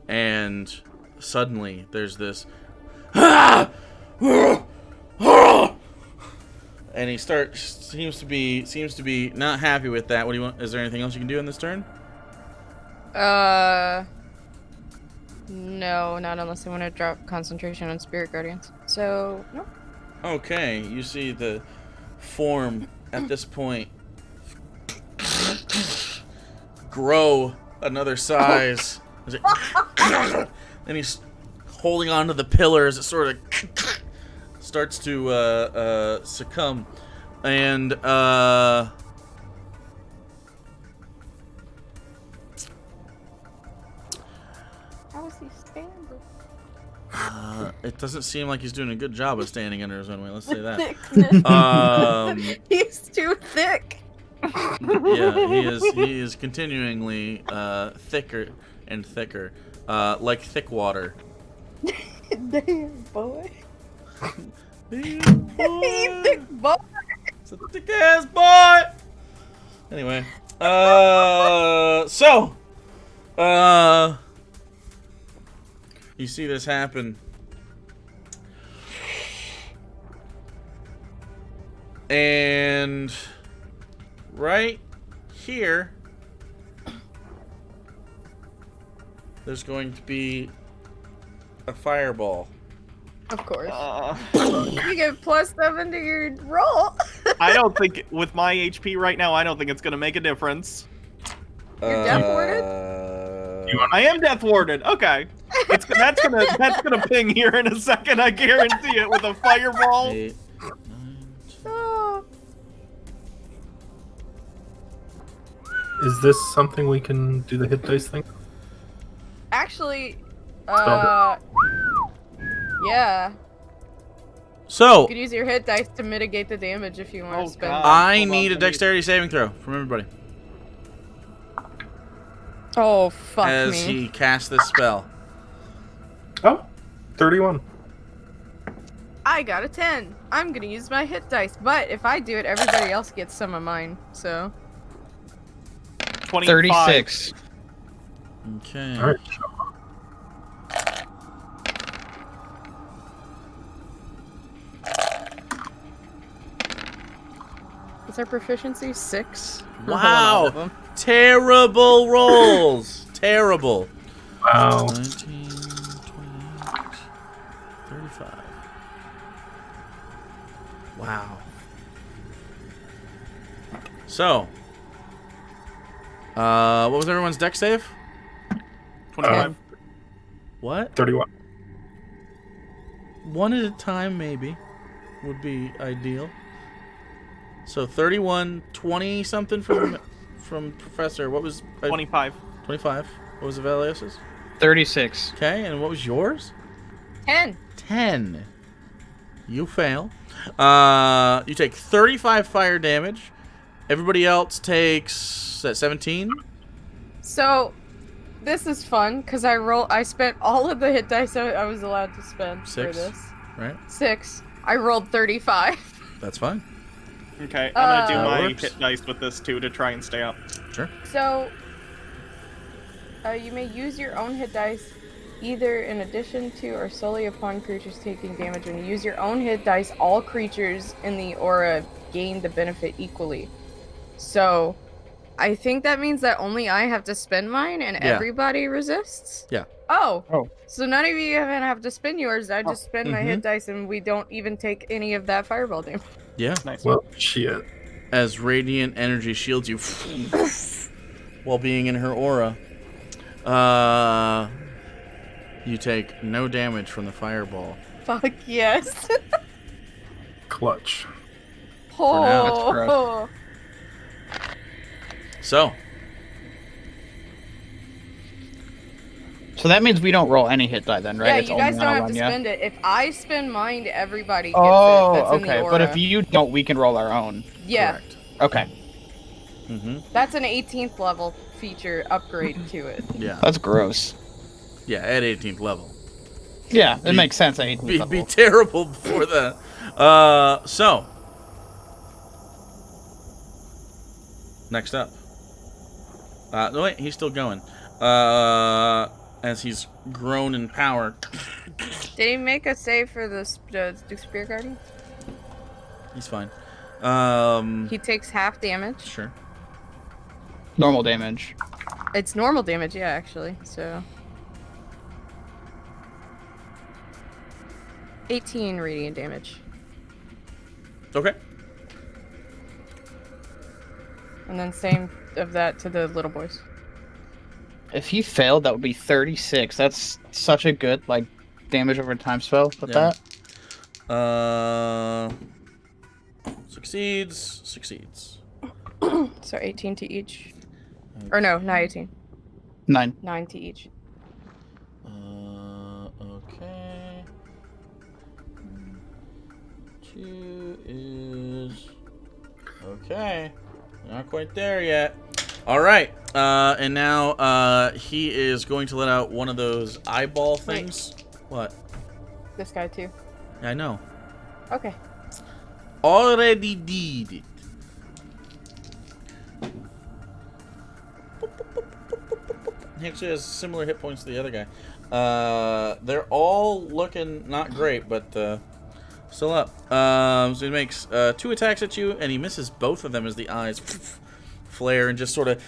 A: and suddenly there's this, and he seems to be not happy with that. What do you want? Is there anything else you can do in this turn?
B: No, not unless I want to drop concentration on Spirit Guardians. So, no.
A: Okay, you see the form at this point grow another size. And he's holding onto the pillars. It sort of starts to succumb. And
B: How is he standing?
A: it doesn't seem like he's doing a good job of standing under his own weight. Let's say that.
B: Thickness. He's too thick.
A: Yeah, he is continuingly thicker and thicker, like thick water.
B: Damn, boy.
A: Damn, boy.
B: He thick boy.
A: It's a thick ass boy. Anyway, you see this happen, and right here, there's going to be a fireball.
B: Of course. You get +7 to your roll.
E: I don't think with my HP right now, I don't think it's gonna make a difference.
B: You're death warded?
E: I am death warded. Okay, that's gonna ping here in a second. I guarantee it with a fireball.
A: 8, 9, 10.
B: Oh.
D: Is this something we can do the hit dice thing?
B: Actually,
D: Spell
B: yeah.
A: So
B: You could use your hit dice to mitigate the damage if you want
E: Oh,
B: to spend.
E: God.
A: I
E: Hold on,
A: need a
E: let me-
A: dexterity saving throw from everybody
B: Oh fuck
A: as
B: me.
A: he casts this spell.
D: Oh, 31.
B: I got a 10. I'm gonna use my hit dice, but if I do it, everybody else gets some of mine. So
E: 25.
C: 36.
A: Okay.
D: All right.
B: what's our proficiency? 6.
A: Wow. Terrible rolls. Terrible.
D: Wow.
A: 19, 28, 35. Wow. So, what was everyone's dex save?
E: 25.
A: What?
D: 31.
A: One at a time, maybe. would be ideal. So 31, 20 something from Professor. What was
E: 25.
A: 25? What was Avelios's?
C: 36.
A: Okay, and what was yours?
B: 10.
A: 10. You fail. You take 35 fire damage. Everybody else takes 17.
B: So, this is fun because I spent all of the hit dice I was allowed to spend for
A: 6,
B: this.
A: right?
B: 6. I rolled 35.
A: That's fine.
E: Okay, I'm gonna do
A: That
E: my
A: works.
E: hit dice with this too to try and stay up.
A: Sure.
B: So, you may use your own hit dice either in addition to or solely upon creatures taking damage. When you use your own hit dice, all creatures in the aura gain the benefit equally. So, I think that means that only I have to spend mine and
A: Yeah.
B: everybody resists?
A: Yeah.
B: Oh.
C: Oh.
B: So none of you even have to spend yours. I just spend my hit dice and we don't even take any of that fireball damage.
A: Yeah.
E: Nice.
D: Well, shit.
A: As radiant energy shields you while being in her aura, you take no damage from the fireball.
B: Fuck yes.
D: Clutch.
A: now,
C: that's
B: Oh.
A: So,
C: So that means we don't roll any hit die then, right?
B: Yeah,
C: It's
B: you guys
C: only
B: don't
C: on
B: have
C: one,
B: to
C: yeah?
B: spend it. If I spend mine, everybody gets
C: Oh,
B: it. That's in the
C: okay.
B: aura.
C: But if you don't, we can roll our own.
B: Yeah,
A: correct.
C: Okay.
A: Mm-hmm.
B: that's an 18th level feature upgrade to it.
A: Yeah.
C: That's gross.
A: Yeah, at 18th level.
C: Yeah, it
A: Be-
C: makes sense. I
A: Be terrible before that. So, next up. No, wait, he's still going. As he's grown in power.
B: Did he make a save for the Spear Guardian?
A: He's fine.
B: He takes half damage.
A: Sure.
C: Normal damage.
B: It's normal damage, yeah, actually. So 18 radiant damage.
A: Okay.
B: And then same of that to the little boys.
C: If he failed, that would be 36. That's such a good damage over time spell with
A: Yeah.
C: that.
A: Succeeds.
B: So 18 to each. Or no, not 18.
C: 9.
B: 9 to each.
A: Okay. 2 is okay. Not quite there yet. All right. And now he is going to let out one of those eyeball things. What?
B: This guy too.
A: I know.
B: Okay.
A: Already did it. He actually has similar hit points to the other guy. They're all looking not great, but still up. So he makes 2 attacks at you, and he misses both of them as the eyes flare and just sort of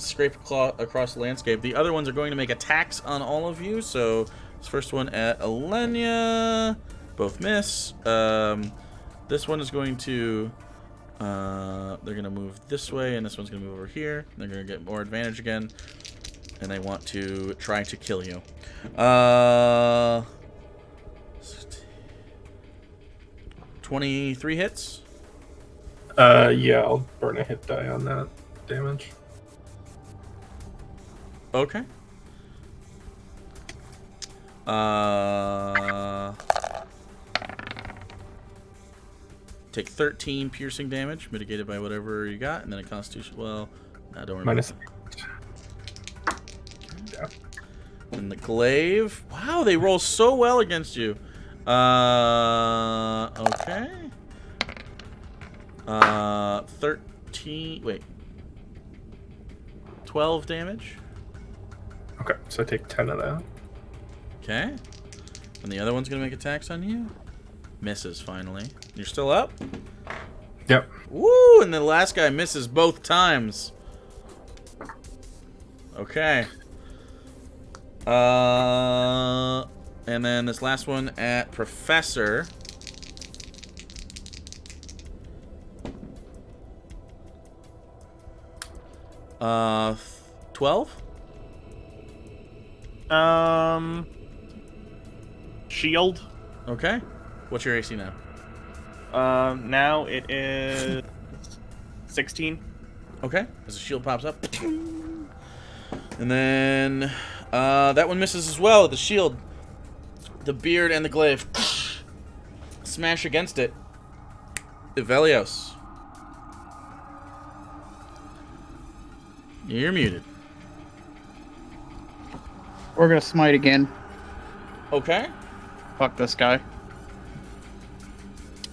A: scrape across the landscape. The other ones are going to make attacks on all of you. So this first one at Alenia, both miss. This one is going to... they're going to move this way, and this one's going to move over here. They're going to get more advantage again, and they want to try to kill you. 23 hits?
D: Yeah, I'll burn a hit die on that damage.
A: Okay. Take 13 piercing damage, mitigated by whatever you got, and then a constitution. Well, no, don't worry.
D: Minus.
A: And the glaive. Wow, they roll so well against you. Okay. 13. Wait. 12 damage.
D: Okay, so I take 10 of that.
A: Okay. And the other one's gonna make attacks on you. Misses finally. You're still up?
D: Yep.
A: Woo! And the last guy misses both times. Okay. And then this last one at Professor. Uh, 12?
E: Shield.
A: Okay. What's your AC now?
E: Now it is 16.
A: Okay. As the shield pops up. And then that one misses as well. The shield, the beard, and the glaive smash against it. Ivelios. You're muted.
C: We're gonna smite again.
A: Okay.
C: Fuck this guy.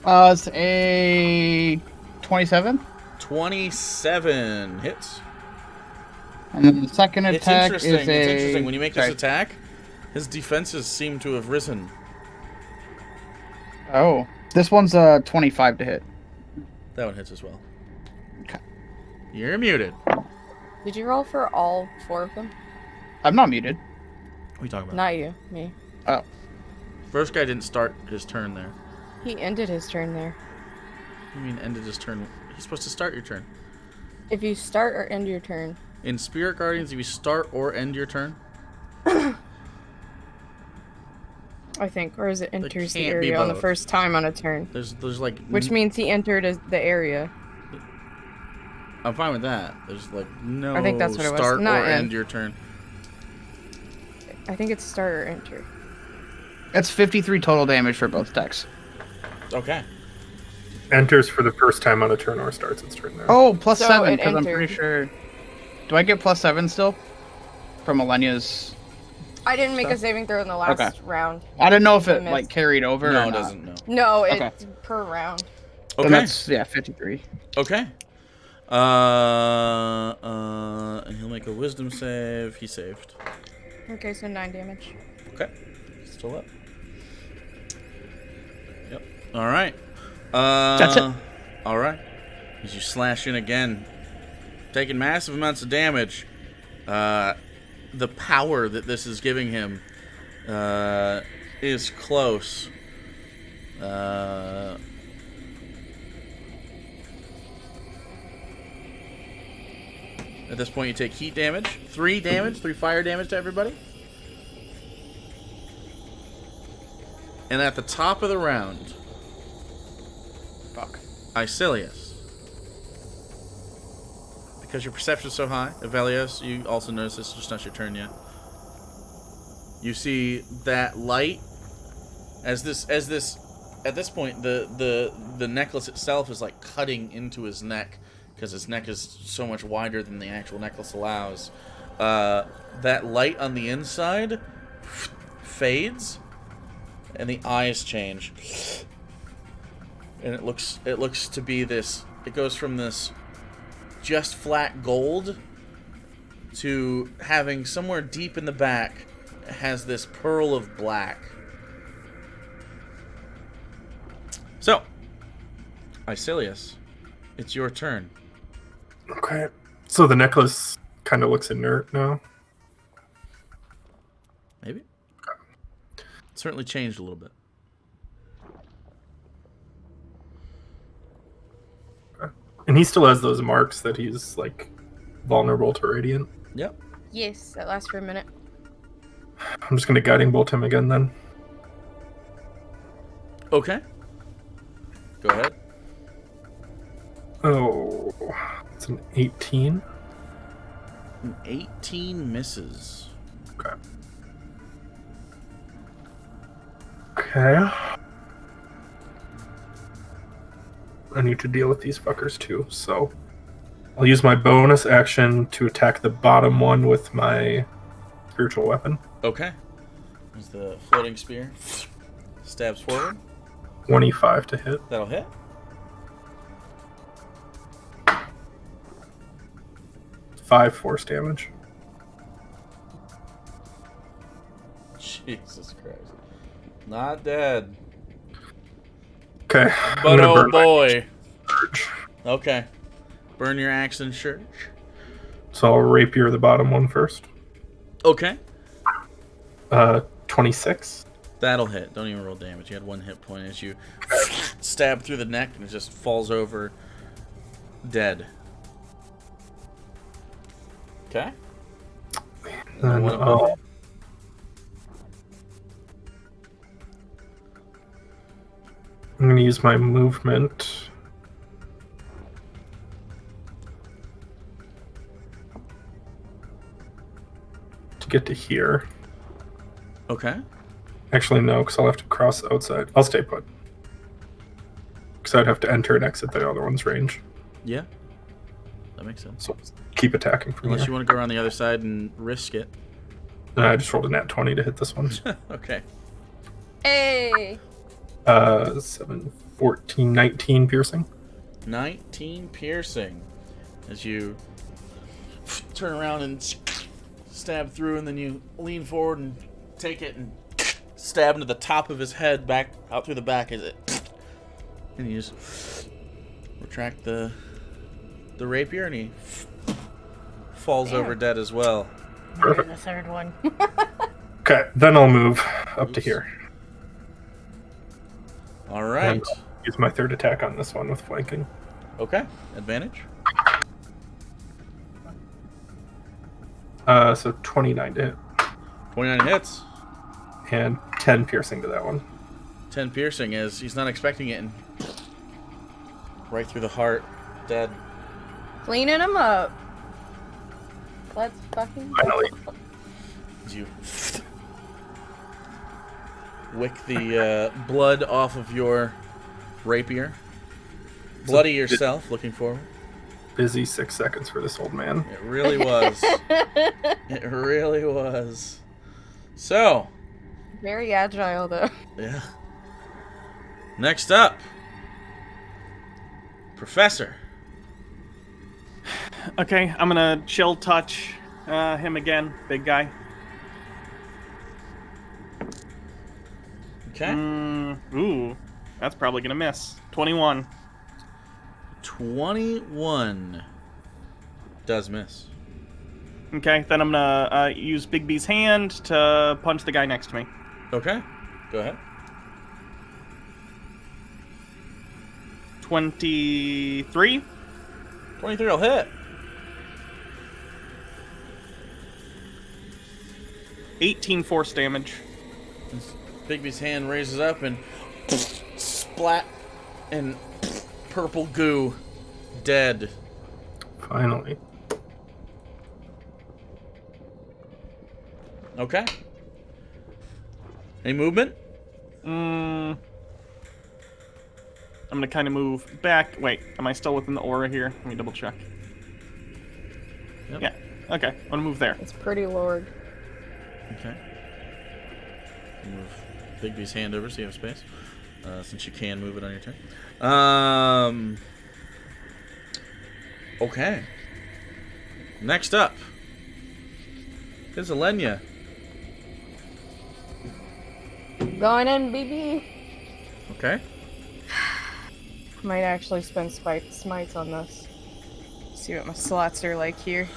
C: It's a 27.
A: 27 hits.
C: And then the second
A: It's
C: attack
A: interesting.
C: is
A: It's interesting. When you make
C: sorry.
A: this attack, his defenses seem to have risen.
C: Oh, this one's a 25 to hit.
A: That one hits as well.
C: Okay.
A: You're muted.
B: Did you roll for all 4 of them?
C: I'm not muted.
A: What are you talking about?
B: Not you, me.
C: Oh,
A: First guy didn't start his turn there.
B: He ended his turn there.
A: What do you mean ended his turn? He's supposed to start your turn.
B: If you start or end your turn.
A: In Spirit Guardians, if you start or end your turn,
B: I think, or is it enters the
A: can't be
B: area on the
A: both.
B: first time on a turn?
A: there's like
B: Which means he entered the area.
A: I'm fine with that. There's like no
B: I think that's what it was.
A: start
B: Not
A: or
B: end.
A: end your turn.
B: I think it's start or enter.
C: that's 53 total damage for both decks.
A: Okay.
D: Enters for the first time on a turn or starts its turn there.
C: Oh, plus
B: So
C: 7
B: it
C: because I'm
B: entered.
C: pretty sure. Do I get plus 7 still? From Millennia's.
B: I didn't make a
C: Stuff?
B: saving throw in the last
C: Okay.
B: round.
C: I didn't know if
B: I
C: it
B: missed.
C: like carried over.
A: No,
C: or
A: it
C: not.
A: doesn't. No.
B: No,
C: Okay.
B: it's per round.
C: Then
A: Okay.
C: that's 53.
A: Okay. And he'll make a Wisdom save. He saved.
B: Okay, so 9 damage.
A: Okay. Still up. Yep. All right.
C: That's it.
A: All right. As you slash in again, taking massive amounts of damage. The power that this is giving him is close. At this point, you take heat damage. 3 fire damage to everybody. And at the top of the round,
C: Fuck.
A: Icilius. Because your perception is so high, Ivelios, you also notice this is just not your turn yet. You see that light at this point the necklace itself is like cutting into his neck because his neck is so much wider than the actual necklace allows. That light on the inside fades and the eyes change. And it looks to be this, it goes from this just flat gold to having somewhere deep in the back has this pearl of black. So, Icilius, it's your turn.
D: Okay. So the necklace kind of looks inert now.
A: Maybe? It certainly changed a little bit.
D: And he still has those marks that he's like vulnerable to radiant.
A: Yep.
B: Yes, that lasts for a minute.
D: I'm just gonna guiding bolt him again then.
A: Okay. Go ahead.
D: Oh, it's an 18.
A: An 18 misses.
D: Okay. Okay. I need to deal with these fuckers too, so I'll use my bonus action to attack the bottom one with my spiritual weapon.
A: Okay. There's the floating spear. Stabs forward.
D: 25 to hit.
A: That'll hit.
D: Five force damage.
A: Jesus Christ. Not dead.
D: Okay.
A: But
D: I'm gonna
A: oh
D: burn my
A: boy.
D: charge.
A: Okay. Burn your axe and church.
D: So I'll rapier the bottom one first.
A: Okay.
D: 26.
A: That'll hit. Don't even roll damage. You had 1 hit point as you stab through the neck and it just falls over dead. Okay.
D: Then
A: One
D: I'll
A: above
D: I'm going to use my movement. To get to here.
A: Okay.
D: Actually, no, because I'll have to cross outside. I'll stay put. Because I'd have to enter and exit the other one's range.
A: Yeah. That makes sense.
D: So keep attacking from
A: Unless
D: here.
A: you want to go around the other side and risk it.
D: I just rolled a nat 20 to hit this one.
A: Okay.
B: Hey!
D: 7, 14, 19 piercing.
A: 19 piercing. As you turn around and stab through, and then you lean forward and take it and stab into the top of his head, back out through the back. Is it? And you just retract the rapier, and he falls over dead as well.
D: Perfect.
B: The third one.
D: Okay, then I'll move up to
A: Oops.
D: here.
A: All right.
D: And use my third attack on this one with flanking.
A: Okay. Advantage.
D: So 29 to hit.
A: 29 hits.
D: And 10 piercing to that one.
A: 10 piercing, as he's not expecting it, and right through the heart, dead.
B: Cleaning him up. Let's fucking
D: Finally.
A: As you wick the blood off of your rapier. Bloody yourself, looking forward.
D: Busy 6 seconds for this old man.
A: It really was. It really was. So,
B: Very agile, though.
A: yeah. Next up, Professor.
E: Okay, I'm gonna chill touch him again, big guy.
A: Okay.
E: Ooh, that's probably gonna miss. 21.
A: 21 does miss.
E: Okay, then I'm gonna use Bigby's hand to punch the guy next to me.
A: Okay. Go ahead.
E: 23.
A: 23 will hit.
E: 18 force damage.
A: Bigby's hand raises up and splat and purple goo, dead.
D: Finally.
A: Okay. Any movement?
E: I'm gonna kind of move back. Wait, am I still within the aura here? Let me double check.
A: Yep.
E: Yeah. Okay, I'm gonna move there.
B: It's pretty lowered.
A: Okay. Move Bigby's hand over so you have space. Since you can move it on your turn. Okay. Next up is Alenia.
B: Going in, BB.
A: Okay.
B: Might actually spend smites on this. See what my slots are like here.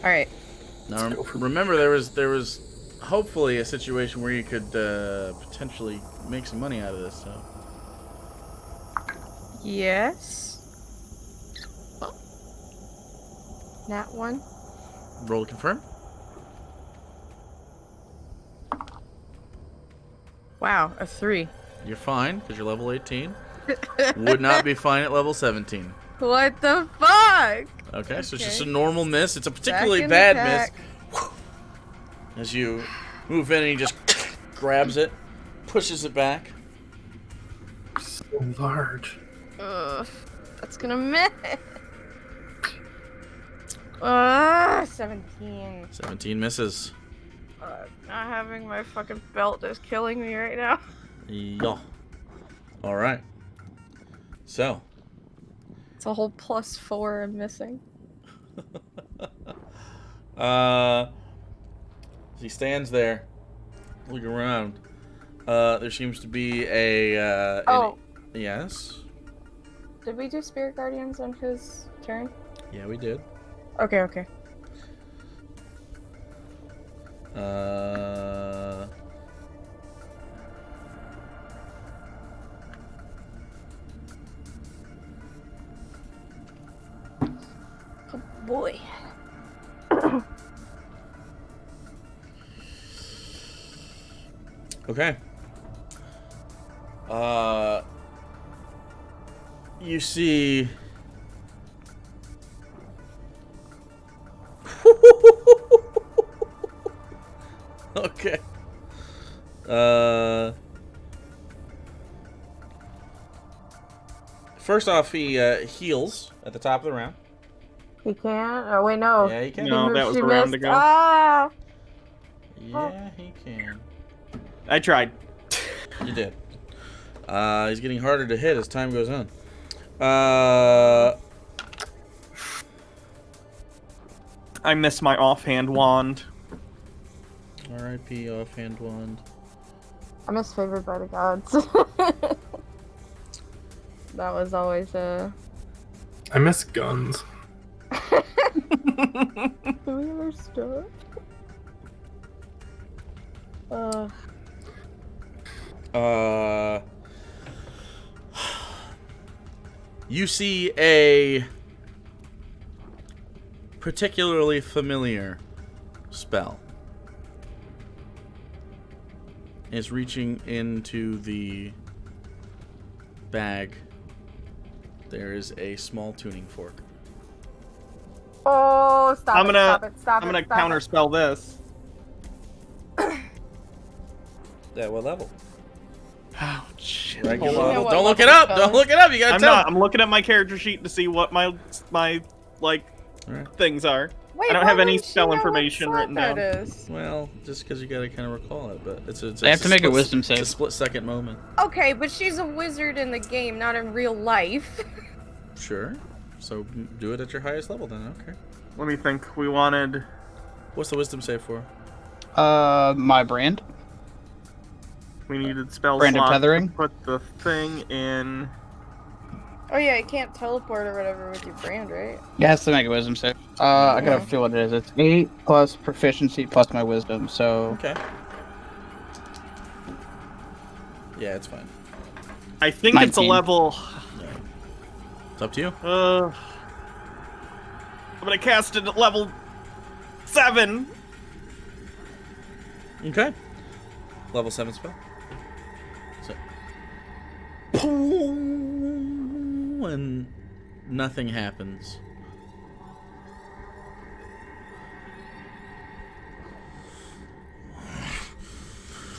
B: Alright.
A: Now remember, there was hopefully a situation where you could potentially make some money out of this. So
B: Yes. Nat 1.
A: roll to confirm.
B: Wow, a 3.
A: You're fine because you're level 18. Would not be fine at level 17.
B: What the fuck?
A: Okay, so it's just a
B: Okay.
A: normal miss. It's a particularly
B: Second
A: bad
B: attack.
A: miss. As you move in and he just grabs it, pushes it back.
D: So large.
B: Ugh, that's gonna miss. 17.
A: 17 misses.
B: Not having my fucking belt is killing me right now.
A: Yeah. All right. So,
B: It's a whole +4 I'm missing.
A: as he stands there, looking around. There seems to be a. Yes.
B: Did we do Spirit Guardians on his turn?
A: Yeah, we did.
B: Okay. Oh boy.
A: Okay. You see. Okay. First off, he heals at the top of the round.
B: He can't? Oh, wait, no.
A: Yeah, he can.
E: No, that was
B: She
E: a round
B: missed.
E: ago.
B: Ah!
A: Yeah, he can.
E: I tried.
A: You did. He's getting harder to hit as time goes on.
E: I miss my offhand wand.
A: R.I.P. Offhand Wand.
B: I'm misfavored by the gods. That was always a...
D: I miss guns.
B: Do we ever stop?
A: You see a particularly familiar spell. Is reaching into the bag. There is a small tuning fork.
B: Oh, stop
E: I'm
B: it,
E: gonna,
B: stop it, stop
E: I'm
B: it,
E: gonna
B: stop it.
E: counterspell this.
A: At what level?
E: Oh shit!
A: Regular
B: You know
A: level.
B: what
A: Don't look it
B: level
A: up.
B: spell
A: Don't
B: is.
A: look it up. You gotta
E: I'm
A: tell.
E: not. I'm looking at my character sheet to see what my like
A: Alright.
E: things are.
B: Wait,
E: I don't
B: why
E: have any
B: wouldn't she
E: spell
B: know what
E: information
B: sword
E: written
B: that
E: down.
B: is?
A: Well, just because you gotta kind of recall it, but it's
C: They have to make a wisdom
A: It's a
C: save.
A: split-second moment.
B: Okay, but she's a wizard in the game, not in real life.
A: Sure. So do it at your highest level then. Okay.
E: Let me think. We wanted.
A: What's the wisdom save for?
C: My brand.
E: We needed spell
C: Brand of
E: slots
C: tethering?
E: to put the thing in.
B: Oh yeah, you can't teleport or whatever with your brand, right?
C: It has to make a wisdom save. I gotta
B: Okay.
C: feel what it is. It's 8 plus proficiency plus my wisdom. So
A: Okay. Yeah, it's fine.
E: I think it's a
C: 19.
E: level.
A: It's up to you.
E: I'm gonna cast it at level 7.
A: Okay. Level 7 spell. So. And nothing happens.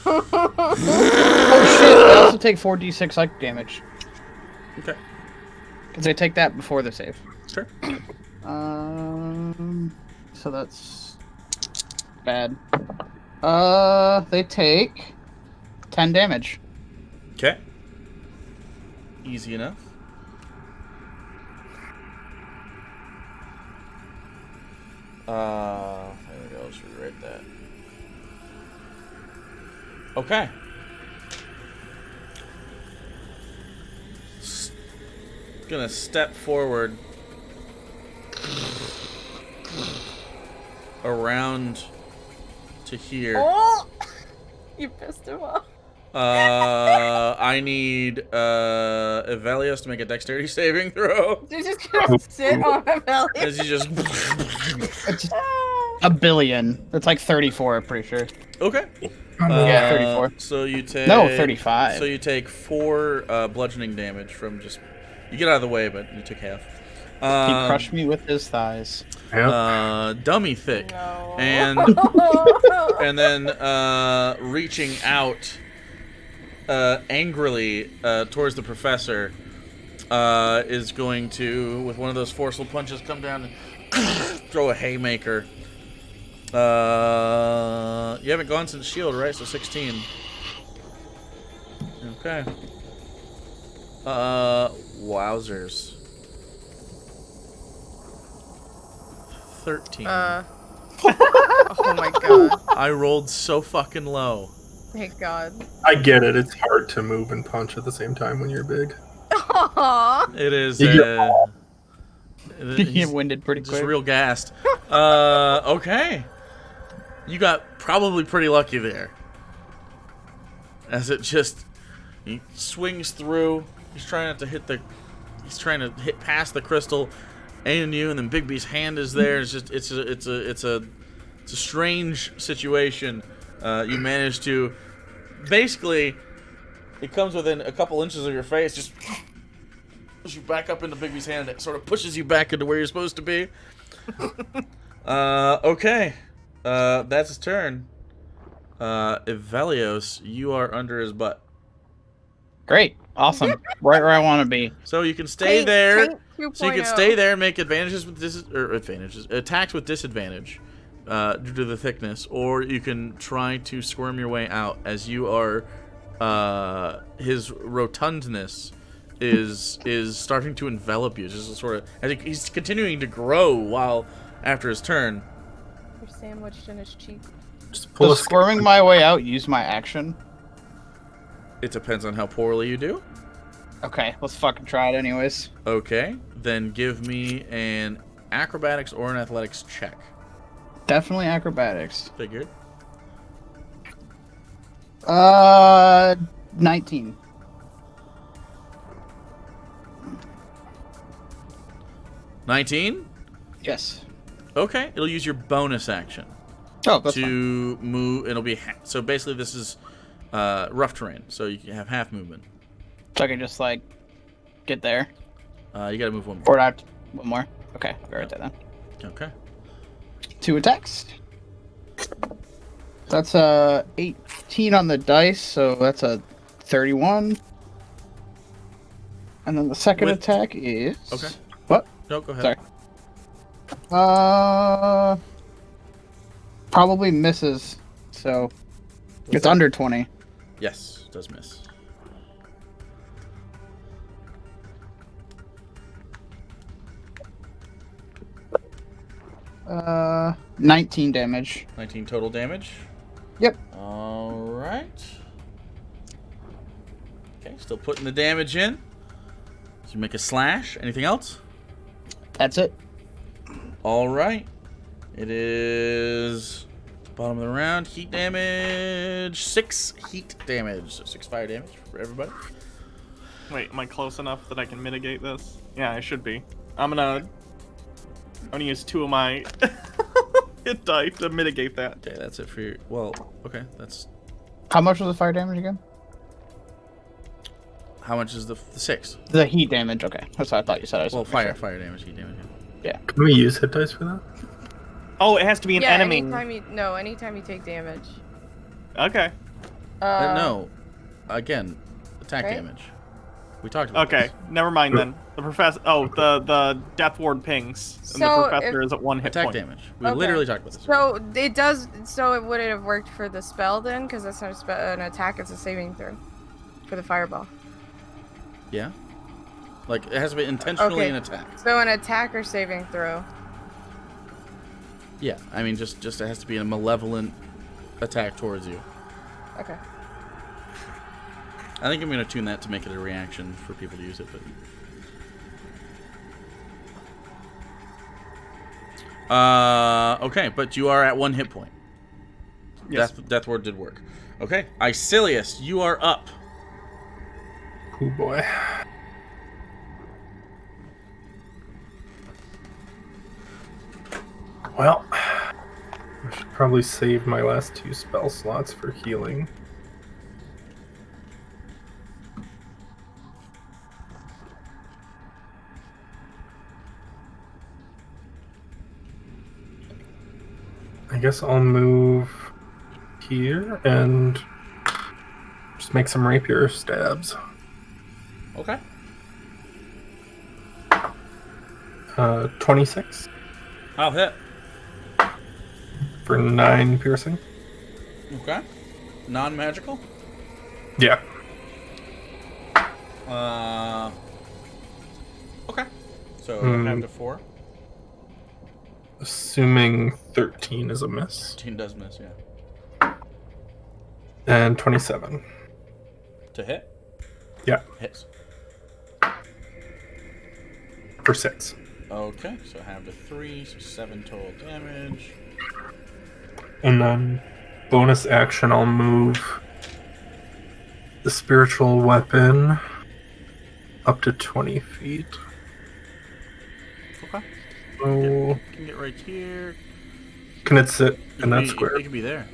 C: oh shit! I also take 4d6 psychic damage
A: Okay.
C: because I take that before the save.
A: Sure.
C: So that's bad. They take 10 damage.
A: Okay. Easy enough. I think I'll just rewrite that. Okay. Gonna step forward around to here.
B: Oh! You pissed him off.
A: I need Evelios to make a dexterity saving throw.
B: You're just gonna sit on a belly.
A: As you just
C: It's a billion. It's like 34, I'm pretty sure.
A: okay.
C: Yeah, 34.
A: So you take
C: 35.
A: So you take 4 bludgeoning damage from just. You get out of the way, but you took half.
C: He crushed me with his thighs.
A: Dummy thick,
B: No.
A: and and then reaching out angrily towards the professor is going to, with one of those forceful punches, come down and throw a haymaker. You haven't gone since shield, right? So 16. Okay. Wowzers. 13.
B: Oh my god.
A: I rolled so fucking low.
B: Thank god.
D: I get it. It's hard to move and punch at the same time when you're big.
B: Aww.
A: It is.
D: You get
C: You get
A: he's
C: winded pretty
A: just
C: quick.
A: real gassed. Okay. You got probably pretty lucky there. As it just, he swings through. He's trying to hit past the crystal, and you, and then Bigby's hand is there. It's just, it's a strange situation. You manage to basically It comes within a couple inches of your face, just pushes you back up into Bigby's hand, and it sort of pushes you back into where you're supposed to be. Okay. That's his turn. Evelios, you are under his butt.
C: Great. Awesome. Right where I want to be.
A: So you can stay
B: Tank
A: there.
B: 2.0.
A: So you can stay there and make attacks with disadvantage due to the thickness, or you can try to squirm your way out as you are. His rotundness is starting to envelop you, just sort of as he's continuing to grow while after his turn.
B: You're sandwiched in his cheek.
D: Just pull
C: Does
D: a
C: squirming my way out use my action?
A: It depends on how poorly you do.
C: Okay, let's fucking try it anyways.
A: Okay, then give me an acrobatics or an athletics check.
C: Definitely acrobatics.
A: Figured.
C: 19.
A: 19?
C: Yes.
A: Okay, it'll use your bonus action
C: Oh, that's fine.
A: to move. It'll be so basically this is rough terrain, so you can have half movement.
C: So I can just, like, get there.
A: You gotta move one more.
C: Or not. One more. Okay, go right there then.
A: Okay.
C: 2 attacks. That's 18 on the dice, so that's a 31. And then the second
A: With-
C: attack is...
A: Okay.
C: What?
A: No, go ahead.
C: Sorry. Probably misses, so
A: What's
C: it's
A: that?
C: under 20.
A: Yes, it does miss.
C: Uh, 19 damage.
A: 19 total damage.
C: Yep.
A: All right. Okay, still putting the damage in. So you make a slash. Anything else?
C: That's it.
A: All right. It is bottom of the round. Heat damage. 6 heat damage. So 6 fire damage for everybody.
E: Wait, am I close enough that I can mitigate this? Yeah, I should be. I'm gonna use 2 of my hit die to mitigate that.
A: Okay, that's it for your. Well, okay, that's.
C: How much was the fire damage again?
A: How much is the 6?
C: The heat damage. Okay, that's what I thought you said. I just
A: Well,
C: wanted to make
A: fire damage, heat damage.
C: Yeah.
D: Can we use hit dice for that?
E: Oh, it has to be an
B: Yeah,
E: enemy.
B: anytime you take damage.
E: Okay.
A: No, again, attack
B: right?
A: damage. We talked about.
E: Okay.
A: This.
E: Never mind then. The professor. Oh, the death ward pings, and
B: So
E: the professor is at 1 hit
A: Attack
E: point.
A: damage. We
B: Okay.
A: literally talked about this.
B: So it does. So it would it have worked for the spell then? Because that's not an attack; it's a saving throw for the fireball.
A: Yeah. Like it has to be intentionally
B: Okay.
A: an attack.
B: So an attack or saving throw.
A: Yeah, I mean just it has to be a malevolent attack towards you.
B: Okay.
A: I think I'm gonna tune that to make it a reaction for people to use it, but. Okay, but you are at 1 hit point.
E: Yes.
A: Death ward did work. Okay, Icilius, you are up.
D: Oh boy. Well, I should probably save my last 2 spell slots for healing. I guess I'll move here and just make some rapier stabs.
A: Okay.
D: 26
A: I'll hit.
D: for 9 piercing.
A: Okay. Non-magical.
D: Yeah.
A: Okay. So
D: Hmm.
A: half to 4.
D: Assuming 13 is a miss.
A: 13 does miss, yeah.
D: And 27.
A: To hit.
D: Yeah,
A: Hits.
D: for 6.
A: Okay, so half to 3, so 7 total damage.
D: And then bonus action, I'll move the spiritual weapon up to 20 feet.
A: Okay.
D: Oh,
A: You can get right here.
D: can it sit in that
A: It
D: square?
A: can be there.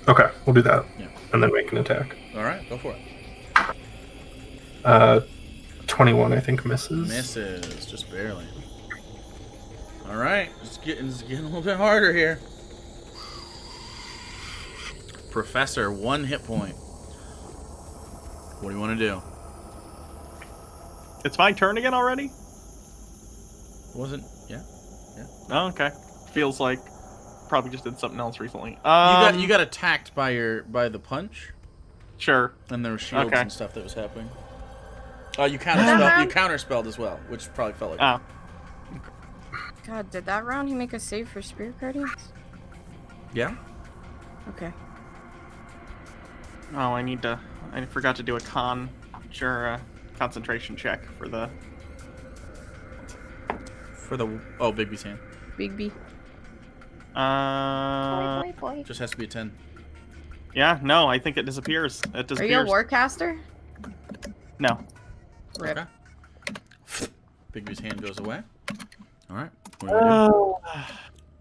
D: Okay, we'll do that.
A: Yeah.
D: And then make an attack.
A: All right, go for it.
D: 21, I think, misses.
A: Misses, just barely. All right, it's getting a little bit harder here. Professor, 1 hit point. What do you want to do?
E: It's my turn again already?
A: Wasn't? Yeah.
E: Oh, okay. Feels like probably just did something else recently.
A: You got attacked by the punch,
E: Sure.
A: and there were shields
E: Okay.
A: and stuff that was happening. You counterspelled as well, which probably felt like.
E: Ah.
B: God, did that round he make a save for Spirit Guardians?
A: Yeah.
B: Okay.
E: Oh, I forgot to do a concentration check for the...
A: Bigby's hand.
B: Big B.
A: Just has to be a 10.
E: Yeah, no, I think it disappears. It
B: Are
E: disappears.
B: you a Warcaster?
E: No.
B: Rip.
A: Okay. Bigby's hand goes away. All right. What do we do?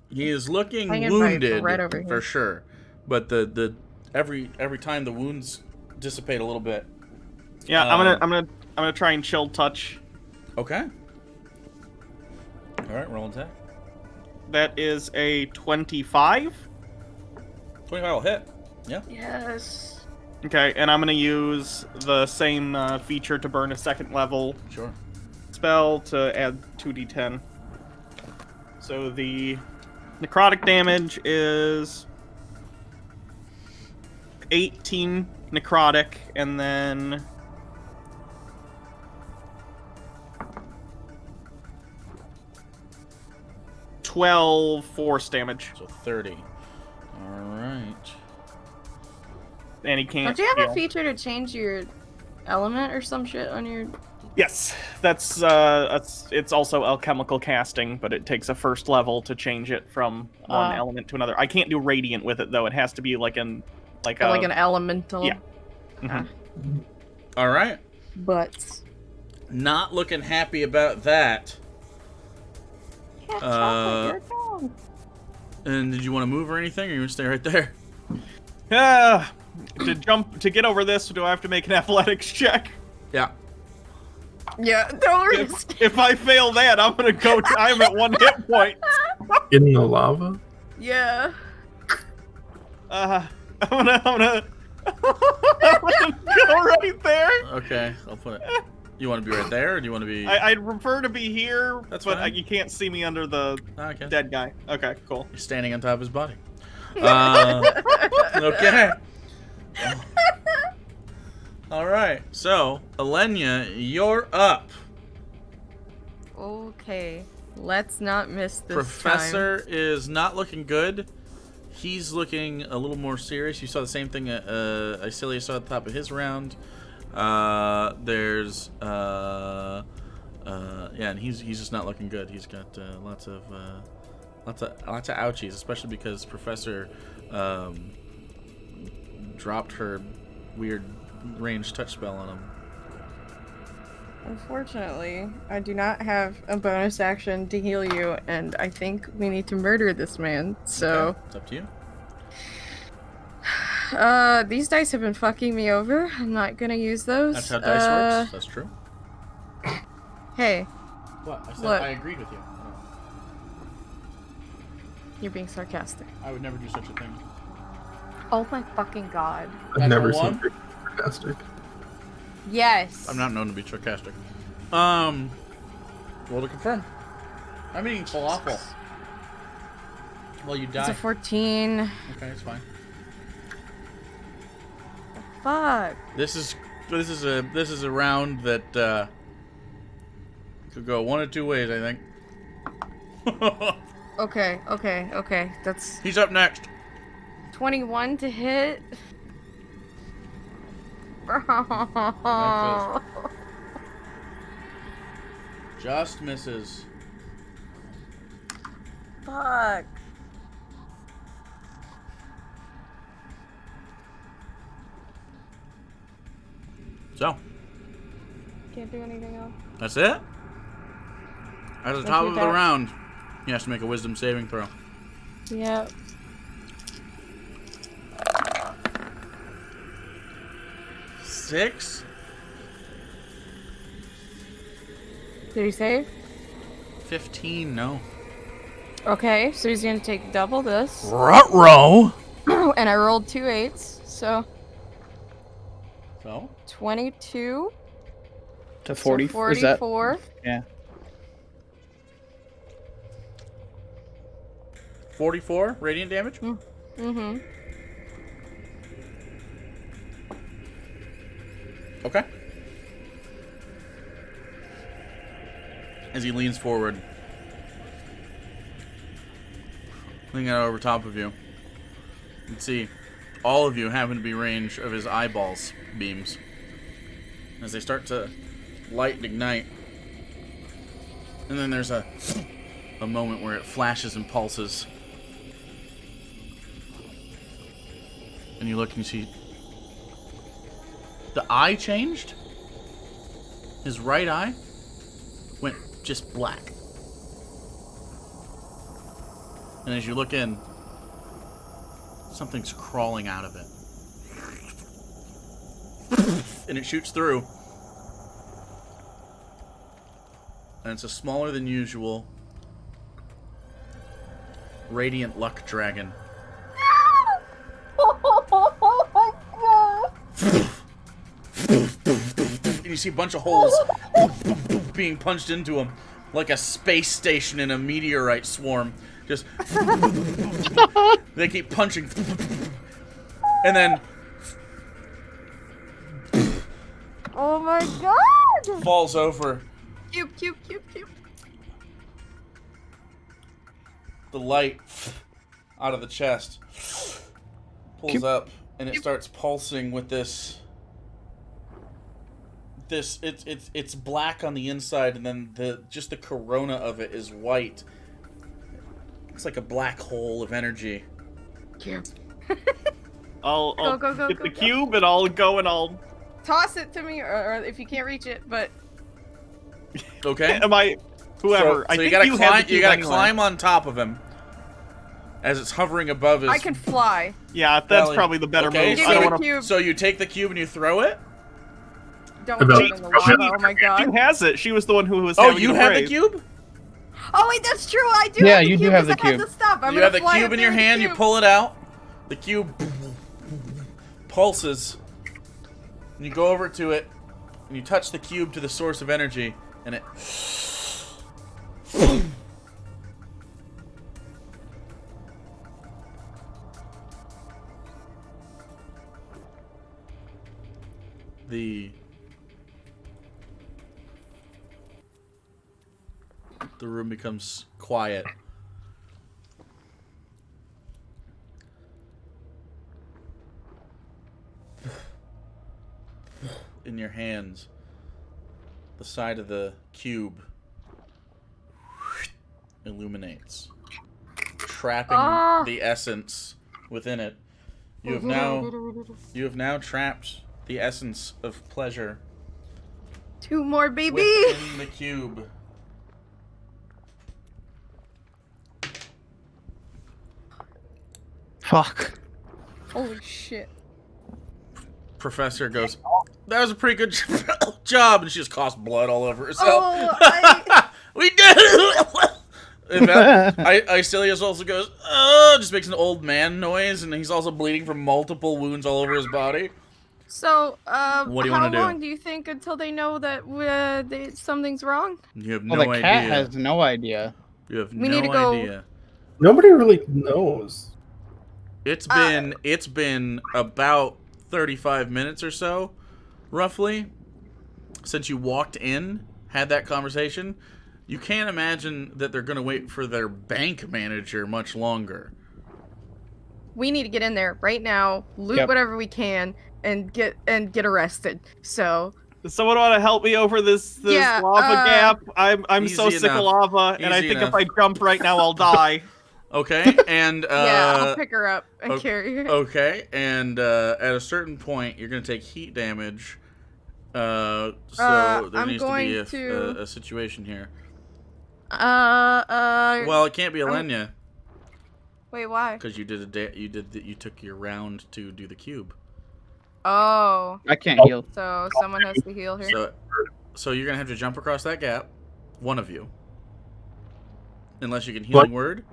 A: He is looking
B: Hanging
A: wounded
B: right over here.
A: for sure, but the every time the wounds dissipate a little bit.
E: Yeah, I'm gonna try and chill touch.
A: Okay. All right, roll attack.
E: That is a 25.
A: 25 will hit. Yeah.
B: Yes.
E: Okay, and I'm gonna use the same feature to burn a second level
A: Sure.
E: spell to add 2d10. So the necrotic damage is 18 necrotic, and then 12 force damage.
A: So 30. All right.
E: And he can't.
B: Don't you have a
E: heal.
B: feature to change your element or some shit on your...
E: Yes, that's it's also alchemical casting, but it takes a first level to change it from one element to another. I can't do radiant with it though. It has to be like an
B: elemental?
E: Yeah. Mhm.
A: All right.
B: But...
A: Not looking happy about that. And did you want to move or anything, or you want to stay right there?
E: To get over this, do I have to make an athletics check?
A: Yeah.
B: Yeah, don't risk.
E: If I fail that, I'm gonna go. I'm at 1 hit point.
D: In the lava?
B: Yeah.
E: I'm gonna go right there.
A: Okay, I'll put it. You want to be right there, or do you want to be?
E: I'd prefer to be here,
A: That's
E: but
A: fine.
E: you can't see me under the
A: Okay.
E: dead guy. Okay, cool.
A: You're standing on top of his body. Okay. All right. So, Alenia, you're up.
B: Okay. Let's not miss this
A: Professor is not looking good. He's looking a little more serious. You saw the same thing Icilia saw at the top of his round. There's and he's just not looking good. He's got lots of ouchies, especially because Professor dropped her weird ranged touch spell on him.
B: Unfortunately, I do not have a bonus action to heal you, and I think we need to murder this man. So,
A: Okay, it's up to you.
B: These dice have been fucking me over. I'm not gonna use those.
A: That's how dice works. That's true.
B: Hey,
A: What? I said
B: Look.
A: I agreed with you.
B: you're being sarcastic.
A: I would never do such a thing.
B: Oh my fucking god.
D: I've never
A: Natural
D: seen
A: one?
D: sarcastic.
B: Yes.
A: I'm not known to be sarcastic. Roll to confirm. I'm eating falafel. Well, you
B: It's
A: die.
B: a 14.
A: Okay, it's fine.
B: Fuck.
A: This is a round that could go one of two ways, I think.
B: Okay. That's
A: He's up next.
B: 21 to hit.
A: Just misses.
B: Fuck.
A: So,
B: Can't do anything else.
A: that's it? At the
B: Thank
A: top
B: you,
A: of the
B: Doc.
A: round, he has to make a wisdom saving throw.
B: Yep. Did he save?
A: 15, no.
B: Okay, so he's gonna take double this.
A: Ruh-roh!
B: And I rolled 2 8s, so
A: So?
B: 22
C: To 40.
B: so
C: Is that?
B: 44.
C: Yeah.
A: 44 radiant damage?
B: Mm-hmm.
A: Okay. As he leans forward, looking out over top of you, you can see all of you happen to be range of his eyeballs beams. As they start to light and ignite. And then there's a moment where it flashes and pulses. And you look and you see the eye changed. His right eye went just black. And as you look in, something's crawling out of it. And it shoots through. And it's a smaller than usual radiant luck dragon.
B: Oh my god!
A: And you see a bunch of holes being punched into him like a space station in a meteorite swarm. Just they keep punching. And then
B: Oh my god!
A: falls over.
B: Cube.
A: The light out of the chest pulls up, and it starts pulsing with this. It's black on the inside, and then just the corona of it is white. It's like a black hole of energy.
B: Cube.
E: I'll
B: Go,
E: get
B: go,
E: the
B: go.
E: cube and I'll go and I'll.
B: Toss it to me, or if you can't reach it, but
A: Okay.
E: Am I? Whoever.
A: So
E: I
A: you
E: think
A: gotta
E: you
A: climb.
E: have the
A: You
E: cube
A: gotta
E: anyway.
A: climb on top of him as it's hovering above his
B: I can fly.
E: Yeah, that's
A: belly.
E: probably the better
A: Okay,
E: move.
B: Give
E: I
B: me
E: don't
B: the
E: want to.
B: cube.
A: So you take the cube and you throw it.
B: Don't
D: About-
B: throw it in the lava. Oh my
E: She
B: god.
E: has it. She was the one who was.
A: Oh,
E: having
A: you
E: the
A: have the
E: parade.
A: cube.
B: Oh wait, that's true. I do.
C: Yeah,
B: have the
C: you do
B: cube
C: have the
B: 'cause I
C: cube.
B: the stuff. I'm
A: You
B: gonna
A: have the
B: fly
A: cube
B: up
A: in
B: there
A: your
B: with the
A: hand. You
B: cube.
A: pull it out. The cube pulses. And you go over to it, and you touch the cube to the source of energy, and it. The room becomes quiet. In your hands, the side of the cube illuminates, trapping
B: Ah.
A: the essence within it. You have now trapped the essence of pleasure
B: 2 more, baby.
A: within the cube.
C: Fuck.
B: Holy shit.
A: Professor goes, "That was a pretty good job," and she just coughs blood all over herself.
B: Oh,
A: We did it! In fact, Icilius also goes, just makes an old man noise, and he's also bleeding from multiple wounds all over his body.
B: So,
A: What do you
B: how
A: wanna do?
B: long do you think until they know that something's wrong?
A: You have
C: Well,
A: no
C: the cat
A: idea.
C: has no idea.
A: You have
B: We
A: no
B: need to go-
A: idea.
D: Nobody really knows.
A: It's been about 35 minutes or so, roughly, since you walked in, had that conversation. You can't imagine that they're going to wait for their bank manager much longer.
B: We need to get in there right now, loot
C: Yep.
B: whatever we can, and get arrested. So,
E: Does someone want to help me over this
B: Yeah,
E: lava gap? I'm so
A: Easy
E: sick of
A: enough.
E: lava, and I
A: Easy
E: think
A: enough.
E: if I jump right now, I'll die.
A: Okay, and
B: yeah, I'll pick her up and
A: okay.
B: carry her.
A: Okay, and at a certain point, you're going to take heat damage. So there
B: I'm
A: needs to be
B: going to-
A: a situation here.
B: Well,
A: Well, it can't be Elenia
B: wait, why?
A: because you took your round to do the cube.
B: Oh,
C: I can't heal.
B: so someone has to heal her.
A: So you're gonna have to jump across that gap. One of you. Unless you can healing word.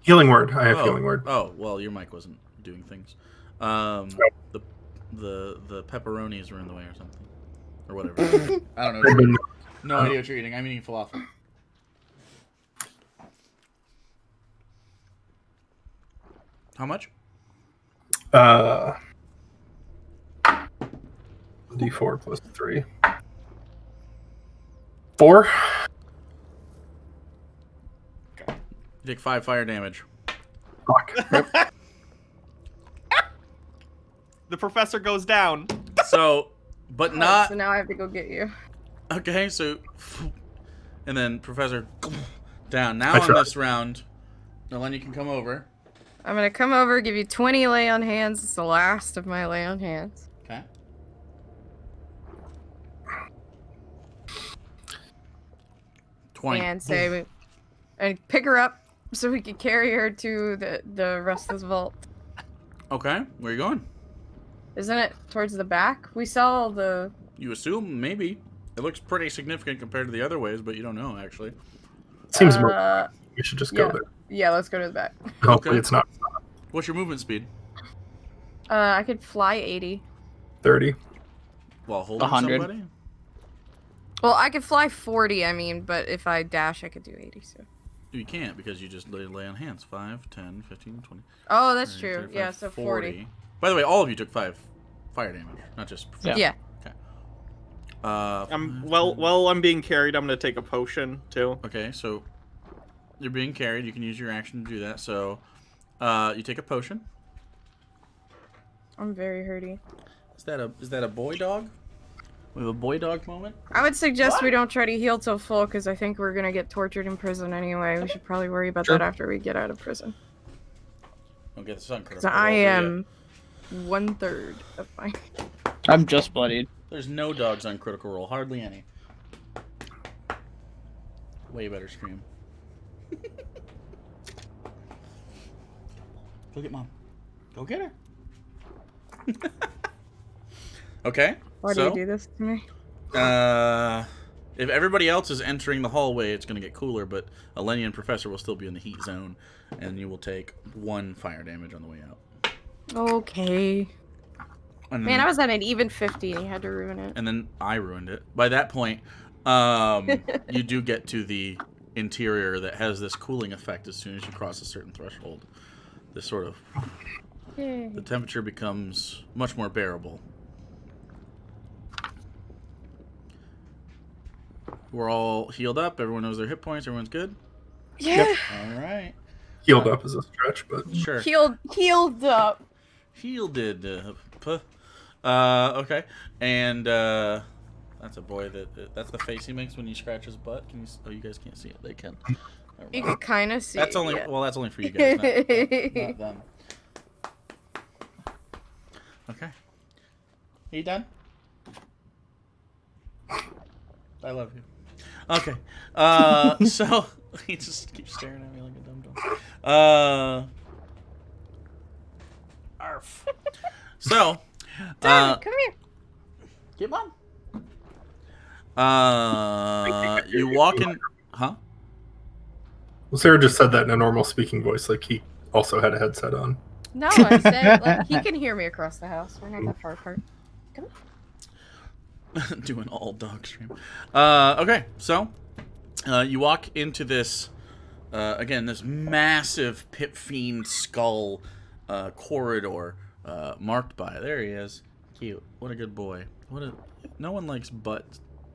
D: Healing word. I have healing word.
A: Oh, well, your mic wasn't doing things. The pepperonis were in the way or something. Or whatever. I don't know. No idea what you're eating. I'm eating falafel. How much?
D: D4 plus 3. 4.
A: You take 5 fire damage.
D: Fuck.
E: The professor goes down.
A: So, but not...
B: So now I have to go get you.
A: Okay, so... And then Professor down. Now
D: I
A: on
D: tried.
A: this round, Eleni can come over.
B: I'm gonna come over, give you 20 lay on hands. It's the last of my lay on hands.
A: Okay.
B: And say, and pick her up so we can carry her to the rest of the vault.
A: Okay, where are you going?
B: Isn't it towards the back? We saw the...
A: You assume, maybe. It looks pretty significant compared to the other ways, but you don't know, actually.
D: Seems more. We should just go
B: yeah.
D: there.
B: Yeah, let's go to the back.
D: Hopefully
A: Okay.
D: it's not
A: What's your movement speed?
B: I could fly 80.
D: 30.
A: While holding
C: 100.
A: somebody?
B: Well, I could fly 40, I mean, but if I dash, I could do 80, so...
A: You can't, because you just lay on hands. 5, 10, 15, 20.
B: Oh, that's
A: 30,
B: true.
A: 35,
B: Yeah, so 40.
A: By the way, all of you took 5 fire damage, not just...
C: Yeah.
B: Yeah.
E: While I'm being carried, I'm gonna take a potion too.
A: Okay, so you're being carried. You can use your action to do that. So you take a potion.
B: I'm very hurty.
A: Is that a boy dog? We have a boy dog moment.
B: I would suggest we don't try to heal till full, because I think we're gonna get tortured in prison anyway. We should probably worry about
C: Sure.
B: that after we get out of prison.
A: Don't get the sun
B: Because I am 1/3 of my...
C: I'm just bloodied.
A: There's no dogs on Critical Role. Hardly any. Way better stream. Go get mom. Go get her. Okay.
B: Why do you do this to me?
A: If everybody else is entering the hallway, it's going to get cooler, but Eleni and Professor will still be in the heat zone, and you will take 1 fire damage on the way out.
B: Okay.
A: And
B: Man, I was at an even 50 and you had to ruin it.
A: And then I ruined it. By that point, you do get to the interior that has this cooling effect as soon as you cross a certain threshold. This sort of...
B: Yay.
A: The temperature becomes much more bearable. We're all healed up. Everyone knows their hit points. Everyone's good.
B: Yeah.
A: All right.
D: Healed up is a stretch, but
A: Sure.
B: Healed up.
A: Healed. Okay. And that's a boy that's the face he makes when you scratch his butt. Can you? Oh, you guys can't see it. They can. Never
B: You
A: mind.
B: can kind of see.
A: That's only
B: it.
A: well. That's only for you guys, not them. Okay. Are you done? I love you. Okay. So he just keeps staring at me like a dum-dum. Arf. So,
B: Dad, come here.
A: get mom. You walk in, huh?
D: well, Sarah just said that in a normal speaking voice, like he also had a headset on.
B: No, I said like he can hear me across the house. We're not that far apart. Come on.
A: Doing all dog stream. Okay, so you walk into this again, this massive pit fiend skull corridor marked by. There he is. Cute. What a good boy. No one likes butt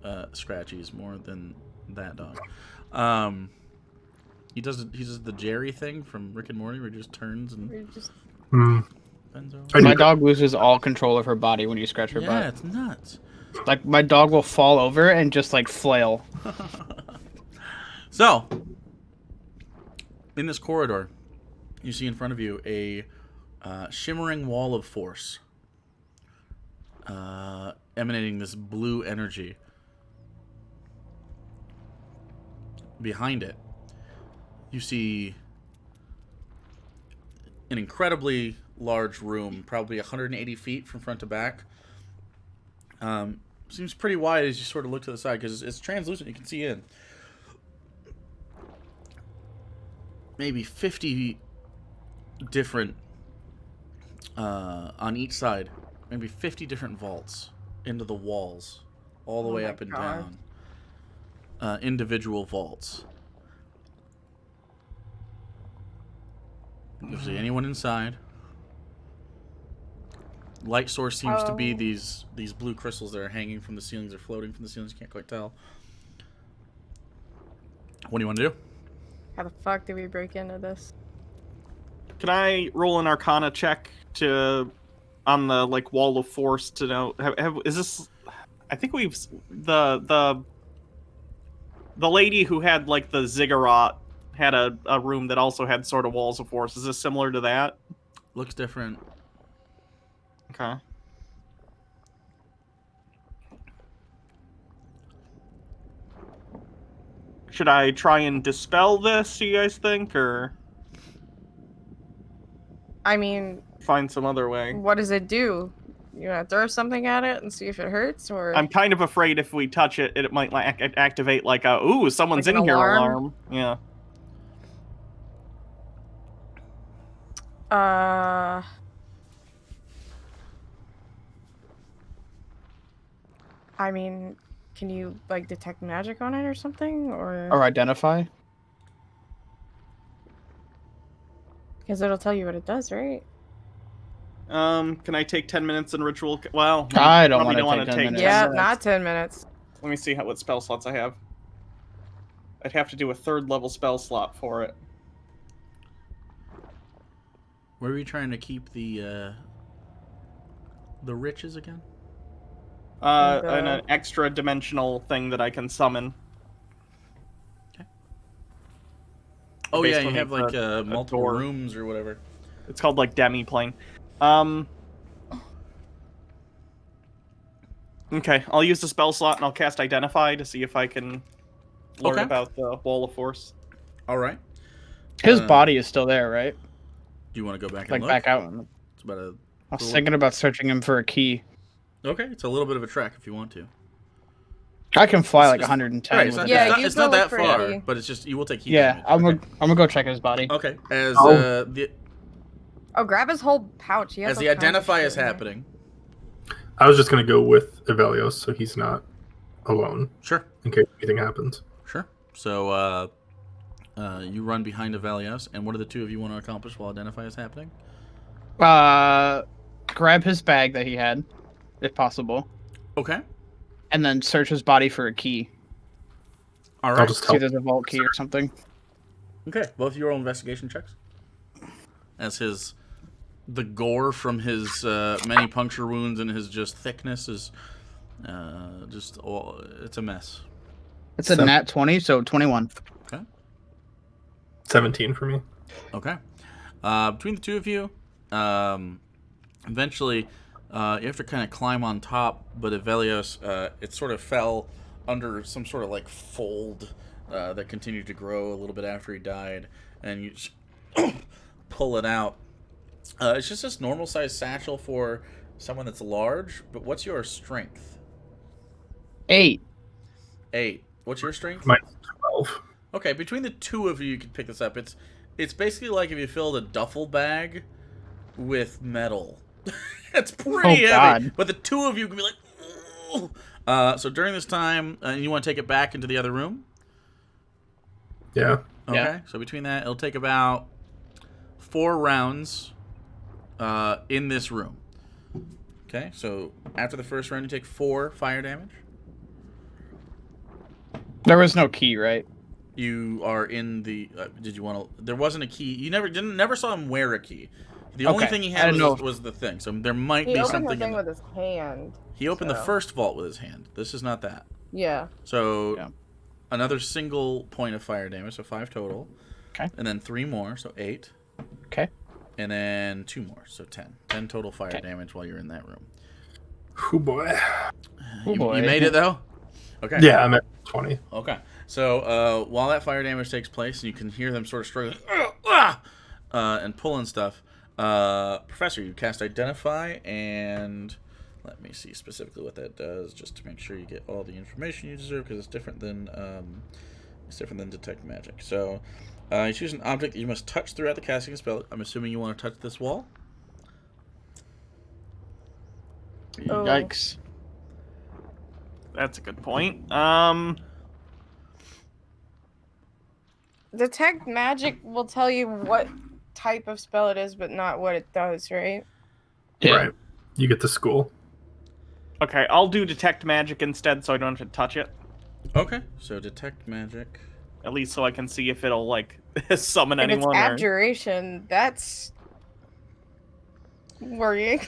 A: scratchies more than that dog. He does the Jerry thing from Rick and Morty, where he just turns and
B: We're just
A: bends over.
D: I knew
C: My
D: that.
C: dog loses all control of her body when you scratch her
A: Yeah,
C: butt.
A: it's nuts.
C: Like, my dog will fall over and just, like, flail.
A: So, in this corridor, you see in front of you a shimmering wall of force, emanating this blue energy. Behind it, you see an incredibly large room, probably 180 feet from front to back. Seems pretty wide as you sort of look to the side because it's translucent. You can see in. maybe 50 different, on each side, maybe 50 different vaults into the walls, all the way up and down. Individual vaults. If there's anyone inside, light source seems to be these blue crystals that are hanging from the ceilings or floating from the ceilings. You can't quite tell. What do you want to do?
B: How the fuck did we break into this?
E: Can I roll an Arcana check on the like wall of force to know? Is this? I think we've the lady who had like the ziggurat had a room that also had sort of walls of force. Is this similar to that?
A: Looks different.
E: Okay. Should I try and dispel this, do you guys think, or
B: I mean,
E: find some other way?
B: what does it do? You want to throw something at it and see if it hurts, or
E: I'm kind of afraid if we touch it, it might like activate like a "ooh, someone's
B: Like
E: in
B: an
E: here"
B: alarm?
E: alarm. Yeah.
B: I mean, can you like detect magic on it or something,
C: Or identify?
B: because it'll tell you what it does, right?
E: Can I take 10 minutes in ritual? Well,
C: I don't
E: probably
C: wanna
E: don't
C: take
E: want to
C: 10
E: take.
C: minutes.
B: Yeah,
C: minutes.
B: not 10 minutes.
E: Let me see what spell slots I have. I'd have to do a 3rd level spell slot for it.
A: Where are you trying to keep the riches again?
E: An extra dimensional thing that I can summon.
A: Oh yeah,
E: Based
A: you
E: on
A: have like
E: a
A: multiple
E: door.
A: rooms or whatever.
E: It's called like demi-plane. Okay, I'll use the spell slot and I'll cast Identify to see if I can learn
A: Okay.
E: about the Wall of Force.
A: All right.
C: His body is still there, right?
A: Do you want to go back and
C: Like
A: look?
C: back out.
A: It's about a.
C: I was thinking about searching him for a key.
A: Okay, it's a little bit of a trek if you want to.
C: I can fly like
A: It's-
C: 110.
A: Right, it's
C: with
A: not,
C: it.
B: Yeah,
A: it's not,
B: you
A: it's
B: go
A: not that
B: look for a
A: far,
B: key.
A: but it's just you will take heat
C: Yeah,
A: damage.
C: I'm
A: Okay.
C: gonna go check his body.
A: Okay, as
D: Oh.
A: the
B: Oh, grab his whole pouch. He has
A: as
B: all
A: the
B: kinds of
A: identify
B: shit
A: is
B: in there.
A: happening.
D: I was just gonna go with Evelios so he's not alone
A: Sure,
D: in case anything happens.
A: sure. So you run behind Avelios, and what do the two of you want to accomplish while identify is happening?
C: Grab his bag that he had, if possible,
A: Okay.
C: and then search his body for a key.
A: All
D: I'll
A: right.
D: just
C: See
D: help.
C: if there's a vault key or something.
A: Okay, both of you roll investigation checks. As the gore from his many puncture wounds and his just thickness is it's a mess.
C: It's a
D: So-
C: nat 20, so 21.
D: 17 for me.
A: Okay. Between the two of you, eventually you have to kind of climb on top, but Evelios, it sort of fell under some sort of like fold that continued to grow a little bit after he died, and you just pull it out. It's just this normal sized satchel for someone that's large, but what's your strength?
C: 8.
A: 8. What's your strength?
D: Mine's 12.
A: Okay, between the two of you can pick this up. It's basically like if you filled a duffel bag with metal. It's pretty heavy.
C: God.
A: But the two of you can be like, "Ooh." So during this time, you want to take it back into the other room?
D: Yeah.
A: Okay.
C: Yeah.
A: So between that, it'll take about 4 rounds in this room. Okay, so after the first round, you take 4 fire damage.
C: There was no key, right?
A: You are in the. Did you want to? There wasn't a key. You never saw him wear a key. The only
C: Okay.
A: thing he
C: I
A: had
C: didn't know
A: was the thing. So there might
B: He
A: be
B: opened
A: something.
B: the thing
A: in
B: with his hand.
A: he opened the
B: so-
A: first vault with his hand. This is not that.
B: Yeah.
A: So
C: Yeah.
A: another single point of fire damage, so 5 total.
C: Okay.
A: And then 3 more, so 8.
C: Okay.
A: And then 2 more, so 10. 10 total fire
C: Okay.
A: damage while you're in that room.
D: Oh boy.
C: Oh, boy.
A: You made it though. Okay.
D: Yeah, I'm at 20.
A: Okay. So while that fire damage takes place, and you can hear them sort of struggling and pulling stuff, Professor, you cast Identify, and let me see specifically what that does, just to make sure you get all the information you deserve, because it's different than It's different than detect magic. So, you choose an object that you must touch throughout the casting spell. I'm assuming you want to touch this wall.
B: Oh.
C: Yikes.
E: That's a good point.
B: Detect magic will tell you what type of spell it is, but not what it does, right?
C: Yeah.
D: Right. You get the school.
E: Okay, I'll do detect magic instead, so I don't have to touch it.
A: Okay. So detect magic.
E: At least so I can see if it'll like summon
B: If it's
E: anyone. Or...
B: abjuration, that's worrying.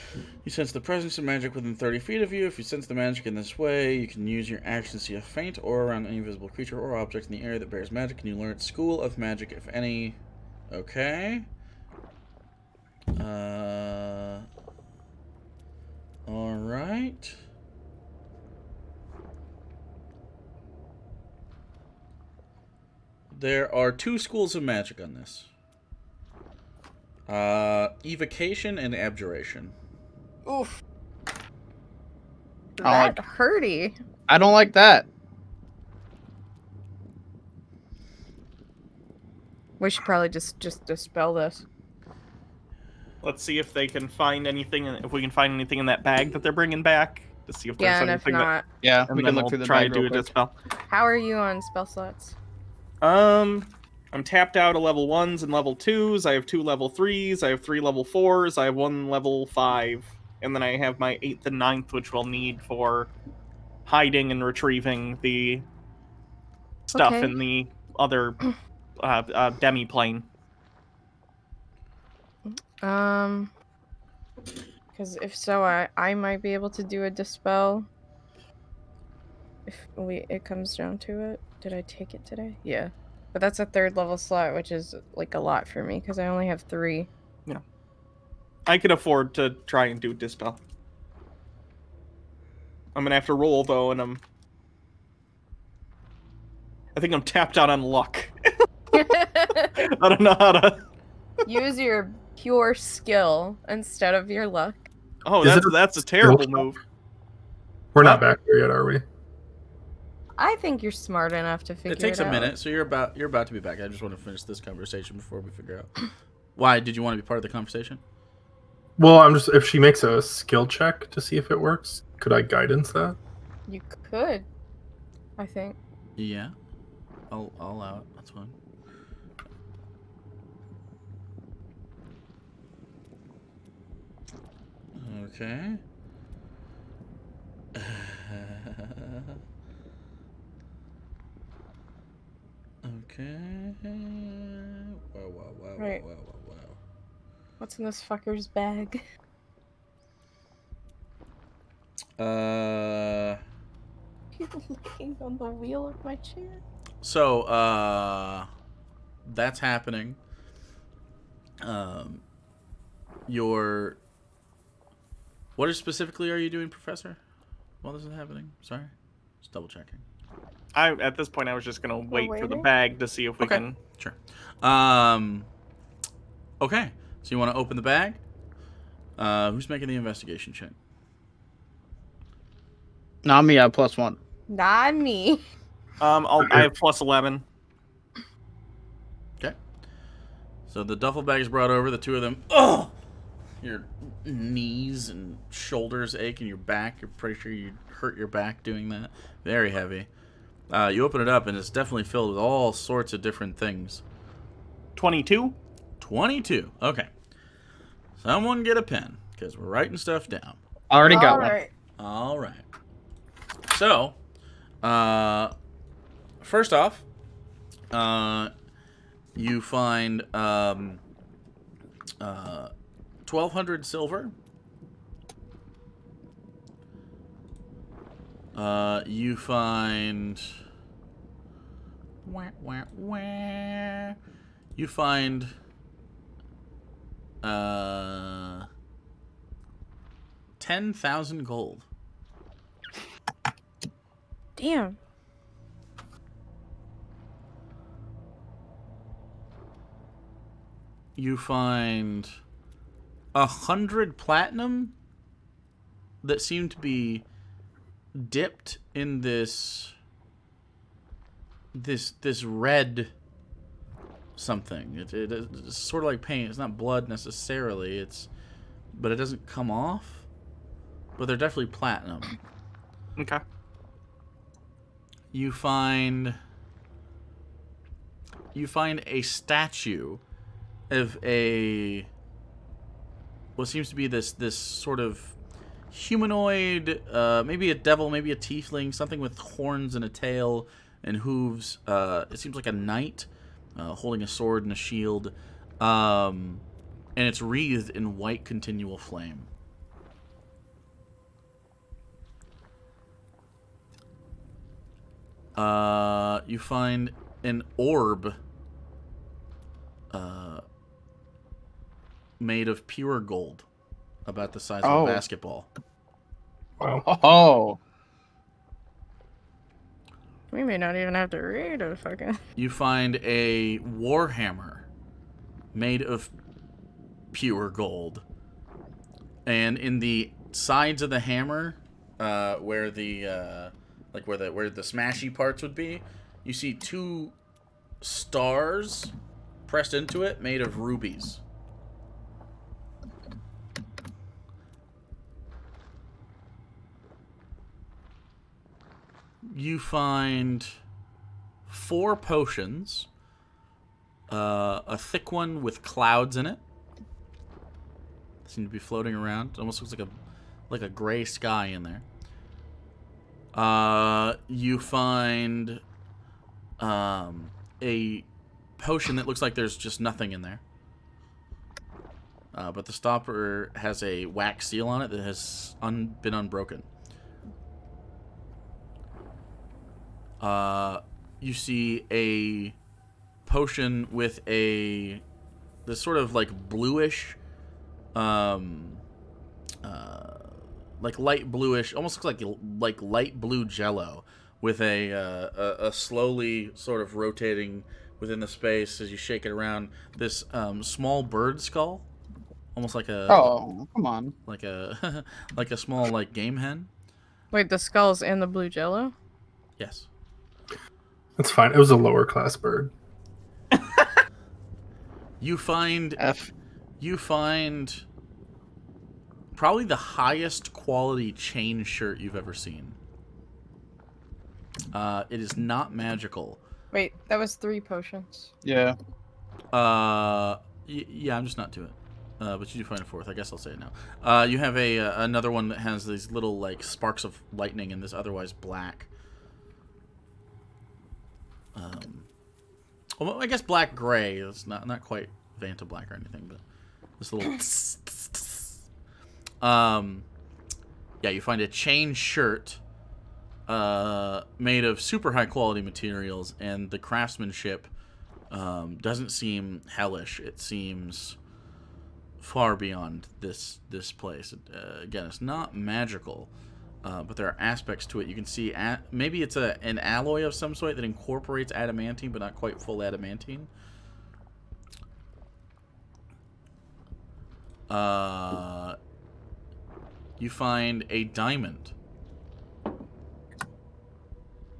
A: You sense the presence of magic within 30 feet of you. If you sense the magic in this way, you can use your action to see a faint aura around any visible creature or object in the area that bears magic, and you learn its school of magic, if any. Okay. Alright. There are 2 schools of magic on this. Evocation and abjuration.
B: Oof.
C: I
B: That hurty.
C: I don't like that.
B: We should probably just dispel this.
E: Let's see if they can find anything. If we can find anything in that bag that they're bringing back to see if there's
B: Yeah, and if
E: anything.
B: not,
C: Yeah,
E: And
C: we
E: then
C: can look
E: we'll
C: through the
E: try
C: bag
E: to do
C: real
E: a
C: quick.
E: dispel.
B: how are you on spell slots?
E: I'm tapped out of level 1s and level 2s. I have 2 level 3s. I have 3 level 4s. I have 1 level 5. And then I have my 8th and 9th, which we'll need for hiding and retrieving the stuff
B: Okay.
E: in the other demi-plane.
B: Because if so, I might be able to do a dispel. If it comes down to it. Did I take it today? Yeah. But that's a 3rd level slot, which is like a lot for me because I only have 3.
E: I can afford to try and do dispel. I'm gonna have to roll though, and I think I'm tapped out on luck. I don't know how to.
B: Use your pure skill instead of your luck.
E: Oh,
D: Is it
E: that's a terrible
D: skill?
E: move.
D: We're not back there yet, are we?
B: I think you're smart enough to figure it out.
A: It takes a minute, so you're about to be back. I just want to finish this conversation before we figure out. Why did you want to be part of the conversation?
D: Well, I'm just if she makes a skill check to see if it works, could I guidance that?
B: You could, I think.
A: Yeah, I'll allow it. That's fine. Okay. Okay. Wow.
B: Right.
A: Wow.
B: What's in this fucker's bag? He's licking on the wheel of my chair.
A: So, that's happening. What specifically are you doing, Professor? While this is happening? Sorry, just double checking.
E: At this point, I was just gonna wait for the
B: waiting?
E: bag to see if we
A: Okay.
E: can.
A: Sure. Okay. So you want to open the bag? Who's making the investigation check?
C: Not me, I have +1.
B: Not me.
E: I have +11.
A: Okay. So the duffel bag is brought over. The two of them. Oh, your knees and shoulders ache, and your back. You're pretty sure you hurt your back doing that. Very heavy. You open it up, and it's definitely filled with all sorts of different things.
E: 22.
A: 22. Okay. Someone get a pen, because we're writing stuff down.
C: Already got one.
B: Alright.
A: All right. So, first off, you find 1,200 silver. You find. You find 10,000 gold.
B: Damn.
A: You find 100 platinum that seem to be dipped in this this red something. It's sort of like paint. It's not blood necessarily. But it doesn't come off. But they're definitely platinum.
E: Okay.
A: You find a statue of what seems to be this sort of humanoid, maybe a devil, maybe a tiefling, something with horns and a tail and hooves. It seems like a knight holding a sword and a shield, and it's wreathed in white continual flame. You find an orb made of pure gold, about the size of a basketball.
D: Wow.
C: Oh.
B: We may not even have to read a fucking.
A: You find a warhammer made of pure gold, and in the sides of the hammer, where the smashy parts would be, you see 2 stars pressed into it, made of rubies. You find 4 potions, a thick one with clouds in it. They seem to be floating around. It almost looks like a gray sky in there. You find a potion that looks like there's just nothing in there. But the stopper has a wax seal on it that has been unbroken. You see a potion with this sort of like bluish, like light bluish, almost looks like light blue jello, with a slowly sort of rotating within the space as you shake it around. This small bird skull, almost like a
C: come on,
A: like a like a small like game hen.
B: Wait, the skulls and the blue jello?
A: Yes.
D: That's fine. It was a lower class bird.
A: You find
C: F.
A: Probably the highest quality chain shirt you've ever seen. It is not magical.
B: Wait, that was 3 potions.
C: Yeah.
A: Yeah, I'm just not to it. But you do find a 4th. I guess I'll say it now. You have another one that has these little like sparks of lightning in this otherwise black. Well, I guess black gray. It's not quite Vanta black or anything, but this little. Yeah, you find a chain shirt made of super high quality materials, and the craftsmanship doesn't seem hellish. It seems far beyond this place. Again, it's not magical, but there are aspects to it. You can see maybe it's an alloy of some sort that incorporates adamantine, but not quite full adamantine. You find a diamond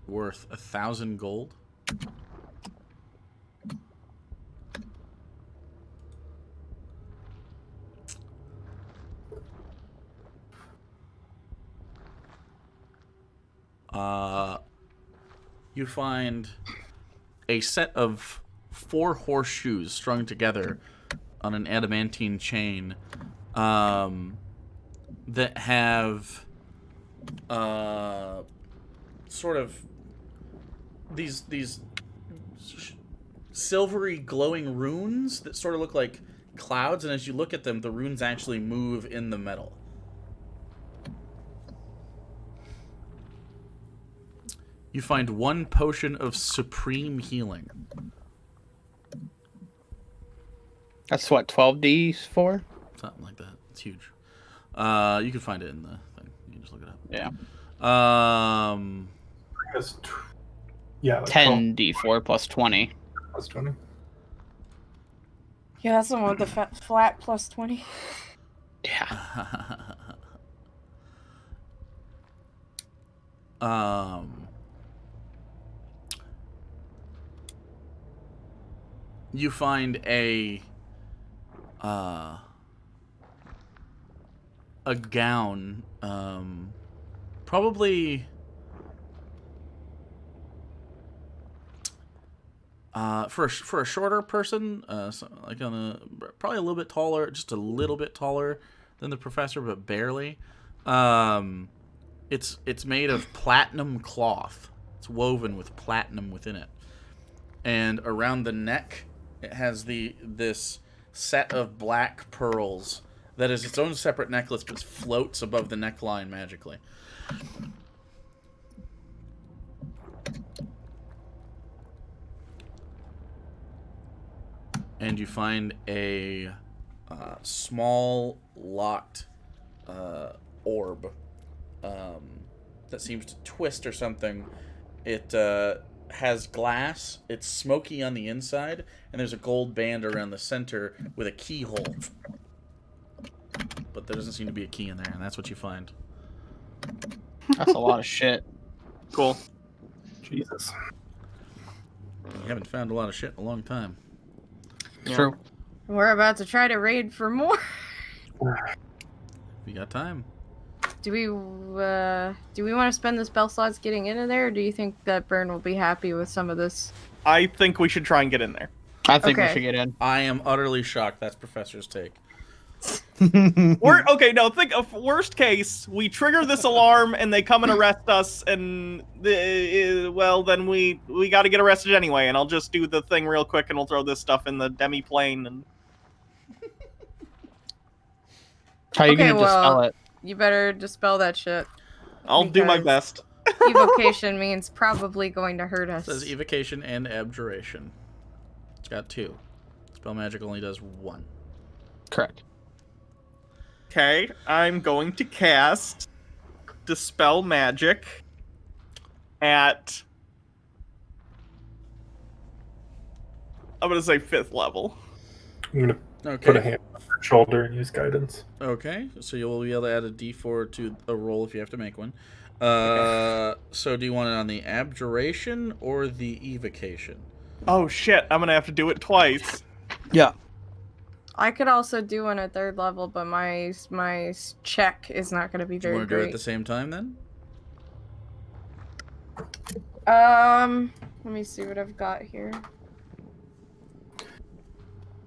A: worth 1,000 gold. You find a set of 4 horseshoes strung together on an adamantine chain that have sort of these silvery glowing runes that sort of look like clouds, and as you look at them, the runes actually move in the metal. You find 1 potion of supreme healing.
C: That's what 12D for?
A: Something like that. It's huge. You can find it in the thing. You can just look it up.
C: Yeah.
D: That's like
C: 10D4 plus 20.
D: Plus 20.
B: Yeah, that's the one with the flat plus 20.
C: Yeah.
A: you find a gown, probably for a shorter person, like probably a little bit taller, just a little bit taller than the professor, but barely. It's made of platinum cloth. It's woven with platinum within it, and around the neck, it has this set of black pearls that is its own separate necklace, but floats above the neckline magically. And you find a small locked orb that seems to twist or something. It has glass. It's smoky on the inside, and there's a gold band around the center with a keyhole. But there doesn't seem to be a key in there, and that's what you find.
C: That's a lot of shit.
E: Cool.
D: Jesus.
A: You haven't found a lot of shit in a long time.
C: True.
B: We're about to try to raid for more.
A: We got time.
B: Do we want to spend the spell slots getting into there, or do you think that Burn will be happy with some of this?
E: I think we should try and get in there.
C: I think we
B: Okay.
C: should get in.
A: I am utterly shocked. That's Professor's take.
E: Okay, no, think of worst case, we trigger this alarm and they come and arrest us, and well, then we got to get arrested anyway, and I'll just do the thing real quick and we'll throw this stuff in the demi-plane. And
C: How are you
B: Okay,
C: gonna
B: well-
C: dispel it?
B: You better dispel that shit.
E: I'll do my
B: Because-
E: best.
B: Evocation means probably going to hurt us.
A: It says evocation and abjuration. It's got 2. Spell magic only does 1.
C: Correct.
E: Okay, I'm going to cast Dispel Magic at... I'm going to say 5th level.
D: I'm gonna
A: Okay.
D: put a hand on your shoulder and use guidance.
A: Okay, so you'll be able to add a d4 to a roll if you have to make one. So do you want it on the abjuration or the evocation?
E: Oh shit, I'm going to have to do it twice.
C: Yeah.
B: I could also do one at 3rd level, but my check is not going to be
A: Do you
B: very
A: want to do it at
B: great.
A: the same time then?
B: Let me see what I've got here.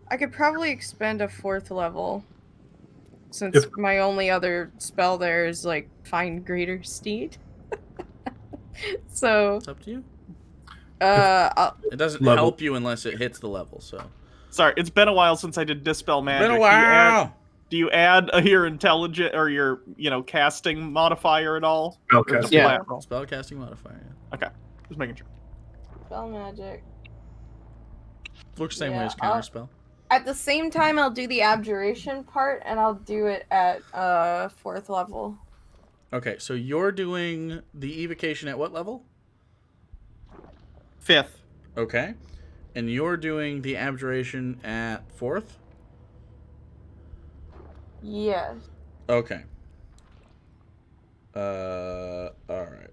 B: I could probably expend a 4th level, since
D: If-
B: my only other spell there is like Find Greater Steed. So,
A: It's up to you. It doesn't
D: Level.
A: help you unless it hits the level, so.
E: Sorry, it's been a while since I did Dispel Magic.
A: Been a while!
E: Do you add your intelligent or your, casting modifier at all? Or just
D: Spellcasting.
C: Yeah.
E: flat roll?
A: Spellcasting modifier, yeah.
E: Okay, just making sure.
B: spell magic.
A: Works the same way
B: Yeah,
A: as counterspell.
B: At the same time, I'll do the abjuration part, and I'll do it at 4th level.
A: Okay, so you're doing the evocation at what level?
E: 5th.
A: Okay. And you're doing the abjuration at 4th?
B: Yes.
A: Okay. Alright.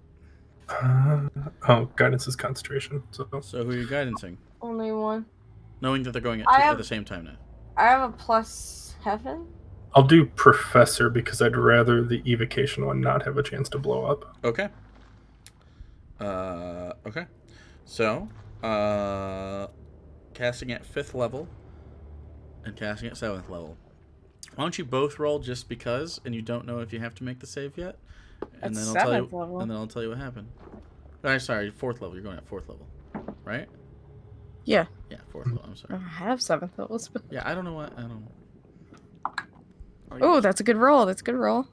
D: Guidance is concentration. So
A: So who are you guidancing?
B: Only one.
A: Knowing that they're going
B: I
A: at
B: have-
A: the same time now.
B: I have a +7.
D: I'll do Professor because I'd rather the evocation one not have a chance to blow up.
A: Okay. Okay. So, casting at 5th level and casting at 7th level. Why don't you both roll just because, and you don't know if you have to make the save yet? And
B: That's
A: then I'll tell you.
B: 7th level.
A: And then I'll tell you what happened. Oh, sorry, 4th level. You're going at 4th level, right?
B: Yeah.
A: Yeah, 4th level. I'm sorry.
B: I have 7th level spell.
A: Yeah, I don't know what. I don't.
B: Oh, that's a good roll. That's a good roll.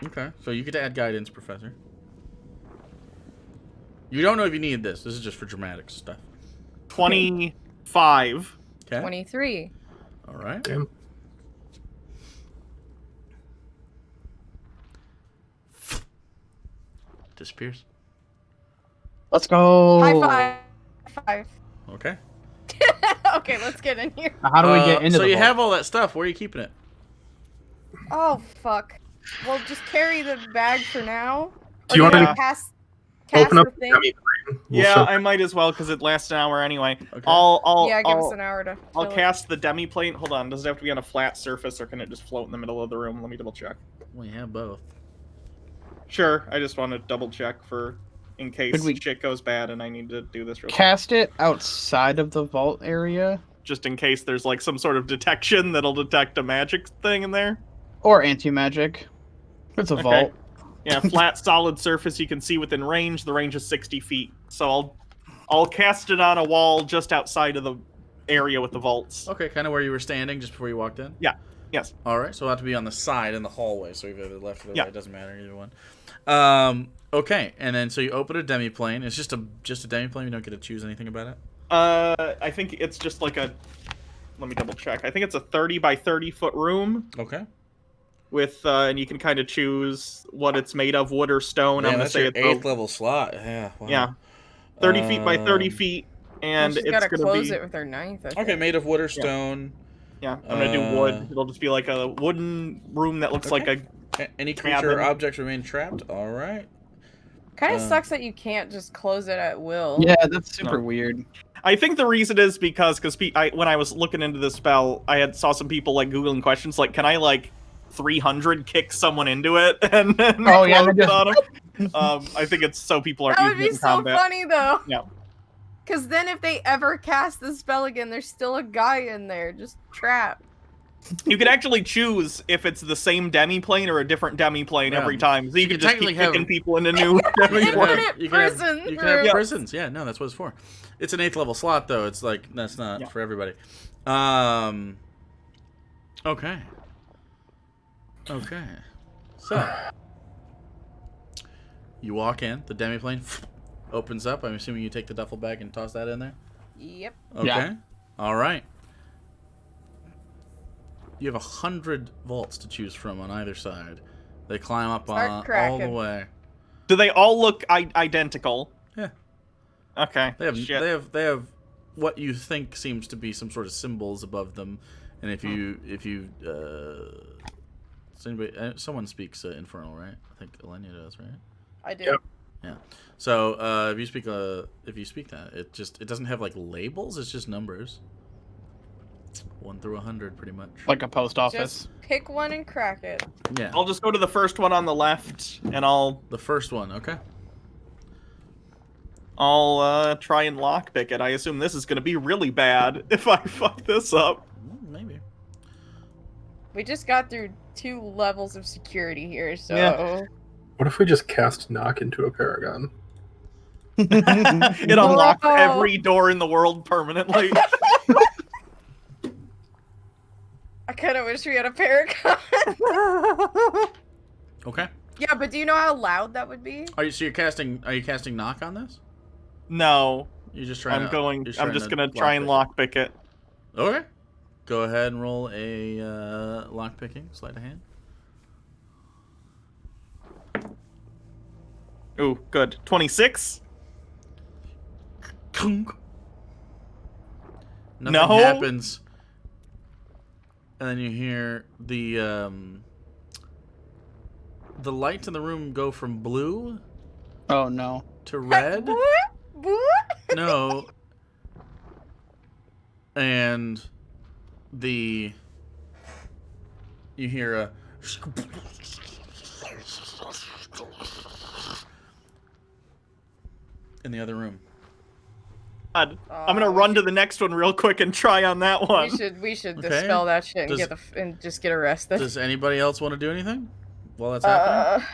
A: Okay, so you get to add guidance, Professor. You don't know if you need this. This is just for dramatic stuff.
E: 25.
A: Okay.
B: 23.
A: All right.
D: Damn.
A: Disappears.
C: Let's go.
B: High five. High
A: Okay.
B: five. Okay, let's get in here.
C: How do we get into
A: So
C: the
A: you
C: vault?
A: have all that stuff. Where are you keeping it?
B: Oh, fuck. Well, just carry the bag for now.
D: Do you
B: Or
D: want
B: do
D: to?
B: I pass? Cast
D: Open up
B: the
D: the
B: thing.
D: dummy plane. We'll
E: Yeah,
D: show-
E: I might as well because it lasts an hour anyway.
A: Okay.
B: Yeah, give us an hour to.
E: I'll
B: fill it.
E: cast the demi plane. Hold on, does it have to be on a flat surface or can it just float in the middle of the room? Let me double check.
A: We have both.
E: Sure, I just want to double check for in case
C: Could we-
E: shit goes bad and I need to do this real quick.
C: Cast it outside of the vault area
E: Just in case there's like some sort of detection that'll detect a magic thing in there.
C: or anti-magic. It's a
E: Okay.
C: vault.
E: Yeah, flat solid surface you can see within range. The range is 60 feet. So I'll cast it on a wall just outside of the area with the vaults.
A: Okay, kind of where you were standing just before you walked in?
E: Yes.
A: All right, so it'll have to be on the side in the hallway, so either the left or the
E: Yeah.
A: right, doesn't matter, either one. Okay, and then so you open a demi-plane. It's just a demi-plane, you don't get to choose anything about it?
E: I think it's just like a... Let me double check. I think it's a 30 by 30 foot room
A: Okay.
E: with, and you can kind of choose what it's made of, wood or stone.
A: Man,
E: I'm going to
A: that's
E: say
A: your
E: it's
A: 8th level slot. Yeah, wow.
E: Yeah. 30 feet by 30
A: Um,
E: feet,
B: And
E: and
B: she's
E: it's
B: gotta
E: going
B: close
E: to be...
B: it with her ninth. I
A: Okay,
B: think.
A: made of wood or stone.
E: Yeah, I'm going to do wood.
A: Uh,
E: It'll just be like a wooden room that looks like
A: Okay.
E: a...
A: Any creature or
E: Cabin.
A: object remain trapped? All right.
B: Kind of
A: Uh,
B: sucks that you can't just close it at will.
C: Yeah, that's super
E: No.
C: weird.
E: I think the reason is because when I was looking into this spell, I saw some people like Googling questions like, can I like 300 kick someone into it and
C: Oh, yeah,
E: close
C: they
E: it on them? I think it's so people aren't
B: That would
E: using it
B: be
E: in
B: so
E: combat.
B: funny though.
E: Yeah.
B: Because then if they ever cast the spell again, there's still a guy in there just trapped.
E: You can actually choose if it's the same demi-plane or a different demi-plane
A: Yeah.
E: every time. So you
A: You
E: can
A: could
E: just keep
A: technically have-
E: kicking people into new
B: Infinite
E: demi-planes.
A: You can have
B: prison
A: you can have
B: room.
A: prisons. Yeah, no, that's what it's for. It's an 8th level slot, though. It's like, that's not
E: Yeah.
A: for everybody. Okay. Okay. So, you walk in, the demi-plane opens up. I'm assuming you take the duffel bag and toss that in there?
B: Yep.
A: Okay.
C: Yeah.
A: All right. You have 100 vaults to choose from on either side. They climb up
B: Start
A: all the
B: cracking.
A: way.
E: Do they all look identical?
A: Yeah.
E: Okay.
A: They have
E: Shit.
A: they have what you think seems to be some sort of symbols above them, and if you someone speaks Infernal, right? I think Elenia does, right?
B: I do.
D: Yep.
A: Yeah. So if you speak that, it doesn't have like labels. It's just numbers. 1 through 100, pretty much.
C: Like a post office.
B: Just pick one and crack it.
A: Yeah.
E: I'll just go to the first one on the left, and I'll
A: The first one, okay.
E: try and lockpick it. I assume this is going to be really bad if I fuck this up.
A: Maybe.
B: We just got through 2 levels of security here, so
E: Yeah.
D: What if we just cast knock into a paragon?
E: It unlocks
B: Whoa.
E: every door in the world permanently.
B: I kind of wish we had a paragon.
A: Okay.
B: Yeah, but do you know how loud that would be?
A: Are you casting knock on this?
E: No,
A: You're just trying
E: I'm just gonna
A: to
E: try and lockpick it.
A: Okay. Go ahead and roll a lock picking sleight of hand.
E: Ooh, good. 26.
A: Kunk. Nothing
E: No.
A: happens. And then you hear the lights in the room go from blue
C: Oh no.
A: to red.
B: What?
A: No. And you hear a in the other room.
E: God, I'm gonna run to the next one real quick and try on that one.
B: We should
A: Okay.
B: dispel that shit and
A: Does-
B: and just get arrested.
A: Does anybody else want to do anything while that's happening?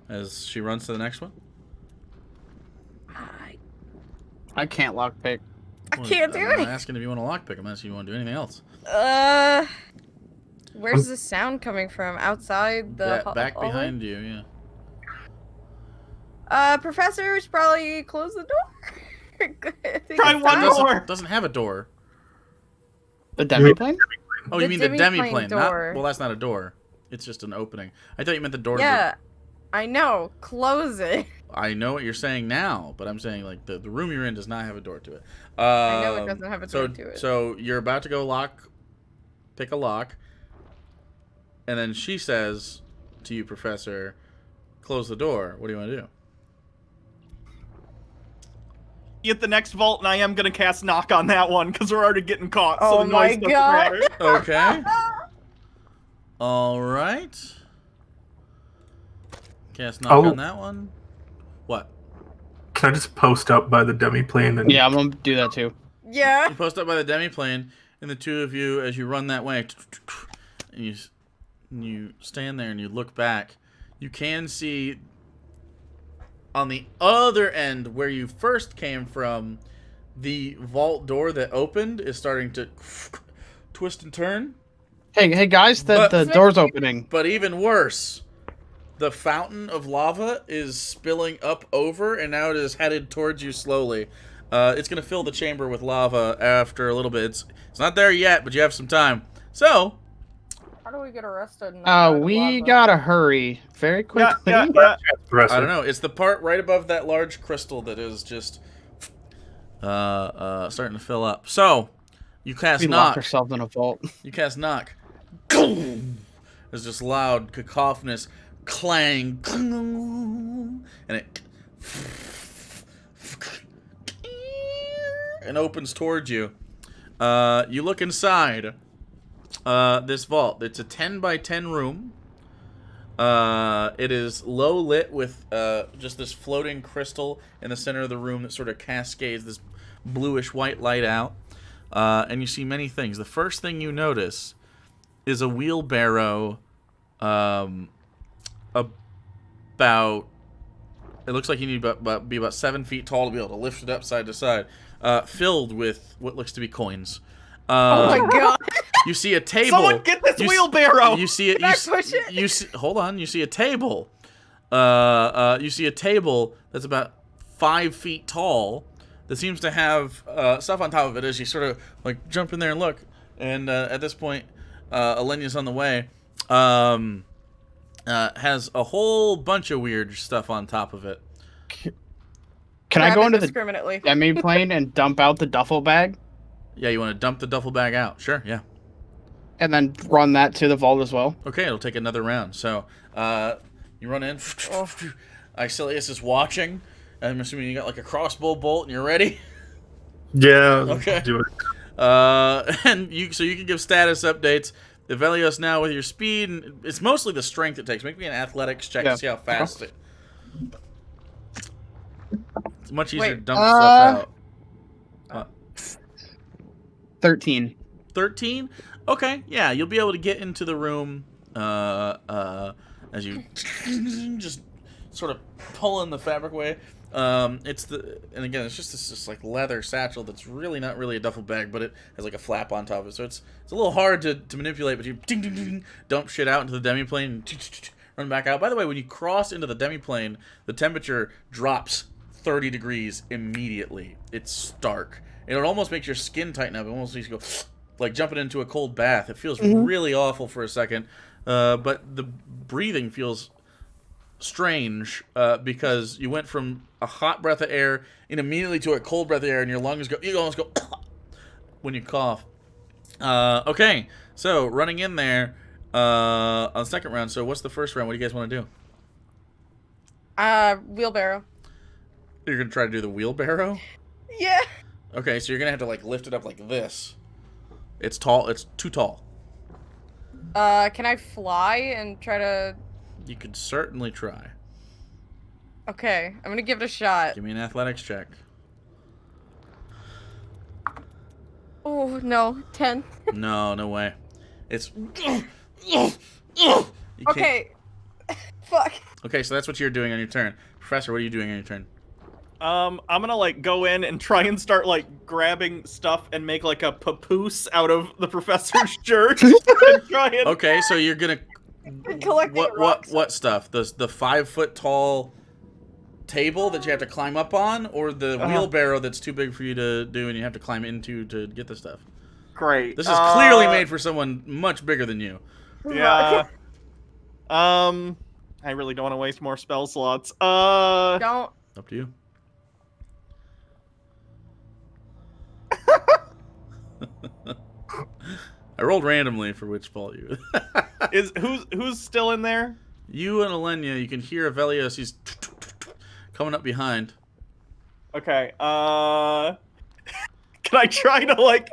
B: Uh,
A: As she runs to the next one?
C: I can't lockpick.
B: I can't do
A: I'm
B: it.
A: not asking if you want to lockpick. I'm asking if you want to do anything else.
B: Where's the sound coming from? Outside the
A: Back
B: hallway?
A: behind you, yeah.
B: Professor should probably close the door. I think
E: Try
B: it's
E: one
B: time.
E: more.
A: Doesn't have a door.
C: The demiplane?
A: Oh,
B: The
A: you mean the
B: demi-plane
A: demi-plane?
B: door.
A: Well, that's not a door. It's just an opening. I thought you meant the door.
B: Yeah, I know. Close it.
A: I know what you're saying now, but I'm saying like the room you're in does not have a door to it.
B: I know it doesn't have a door to it.
A: So you're about to go pick a lock, and then she says to you, Professor, close the door. What do you want to do?
E: be at the next vault, and I am gonna cast knock on that one because we're already getting caught.
B: Oh
E: so the noise
B: my
E: doesn't
B: God.
E: matter.
A: Okay. All right. Cast knock
D: Oh.
A: on that one. What?
D: Can I just post up by the demi-plane? And...
C: Yeah, I'm gonna do that too.
B: Yeah.
A: You post up by the demi-plane, and the two of you, as you run that way, and you stand there and you look back, you can see on the other end where you first came from, the vault door that opened is starting to twist and turn.
C: Hey guys,
A: But-
C: the door's opening.
A: But even worse, the fountain of lava is spilling up over, and now it is headed towards you slowly. It's going to fill the chamber with lava after a little bit. It's not there yet, but you have some time. So,
B: How do we get arrested? and not die of
C: We
B: lava?
C: gotta hurry very quickly.
E: Yeah.
A: I don't know. It's the part right above that large crystal that is just starting to fill up. So, you cast
C: We locked
A: knock.
C: ourselves in a vault.
A: You cast knock. There's this loud, cacophonous clang. And it opens towards you. You look inside this vault. It's a 10 by 10 room. It is low lit with just this floating crystal in the center of the room that sort of cascades this bluish white light out. And you see many things. The first thing you notice is a wheelbarrow about... It looks like you need be about 7 feet tall to be able to lift it up side to side. Filled with what looks to be coins.
B: Oh my God.
A: You see a table.
E: Someone get this
A: You s-
E: wheelbarrow.
A: You see it.
B: Can I push it?
A: You see, hold on. You see a table. You see a table that's about 5 feet tall that seems to have stuff on top of it as you sort of like jump in there and look. And at this point, Alenia's on the way. Has a whole bunch of weird stuff on top of it.
C: Can I
B: Grab
C: go
B: it
C: into the
B: discriminately?
C: demi plane and dump out the duffel bag,
A: Yeah, you want to dump the duffel bag out? Sure, yeah.
C: and then run that to the vault as well?
A: Okay, it'll take another round. So, you run in.
B: Oh.
A: Ixilius is watching. I'm assuming you got like a crossbow bolt and you're ready.
D: Yeah.
A: Okay.
D: Do it.
A: And you can give status updates. Evelios now with your speed, and it's mostly the strength it takes. Make me an athletics check
C: Yeah.
A: to see how fast it. It's much easier to
B: Wait,
A: dump stuff out.
C: 13.
A: 13? Okay, yeah, you'll be able to get into the room as you just sort of pull in the fabric away. And again, it's just like leather satchel that's really not really a duffel bag, but it has like a flap on top of it, so it's a little hard to manipulate. But you ding, ding, ding, dump shit out into the demi-plane, and run back out. By the way, when you cross into the demi-plane, the temperature drops 30 degrees immediately. It's stark. And it almost makes your skin tighten up. It almost makes you go like jumping into a cold bath. It feels really awful for a second, but the breathing feels strange because you went from a hot breath of air and immediately to a cold breath of air, and your lungs go. You almost go when you cough. Okay, so running in there on the second round. So what's the first round? What do you guys want to do?
B: Wheelbarrow.
A: You're gonna try to do the wheelbarrow.
B: Yeah.
A: Okay, so you're gonna have to like lift it up like this. It's tall. It's too tall.
B: Can I fly and try to?
A: You could certainly try.
B: Okay, I'm gonna give it a shot.
A: Give me an athletics check.
B: Oh no, 10.
A: No, no way. It's. You can't-
B: Okay. Fuck.
A: Okay, so that's what you're doing on your turn. Professor, what are you doing on your turn?
E: I'm gonna like go in and try and start like grabbing stuff and make like a papoose out of the professor's shirt. And try and...
A: Okay, so you're gonna.
B: Collecting rocks.
A: What stuff? The 5 foot tall table that you have to climb up on, or the wheelbarrow that's too big for you to do and you have to climb into to get the stuff?
E: Great.
A: This is clearly made for someone much bigger than you.
E: Yeah. I really don't want to waste more spell slots.
B: Don't.
A: Up to you. I rolled randomly for which fault you.
E: Is who's still in there?
A: You and Alenia, you can hear Avelios. He's coming up behind.
E: Okay. Can I try to like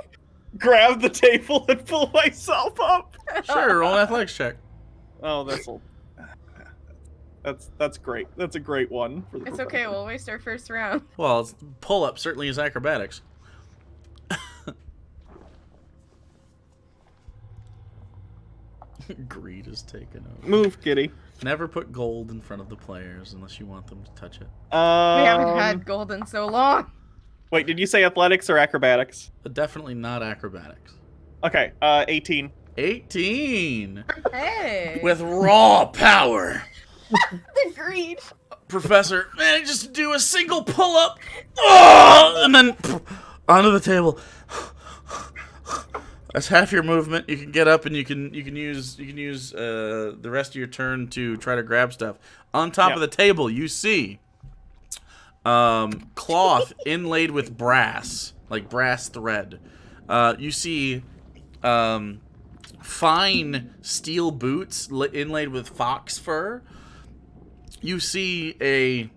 E: grab the table and pull myself up?
A: Sure, roll an athletics check.
E: Oh, that's great. That's a great one. For the
B: It's okay. We'll waste our first round.
A: Well, pull up certainly is acrobatics. Greed is taken over.
E: Move, kitty.
A: Never put gold in front of the players unless you want them to touch it.
B: We haven't had gold in so long.
E: Wait, did you say athletics or acrobatics?
A: But definitely not acrobatics.
E: Okay, 18.
A: 18!
B: Hey.
A: With raw power!
B: the greed.
A: Professor managed just to do a single pull-up, and then onto the table. That's half your movement. You can get up and you can use the rest of your turn to try to grab stuff. On top of the table, you see cloth inlaid with brass, like brass thread. You see fine steel boots inlaid with fox fur. You see a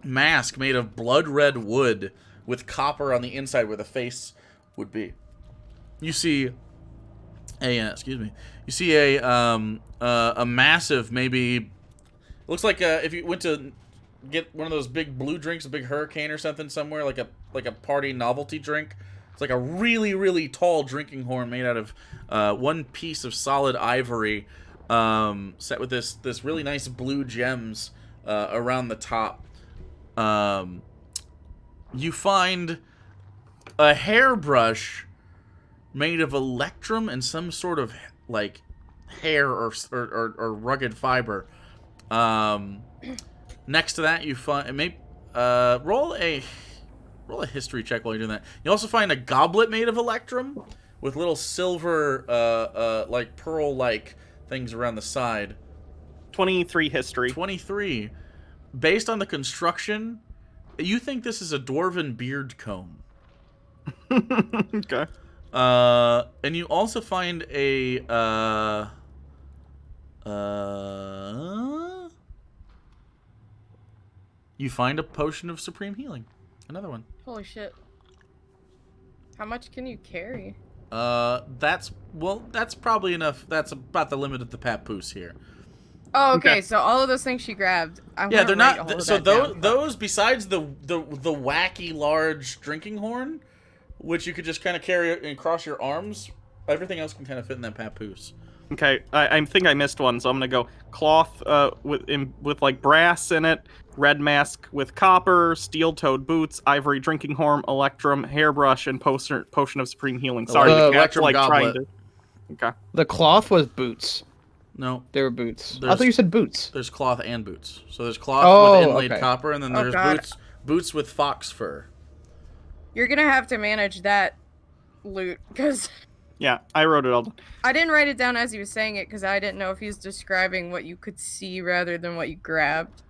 A: mask made of blood red wood with copper on the inside where the face would be. You see a You see a massive, maybe looks like if you went to get one of those big blue drinks, a big Hurricane or something somewhere, like a party novelty drink. It's like a really, really tall drinking horn made out of one piece of solid ivory, set with this really nice blue gems around the top. You find a hairbrush made of electrum and some sort of like hair or rugged fiber. Next to that, you find roll a history check while you're doing that. You also find a goblet made of electrum with little silver like pearl like things around the side.
E: 23 history.
A: 23. Based on the construction, you think this is a dwarven beard comb.
E: Okay.
A: And you also find a you find a potion of supreme healing. Another one.
B: Holy shit. How much can you carry?
A: That's probably enough. That's about the limit of the papoose here.
B: Oh, okay. So all of those things she grabbed.
A: They're not. So those besides the wacky large drinking horn, which you could just kind of carry and cross your arms, everything else can kind of fit in that papoose.
E: Okay, I think I missed one, so I'm gonna go cloth with like brass in it, red mask with copper, steel-toed boots, ivory drinking horn, electrum, hairbrush, and potion of supreme healing. Sorry, the cat's like trying to. Okay.
C: The cloth was boots.
A: No,
C: they were boots. I thought you said boots.
A: There's cloth and boots. So there's cloth with inlaid copper, and then there's boots with fox fur.
B: You're gonna have to manage that loot, because...
E: Yeah, I wrote it all down.
B: I didn't write it down as he was saying it, because I didn't know if he was describing what you could see rather than what you grabbed.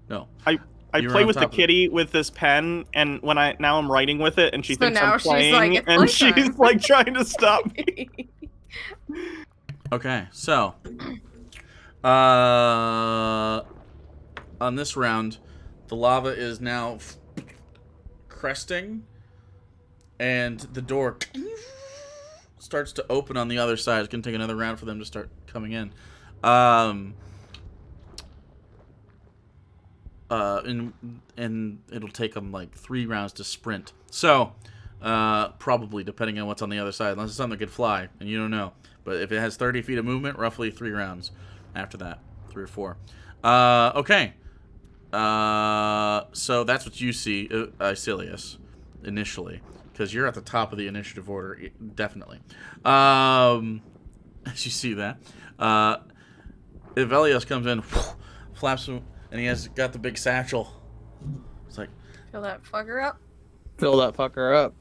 A: No.
E: I play with the kitty with this pen, and now I'm writing with it, and she thinks I'm playing, and she's like trying to stop me.
A: Okay, so on this round, the lava is now cresting, and the door starts to open on the other side. It's gonna take another round for them to start coming in. And it'll take them like 3 rounds to sprint. So, probably depending on what's on the other side, unless it's something that could fly, and you don't know. But if it has 30 feet of movement, roughly 3 rounds after that. 3 or 4. Okay. So that's what you see, Icilius, initially. Because you're at the top of the initiative order, definitely. As you see that. Ivelios comes in, flaps him, and he has got the big satchel. It's like...
B: Fill that fucker up.
C: Fill that fucker up.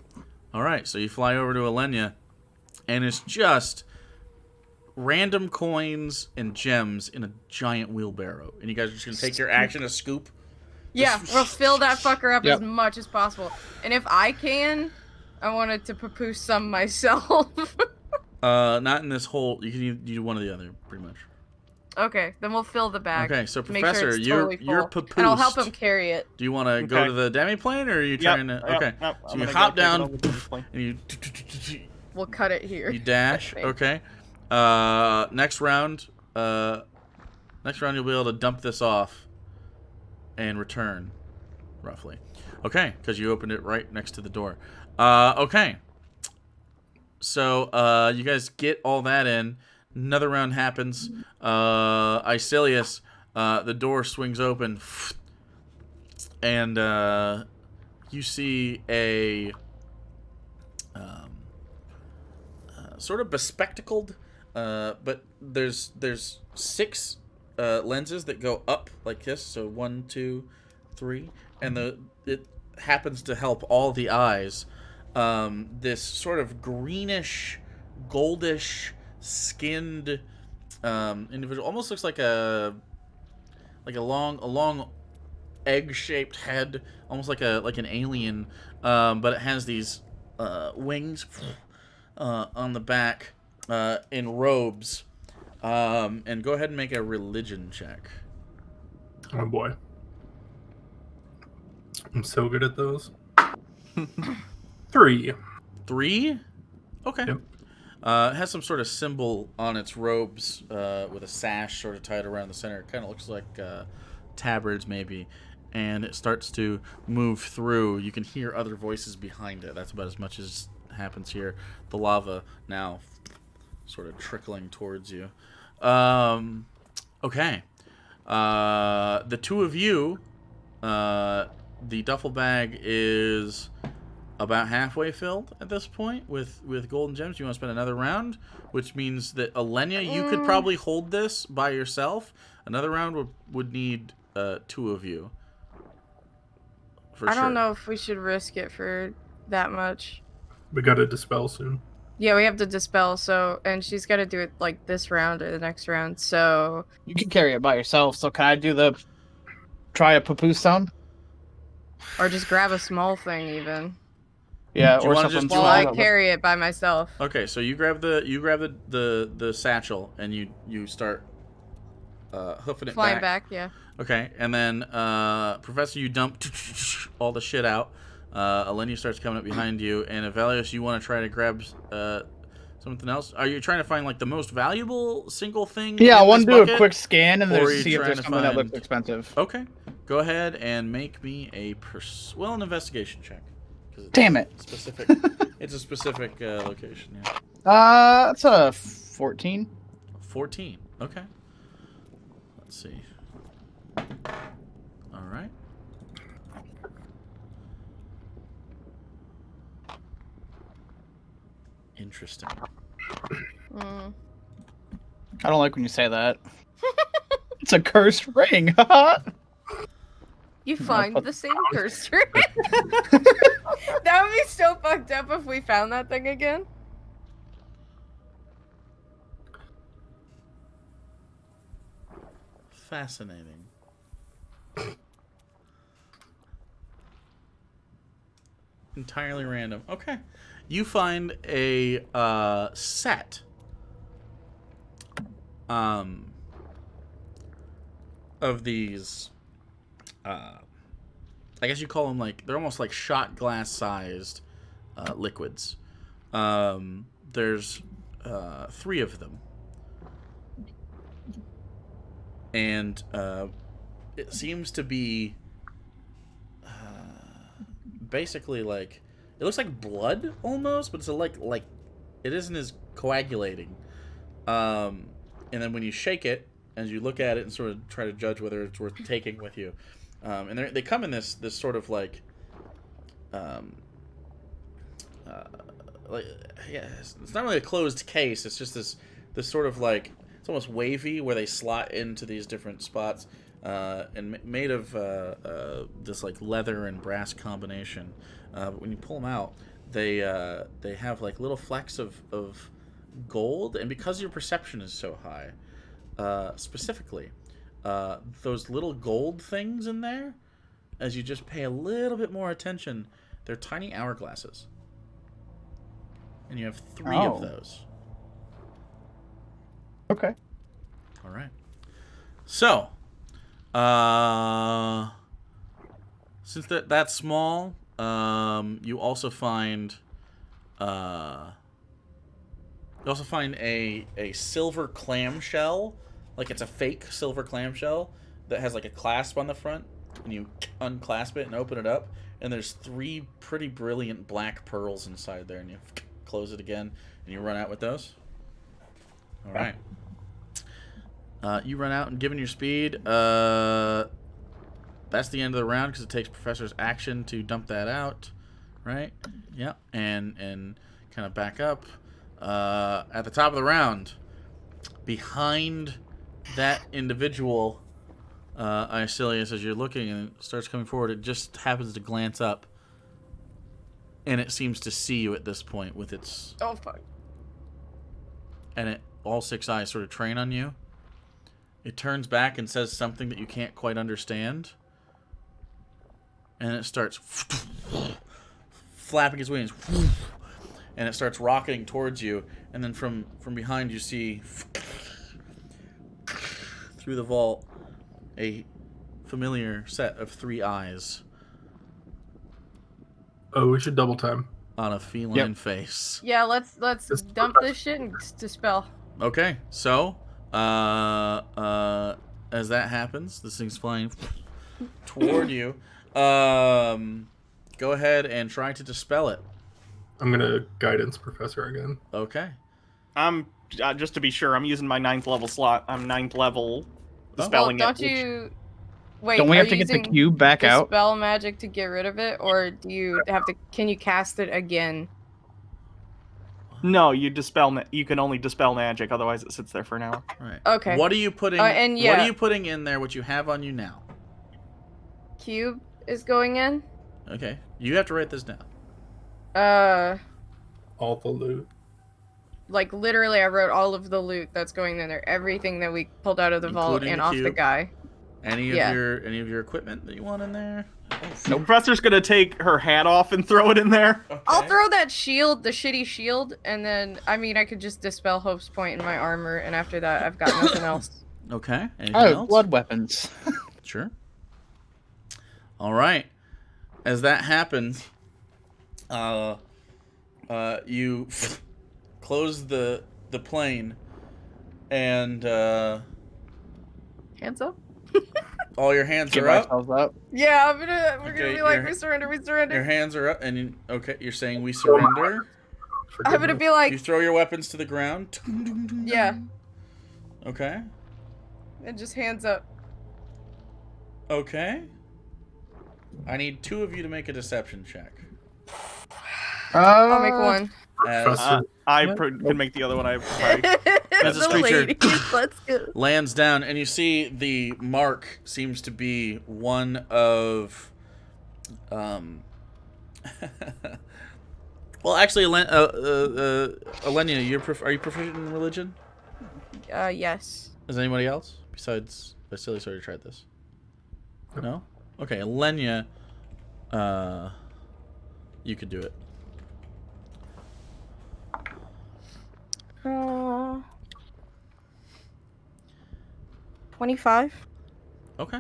A: Alright, so you fly over to Alenia, and it's just... random coins and gems in a giant wheelbarrow. And you guys are just going to take your action to scoop?
B: Yeah, we'll fill that fucker up as much as possible. And if I can, I wanted to papoose some myself.
A: Not in this whole... You can do one or the other, pretty much.
B: Okay, then we'll fill the bag.
A: Okay, so
B: Make sure
A: Professor,
B: it's
A: you're
B: totally full,
A: papoosed.
B: and I'll help him carry it.
A: Do you want to go
E: Okay.
A: to the demiplane, or are you
E: Yep,
A: trying to?
E: yep,
A: Okay,
E: yep,
A: so
E: I'm
A: you
E: gonna
A: hop
E: go take it
A: down
E: over to the plane.
A: and
B: We'll cut it here.
A: you dash.
B: Thing.
A: Okay. Next round. Next round you'll be able to dump this off and return, roughly. Okay, because you opened it right next to the door. Okay. So you guys get all that in. Another round happens. Icilius, the door swings open, and you see a sort of bespectacled, but there's 6 lenses that go up like this. So 1, 2, 3, and it happens to help all the eyes. This sort of greenish, goldish skinned individual, almost looks like a long egg-shaped head, almost like an alien, but it has these wings on the back, in robes. And go ahead and make a religion check.
D: Oh boy. I'm so good at those. 3.
A: 3? Okay.
D: Yep.
A: It has some sort of symbol on its robes, with a sash sort of tied around the center. It kind of looks like tabards, maybe. And it starts to move through. You can hear other voices behind it. That's about as much as happens here. The lava now sort of trickling towards you. Okay. The two of you, the duffel bag is about halfway filled at this point with golden gems. You want to spend another round, which means that Alenia, you could probably hold this by yourself. Another round would need 2 of you.
B: I don't know if we should risk it for that much.
D: We gotta dispel soon.
B: Yeah, we have to dispel, and she's got to do it like this round or the next round, so...
C: You can carry it by yourself, so can I try a papoose sound?
B: Or just grab a small thing, even.
C: Yeah,
A: Do you
C: or
A: wanna
C: something
A: just-
B: While I
C: small.
B: carry it by myself.
A: Okay, so you grab the satchel and you start hoofing it
B: Flying back, yeah.
A: Okay, and then Professor, you dump all the shit out. Alenia starts coming up behind you, and Avelius, you want to try to grab something else? Are you trying to find like the most valuable single thing?
C: Yeah, I
A: in
C: want
A: this
C: to do a
A: bucket?
C: quick scan and
A: Or
C: then
A: are you
C: see if
A: trying
C: there's
A: to
C: something that looks
A: find-
C: expensive.
A: Okay, go ahead and make me a an investigation check. 'Cause it's
C: Damn it.
A: Specific. It's a specific location. Yeah.
C: It's a 14.
A: 14. Okay. Let's see. All right. Interesting.
B: Mm.
C: I don't like when you say that. It's a cursed ring.
B: You find
C: but-
B: the same cursed ring. That would be so fucked up if we found that thing again.
A: Fascinating. Entirely random. Okay. You find a set of these I guess you call them they're almost like shot glass sized liquids. There's 3 of them. And it seems to be basically it looks like blood almost, but it's like it isn't as coagulating. And then when you shake it, as you look at it and sort of try to judge whether it's worth taking with you, and they come in this sort of it's not really a closed case. It's just this sort of it's almost wavy where they slot into these different spots, and made of this leather and brass combination. But when you pull them out, they have little flecks of gold, and because your perception is so high, specifically, those little gold things in there, as you just pay a little bit more attention, they're tiny hourglasses, and you have 3 of those.
C: Okay.
A: All right. So, since that's small, you also find a silver clamshell, like it's a fake silver clamshell that has like a clasp on the front, and you unclasp it and open it up, and there's 3 pretty brilliant black pearls inside there, and you close it again, and you run out with those. All right. You run out, and given your speed, that's the end of the round because it takes Professor's action to dump that out, right? Yep. And kind of back up. At the top of the round, behind that individual, Icilius, as you're looking and it starts coming forward, it just happens to glance up, and it seems to see you at this point with its...
B: Oh, fuck.
A: And all 6 eyes sort of train on you. It turns back and says something that you can't quite understand. And it starts flapping its wings. And it starts rocketing towards you. And then from behind you see through the vault a familiar set of 3 eyes.
D: Oh, we should double time.
A: On a feline face.
B: Yeah, let's dump this shit and dispel.
A: Okay, so as that happens, this thing's flying toward you. Go ahead and try to dispel it.
D: I'm gonna guidance Professor again.
A: Okay.
E: I'm just to be sure, I'm using my 9th level slot. I'm 9th level
B: Well,
E: dispelling
B: don't
E: it.
B: you... Wait,
C: Don't we
B: are
C: have to
B: you
C: get the
B: using
C: cube back out?
B: dispel magic to get rid of it, or do you have to... Can you cast it again?
E: No, you can only dispel magic, otherwise it sits there for an hour.
A: Right.
B: Okay.
A: What are you putting?
B: And
A: What
B: yeah.
A: are you putting in there? What you have on you now?
B: Cube is going in.
A: Okay. You have to write this down.
D: All the loot.
B: Like literally, I wrote all of the loot that's going in there, everything that we pulled out of the vault
A: Including
B: and
A: the
B: off the
A: cube?
B: guy.
A: Any of
B: Yeah.
A: your equipment that you want in there?
E: The professor's gonna take her hat off and throw it in there.
A: Okay.
B: I'll throw that shield, the shitty shield, and then I mean I could just dispel Hope's Point in my armor, and after that I've got nothing else.
A: Okay. Anything
C: Oh,
A: else?
C: blood weapons.
A: Sure. All right. As that happens, you close the plane, and
B: Hands up.
A: all your hands
C: Give
A: are up.
C: ourselves up.
B: Yeah, we're
A: Okay,
B: gonna be like,
A: your-
B: we surrender.
A: Your hands are up, and you're saying we surrender.
B: I'm gonna be like,
A: You throw your weapons to the ground.
B: yeah,
A: Okay.
B: and just hands up.
A: Okay. I need 2 of you to make a deception check.
B: I'll make one.
A: As
D: Professor,
E: Can make the other one. Sorry.
A: As this
B: The
A: creature
B: ladies, let's go.
A: lands down, and you see the mark seems to be one of, well, actually, Alenia, are you proficient in religion?
B: Yes.
A: Is anybody else besides Vasilius already tried this? No. Okay, Alenia, you could do it.
B: 25.
A: Okay.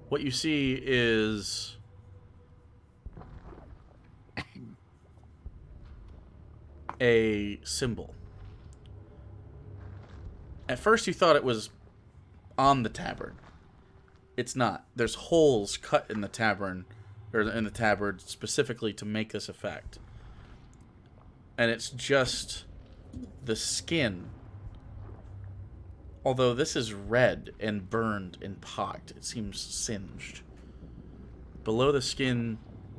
A: What you see is a symbol. At first you thought it was on the tabard. It's not. There's holes cut in the tabard, or in the tabard specifically to make this effect. And it's just the skin. Although this is red and burned and pocked, it seems singed. Below the skin,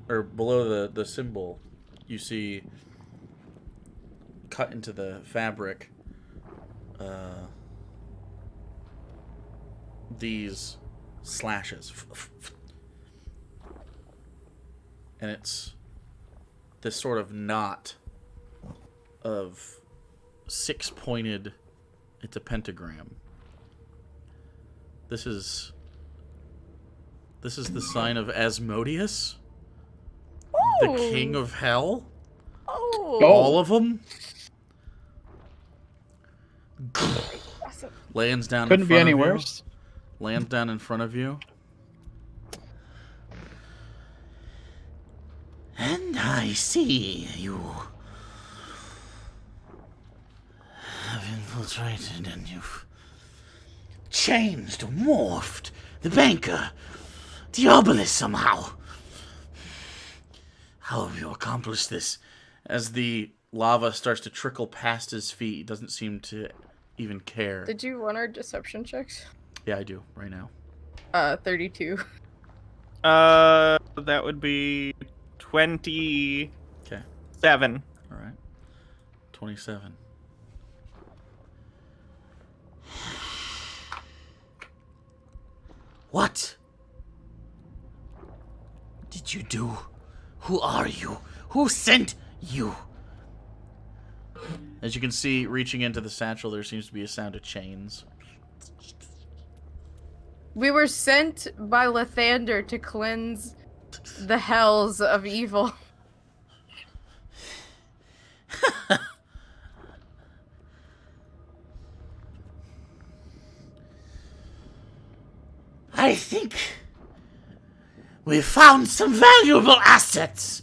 A: or below the symbol, you see cut into the fabric these slashes. And it's this sort of knot of 6-pointed. It's a pentagram. This is the sign of Asmodeus, the king of hell.
B: Oh.
A: All of them. Lands down.
C: Couldn't
A: in
C: be
A: front
C: any
A: of you.
C: worse.
A: Lands down in front of you. And I see you have infiltrated and you've changed, morphed the banker, the obelisk somehow. How have you accomplished this? As the lava starts to trickle past his feet, he doesn't seem to even care.
B: Did you want our deception checks?
A: Yeah, I do, right now.
B: 32.
E: That would be 27.
A: Okay, alright. 27. What did you do? Who are you? Who sent you? As you can see, reaching into the satchel, there seems to be a sound of chains.
B: We were sent by Lathander to cleanse the hells of evil.
A: I think we found some valuable assets.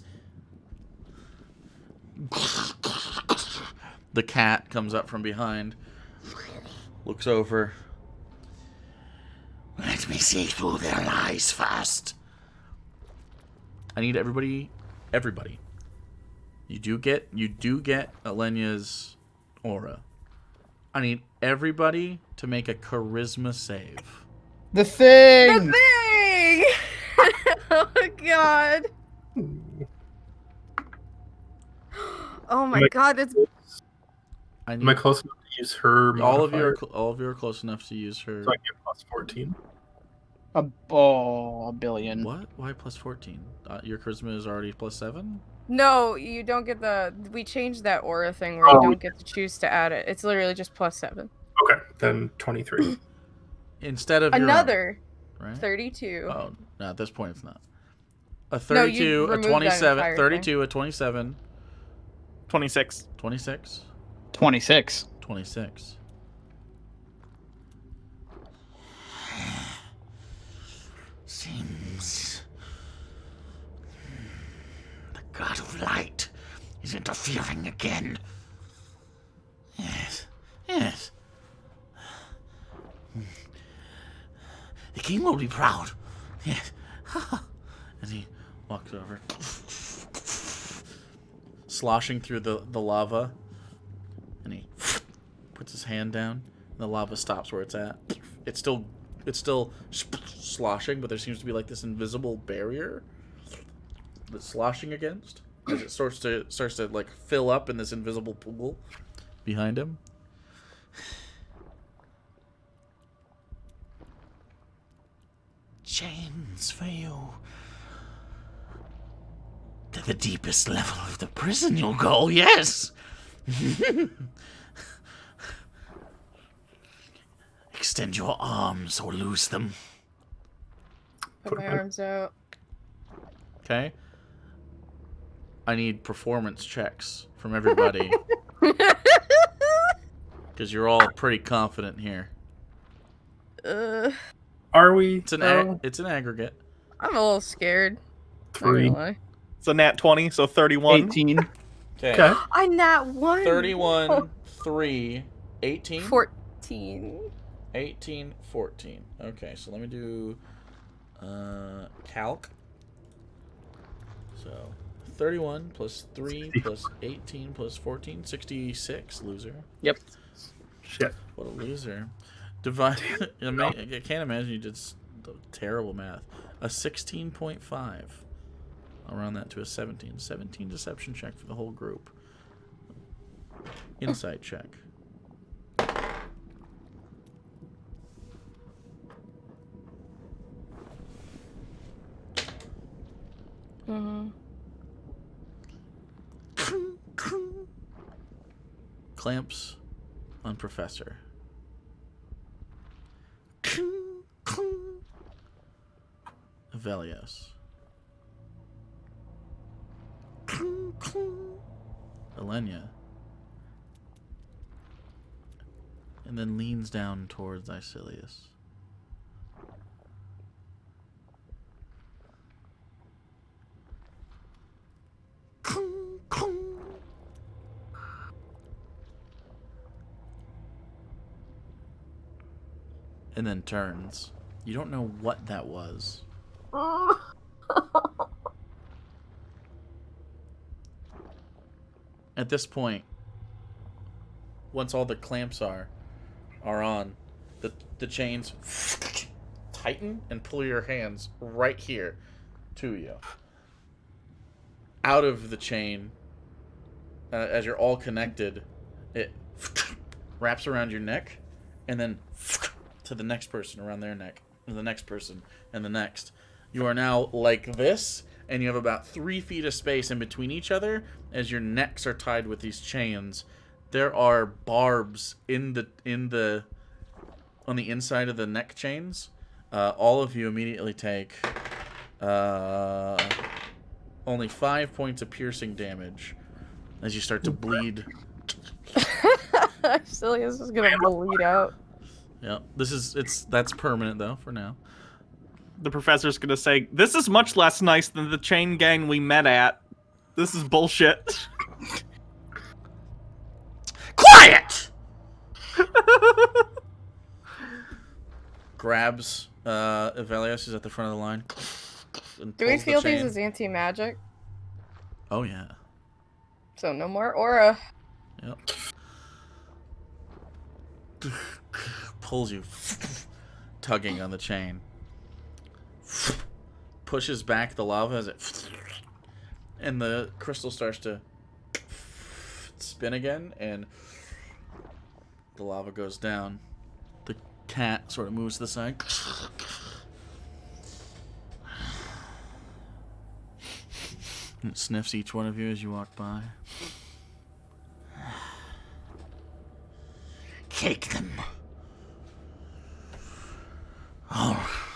A: The cat comes up from behind, looks over. Let me see through their lies first. I need everybody. You do get Alenia's aura. I need everybody to make a charisma save.
C: The thing!
B: The thing! Oh god. Oh my god, it's
A: I need
D: Am I close enough to use her modifier?
A: all of you are close enough to use her.
D: So I get plus 14.
C: A billion.
A: What? Why plus 14? Your charisma is already plus 7?
B: no, you don't get we changed that aura thing where you
D: Oh.
B: don't get to choose to add it. It's literally just plus 7.
D: Okay, then 23.
A: Instead of
B: Another
A: your own, right?
B: 32.
A: Oh, no, at this point it's not. A
B: No, you
A: 32, a
B: removed that
A: 27,
B: entire
A: 32, a 27,
E: 26.
A: 26,
C: 26.
A: 26. Seems the god of light is interfering again. Yes, yes. The king will be proud. Yes. And he walks over, sloshing through the lava, and he puts his hand down, and the lava stops where it's at. It's still sloshing, but there seems to be like this invisible barrier that's sloshing against, as it starts to like fill up in this invisible pool behind him. Chains for you. To the deepest level of the prison you'll go, yes! Extend your arms or lose them.
B: Put my arms out.
A: Okay? I need performance checks from everybody. Because you're all pretty confident here.
D: Are we?
A: It's an aggregate.
B: I'm a little scared. Not
D: 3.
B: gonna lie.
E: It's a nat 20, so 31.
C: 18.
D: Okay.
B: I nat 1.
A: 31, 3, 18?
B: 14.
A: 18, 14. Okay, so let me do calc. So 31 plus 3 plus 18 plus 14, 66, loser.
C: Yep.
D: Shit.
A: What a loser. Divide. I can't imagine you did terrible math. A 16.5. I'll round that to a 17. 17 deception check for the whole group. Insight check.
B: Mm-hmm.
A: Clamps on Professor. Velios. Alenia. and then leans down towards Icilius. And then turns. You don't know what that was. At this point, once all the clamps are on, the chains tighten and pull your hands right here to you. Out of the chain, as you're all connected, it wraps around your neck, and then to the next person around their neck, and the next person, and the next. You are now like this, and you have about 3 feet of space in between each other as your necks are tied with these chains. There are barbs on the inside of the neck chains. All of you immediately take only 5 points of piercing damage as you start to bleed.
B: Icilius is gonna bleed out.
A: Yeah, that's permanent though for now.
E: The professor's gonna say, "This is much less nice than the chain gang we met at. This is bullshit."
A: Quiet! Grabs Evelios, who's at the front of the line. And
B: Do we
A: pulls the
B: feel these
A: chain.
B: as anti-magic?
A: Oh yeah.
B: So no more aura.
A: Yep. Pulls you, tugging on the chain. Pushes back the lava as it, and the crystal starts to spin again, and the lava goes down. The cat sort of moves to the side. And it sniffs each one of you as you walk by. Take them. Oh.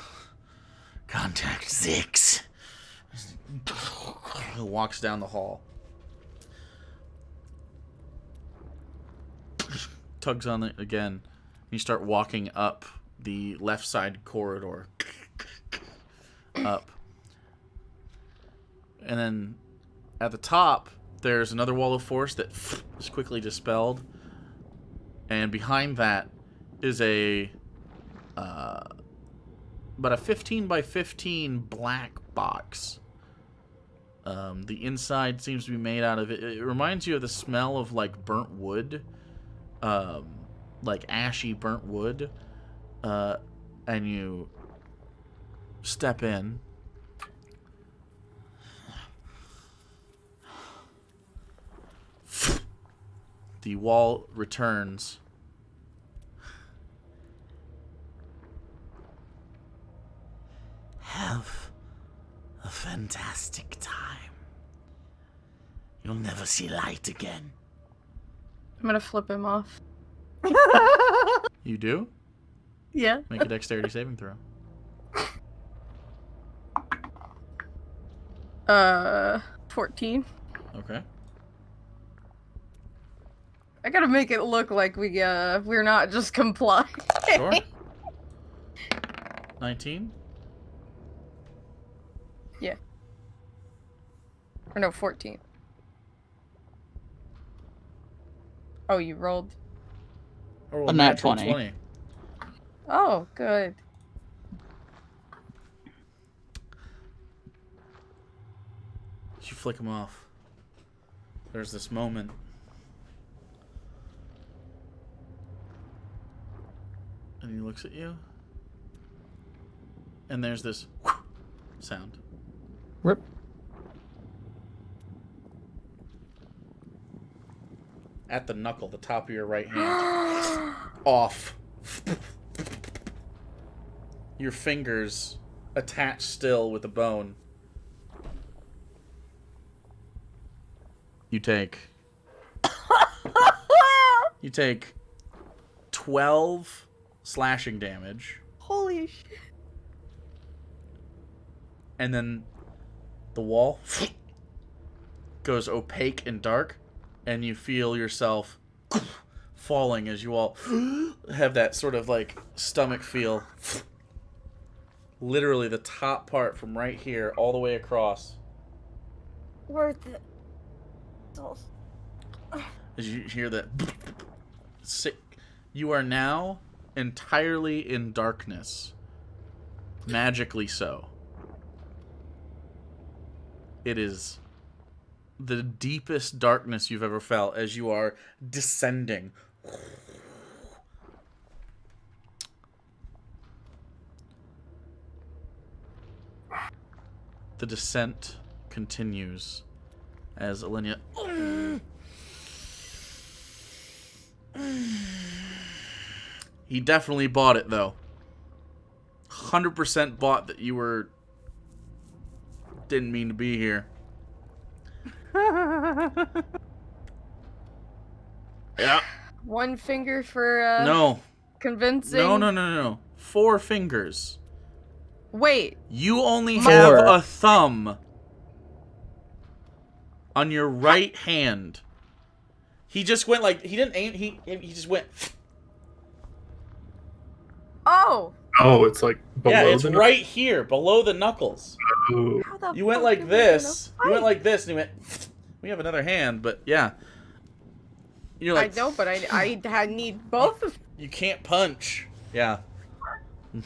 A: Contact Zix. He walks down the hall. Tugs on it again. You start walking up the left side corridor. Up. And then at the top, there's another wall of force that is quickly dispelled. And behind that is about a 15 by 15 black box. The inside seems to be made out of it. It reminds you of the smell of like burnt wood, like ashy burnt wood. And you step in. The wall returns. Have a fantastic time. You'll never see light again.
B: I'm gonna flip him off.
A: You do?
B: Yeah.
A: Make a dexterity saving throw.
B: 14.
A: Okay.
B: I gotta make it look like we're not just complying.
A: Sure. 19?
B: Yeah. Or no, 14. Oh, you rolled?
A: Or
C: A nat 20.
B: Oh, good.
A: You flick him off. There's this moment. And he looks at you. And there's this sound.
C: Rip.
A: At the knuckle, the top of your right hand. Off. Your fingers attached still with the bone. You take 12 slashing damage.
B: Holy shit.
A: And then the wall goes opaque and dark, and you feel yourself falling as you all have that sort of like stomach feel. Literally the top part from right here all the way across.
B: Worth it.
A: As you hear that sick, you are now entirely in darkness. Magically so. It is the deepest darkness you've ever felt as you are descending. The descent continues as Alenia. He definitely bought it, though. 100% bought that you were... didn't mean to be here. Yeah.
B: One finger for
A: No.
B: convincing.
A: No. 4 fingers.
B: Wait.
A: You only have a thumb on your right hand. He just went like... He didn't aim... He just went...
B: Oh.
D: Oh, it's like below
A: Yeah, it's
D: the
A: right here, below the knuckles.
D: Oh.
B: How the
A: You went
B: fuck
A: like
B: did we even
A: this. You went
B: fight?
A: like this, and he went... We have another hand, but yeah. You're like...
B: I know, but I need both of
A: You can't punch. Yeah.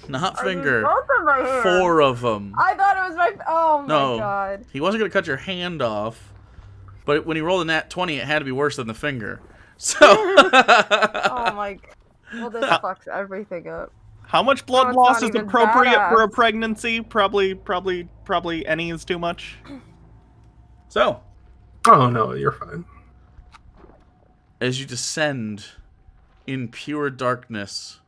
A: Not finger.
B: both of my hands.
A: 4 of them.
B: I thought it was my. Oh my
A: No.
B: god.
A: He wasn't going to cut your hand off, but when he rolled a nat 20, it had to be worse than the finger. So...
B: Oh my. Well, this fucks everything up.
E: How much blood
B: it's
E: loss
B: not
E: is
B: even
E: appropriate for a
B: badass.
E: pregnancy? Probably any is too much.
A: So,
D: Oh no, you're fine.
A: as you descend in pure darkness,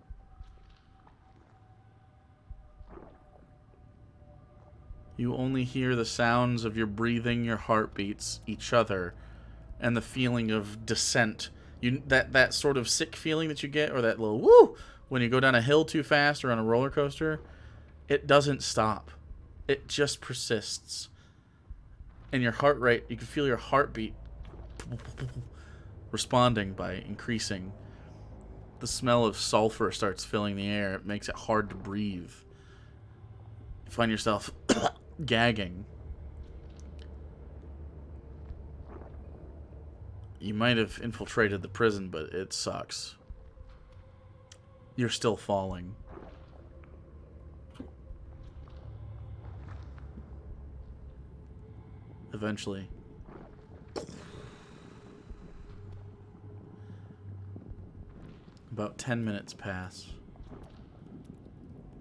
A: you only hear the sounds of your breathing, your heartbeats, each other, and the feeling of descent. That sort of sick feeling that you get, or that little woo when you go down a hill too fast or on a roller coaster. It doesn't stop. It just persists. And your heart rate, you can feel your heartbeat responding by increasing. The smell of sulfur starts filling the air. It makes it hard to breathe. You find yourself gagging. You might have infiltrated the prison, but it sucks. You're still falling. Eventually. About 10 minutes pass.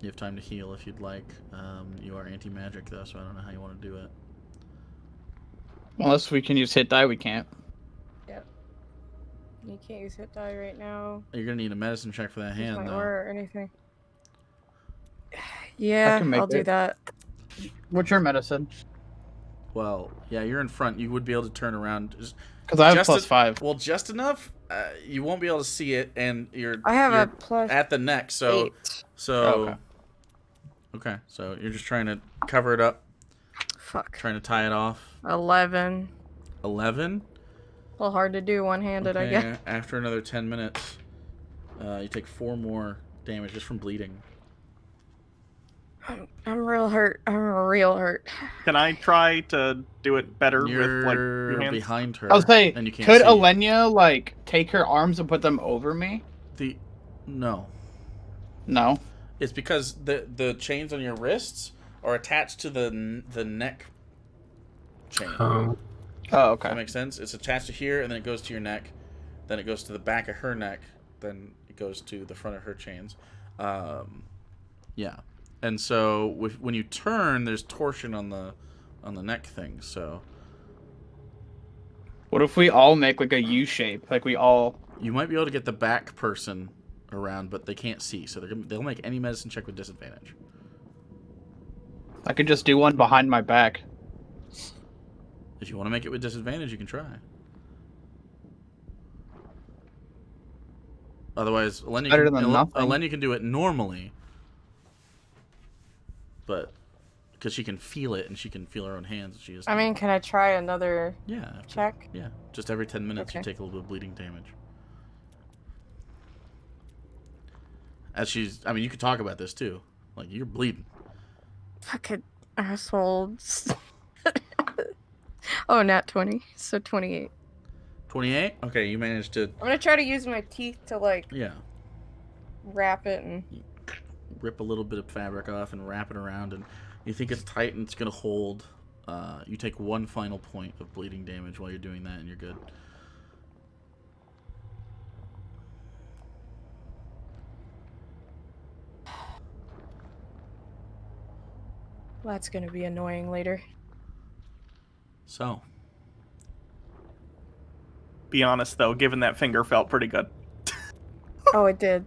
A: You have time to heal if you'd like. You are anti-magic, though, so I don't know how you want to do it.
C: Unless we can use hit die, we can't.
B: Yep. You can't use hit die right now.
A: You're going to need a medicine check for that hand,
B: My
A: though.
B: aura or anything. Yeah,
C: can make
B: I'll do
C: it.
B: that.
C: What's your medicine?
A: Well, yeah, you're in front. You would be able to turn around.
C: Because I have
A: Just
C: +5.
A: Well, just enough. You won't be able to see it, and you're
B: I have
A: you're
B: a plus
A: at the neck. So
B: 8.
A: so okay. So you're just trying to cover it up,
B: Fuck.
A: trying to tie it off.
B: 11.
A: 11.
B: A little hard to do one-handed, I guess.
A: After another 10 minutes, you take 4 more damage just from bleeding.
B: I'm real hurt. I'm real hurt.
E: Can I try to do it better with like
A: You're
E: 2 hands?
A: behind her.
C: I was saying,
A: and you can't
C: could
A: see.
C: Alenia, like, take her arms and put them over me?
A: No.
C: No.
A: It's because the chains on your wrists are attached to the neck chain.
C: Oh,
A: That
C: okay.
A: makes sense. It's attached to here, and then it goes to your neck. Then it goes to the back of her neck. Then it goes to the front of her chains. Yeah. And so when you turn, there's torsion on the neck thing. So
C: What if we all make, like, a U shape? Like, we all...
A: you might be able to get the back person around, but they can't see. So they'll make any medicine check with disadvantage.
C: I could just do one behind my back.
A: If you want to make it with disadvantage, you can try. Otherwise,
C: Better than nothing.
A: Alenia can do it normally. But because she can feel it and she can feel her own hands, she just
B: I mean, can I try another
A: yeah,
B: check?
A: yeah. Just every 10 minutes you
B: Okay.
A: take a little bit of bleeding damage. as she's, I mean, you could talk about this too. Like, you're bleeding.
B: Fucking assholes. Oh, nat 20, so 28.
A: 28? Okay, you managed to,
B: I'm gonna try to use my teeth to, like,
A: yeah,
B: wrap it and...
A: rip a little bit of fabric off and wrap it around, and you think it's tight and it's going to hold. You take 1 final point of bleeding damage while you're doing that, and you're good.
B: Well, that's gonna be annoying later.
A: So,
E: Be honest though, given that finger felt pretty good.
B: Oh, it did.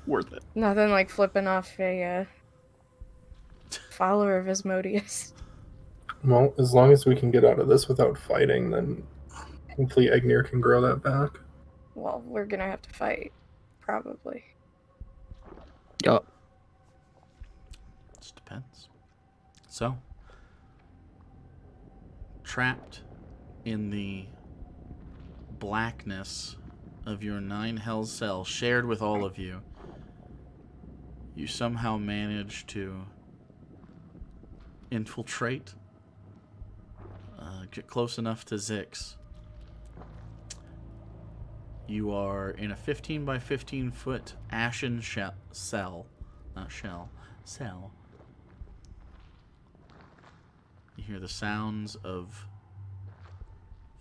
E: Worth it.
B: Nothing like flipping off a follower of Asmodeus.
D: Well, as long as we can get out of this without fighting, then hopefully Egnir can grow that back.
B: Well, we're gonna have to fight, probably.
C: Yup.
A: just depends. So, trapped in the blackness of your 9 hell cell, shared with all of you, you somehow manage to infiltrate, get close enough to Zix. You are in a 15 by 15 foot ashen cell. You hear the sounds of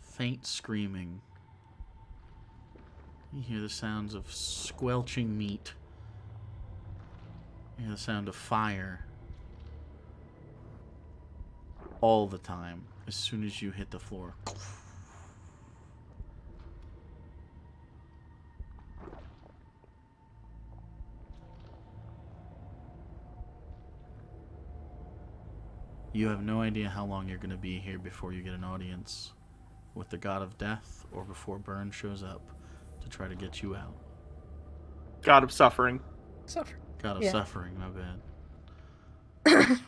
A: faint screaming. You hear the sounds of squelching meat. You hear the sound of fire. All the time, as soon as you hit the floor. You have no idea how long you're going to be here before you get an audience with the God of Death, or before Burn shows up to try to get you out.
E: God of Suffering.
A: God of
B: Yeah.
A: Suffering, my bad.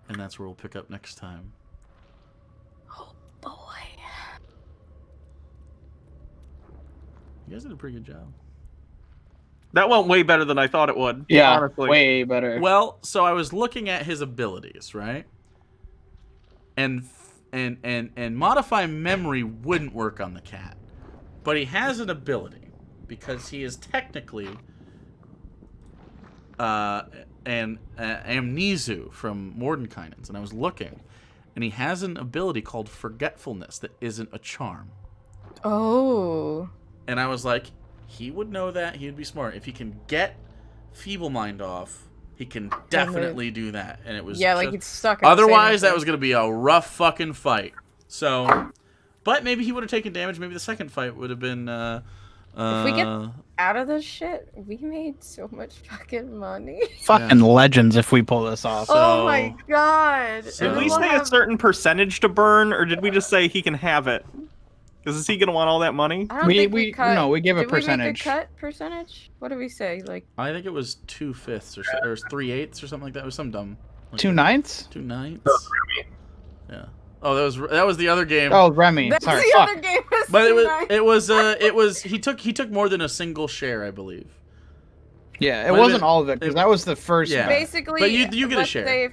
A: And that's where we'll pick up next time.
B: Oh boy.
A: You guys did a pretty good job.
E: That went way better than I thought it would.
C: Yeah,
E: honestly.
C: way better.
A: Well, so I was looking at his abilities, right? And modify memory wouldn't work on the cat. But he has an ability, because he is technically an Amnesu from Mordenkainen's, and I was looking, and he has an ability called Forgetfulness that isn't a charm.
B: Oh.
A: And I was like, he would know that. He would be smart. If he can get Feeble Mind off, he can definitely do that. And it was
B: Yeah, like
A: just-
B: it's stuck. in the
A: otherwise,
B: same
A: that was going to be a rough fucking fight. So, but maybe he would have taken damage. Maybe the second fight would have been.
B: If we get out of this shit, we made so much fucking money.
C: Fucking legends if we pull this off.
B: Oh my god.
A: So-
E: Did we
B: We'll
E: say a
B: have-
E: certain percentage to burn, or did we just say he can have it? Because is he gonna want all that money?
B: I don't think
C: we
B: cut.
C: no, we give a
B: Did we
C: percentage.
B: make a cut percentage? What did we say? Like,
A: I think it was 2/5 or 3/8 or something like that. It was some dumb. Like
C: 2/9?
A: 2/9. Yeah. Oh, that was the other game.
C: Oh, Remy.
B: that's
C: Sorry.
B: the
C: Fuck.
B: other game. Was
A: But
B: tonight.
A: it was he took more than a single share, I believe.
C: Yeah, it
A: Might have
C: wasn't
A: been-
C: all of it because that was the first.
A: Yeah.
B: Basically,
A: But you get a
B: let's
A: share.
B: Say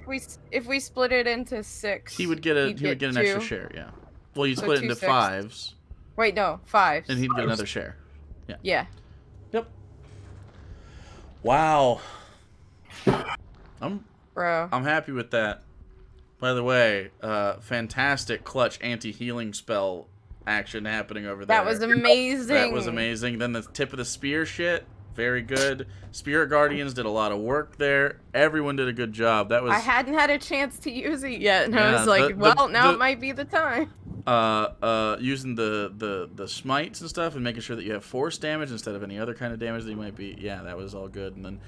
B: if we split it into 6,
A: He would get an
B: he'd
A: extra
B: two.
A: share, yeah. Well, you
B: So
A: split it into
B: 2/6.
A: 5s,
B: Wait, no, 5.
A: and he'd get another share.
B: Yeah.
A: Yep. Wow. I'm
B: Bro.
A: happy with that. By the way, fantastic clutch anti-healing spell action happening over there.
B: That was amazing.
A: That was amazing. Then the tip of the spear shit, very good. Spirit Guardians did a lot of work there. Everyone did a good job. That was
B: I hadn't had a chance to use it yet, and I
A: Yeah,
B: was like,
A: the-
B: now
A: the-
B: it might be the time.
A: using the smites and stuff, and making sure that you have force damage instead of any other kind of damage that you might be. Yeah, that was all good. And then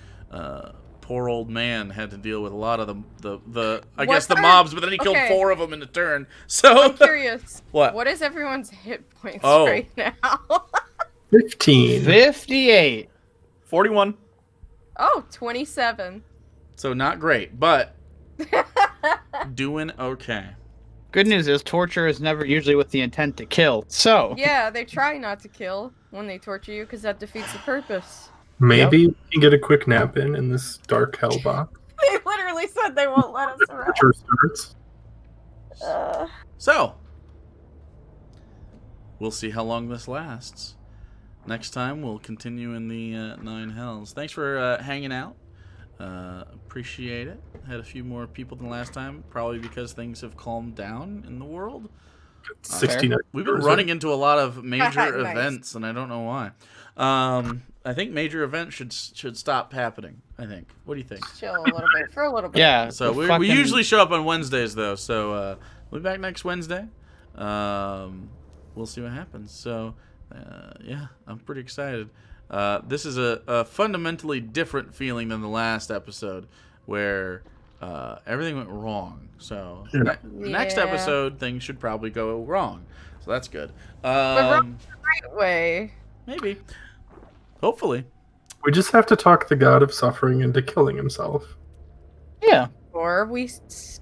A: poor old man had to deal with a lot of the I guess the
B: What?
A: mobs, but then he killed
B: Okay.
A: 4 of them in a turn. So
B: I'm curious.
A: What?
B: Is everyone's hit points
A: Oh.
B: right now?
D: 15.
C: 58.
E: 41.
B: Oh, 27.
A: So not great, but doing okay.
C: Good news is torture is never usually with the intent to kill. So
B: Yeah, they try not to kill when they torture you because that defeats the purpose.
D: Maybe we can get a quick nap in this dark hell box.
B: They literally said they won't let us around.
D: Temperature starts.
A: So, we'll see how long this lasts. Next time, we'll continue in the Nine Hells. Thanks for hanging out. Appreciate it. Had a few more people than last time, probably because things have calmed down in the world.
D: 69.
A: We've been running into a lot of major
B: Nice.
A: events, and I don't know why. I think major events should stop happening. I think. What do you think?
B: Chill a little bit for a little bit.
C: Yeah.
A: So we
C: fucking-
A: usually show up on Wednesdays, though. So we'll be back next Wednesday. We'll see what happens. So yeah, I'm pretty excited. This is a fundamentally different feeling than the last episode, where everything went wrong. So next
B: Yeah.
A: episode, things should probably go wrong. So that's good.
B: But wrong the right way.
A: Maybe. Hopefully.
D: We just have to talk the god of suffering into killing himself.
C: Yeah.
B: Or we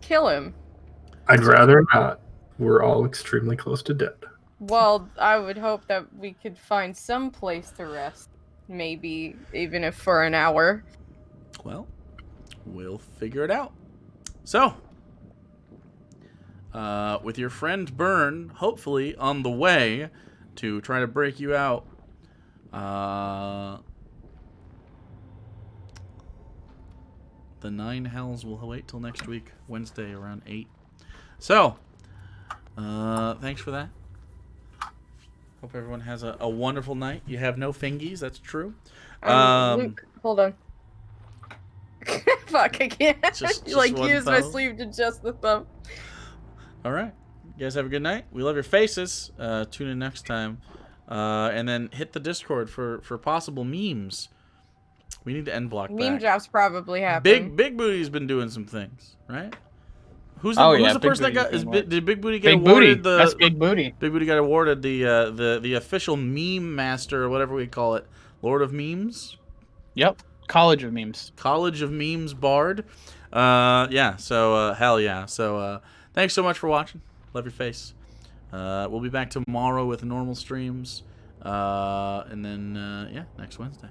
B: kill him.
D: I'd rather not. We're all extremely close to dead.
B: Well, I would hope that we could find some place to rest. Maybe even if for an hour.
A: Well, we'll figure it out. So, with your friend Burn, hopefully on the way to try to break you out, the Nine Hells will wait till next week, Wednesday around 8. So, thanks for that. Hope everyone has a wonderful night. You have no fingies, that's true.
B: Luke, hold on. Fuck, I can't.
A: Just
B: like
A: one
B: use my
A: thumb?
B: sleeve to adjust the thumb.
A: All right. You guys have a good night. We love your faces. Tune in next time. And then hit the Discord for possible memes. We need to end block
B: Meme
A: back.
B: drops probably happen.
A: Big Booty's been doing some things, right? Who's
C: Oh,
A: who's
C: yeah,
A: the
C: Big
A: person that got
C: Booty's doing
A: did Big Booty get
C: Big booty.
A: awarded
C: That's big booty.
A: Big Booty got awarded the official meme master or whatever we call it, Lord of Memes,
C: Yep. College of memes.
A: College of Memes Bard. Yeah, so hell yeah. So thanks so much for watching. Love your face. We'll be back tomorrow with normal streams. And then yeah, next Wednesday.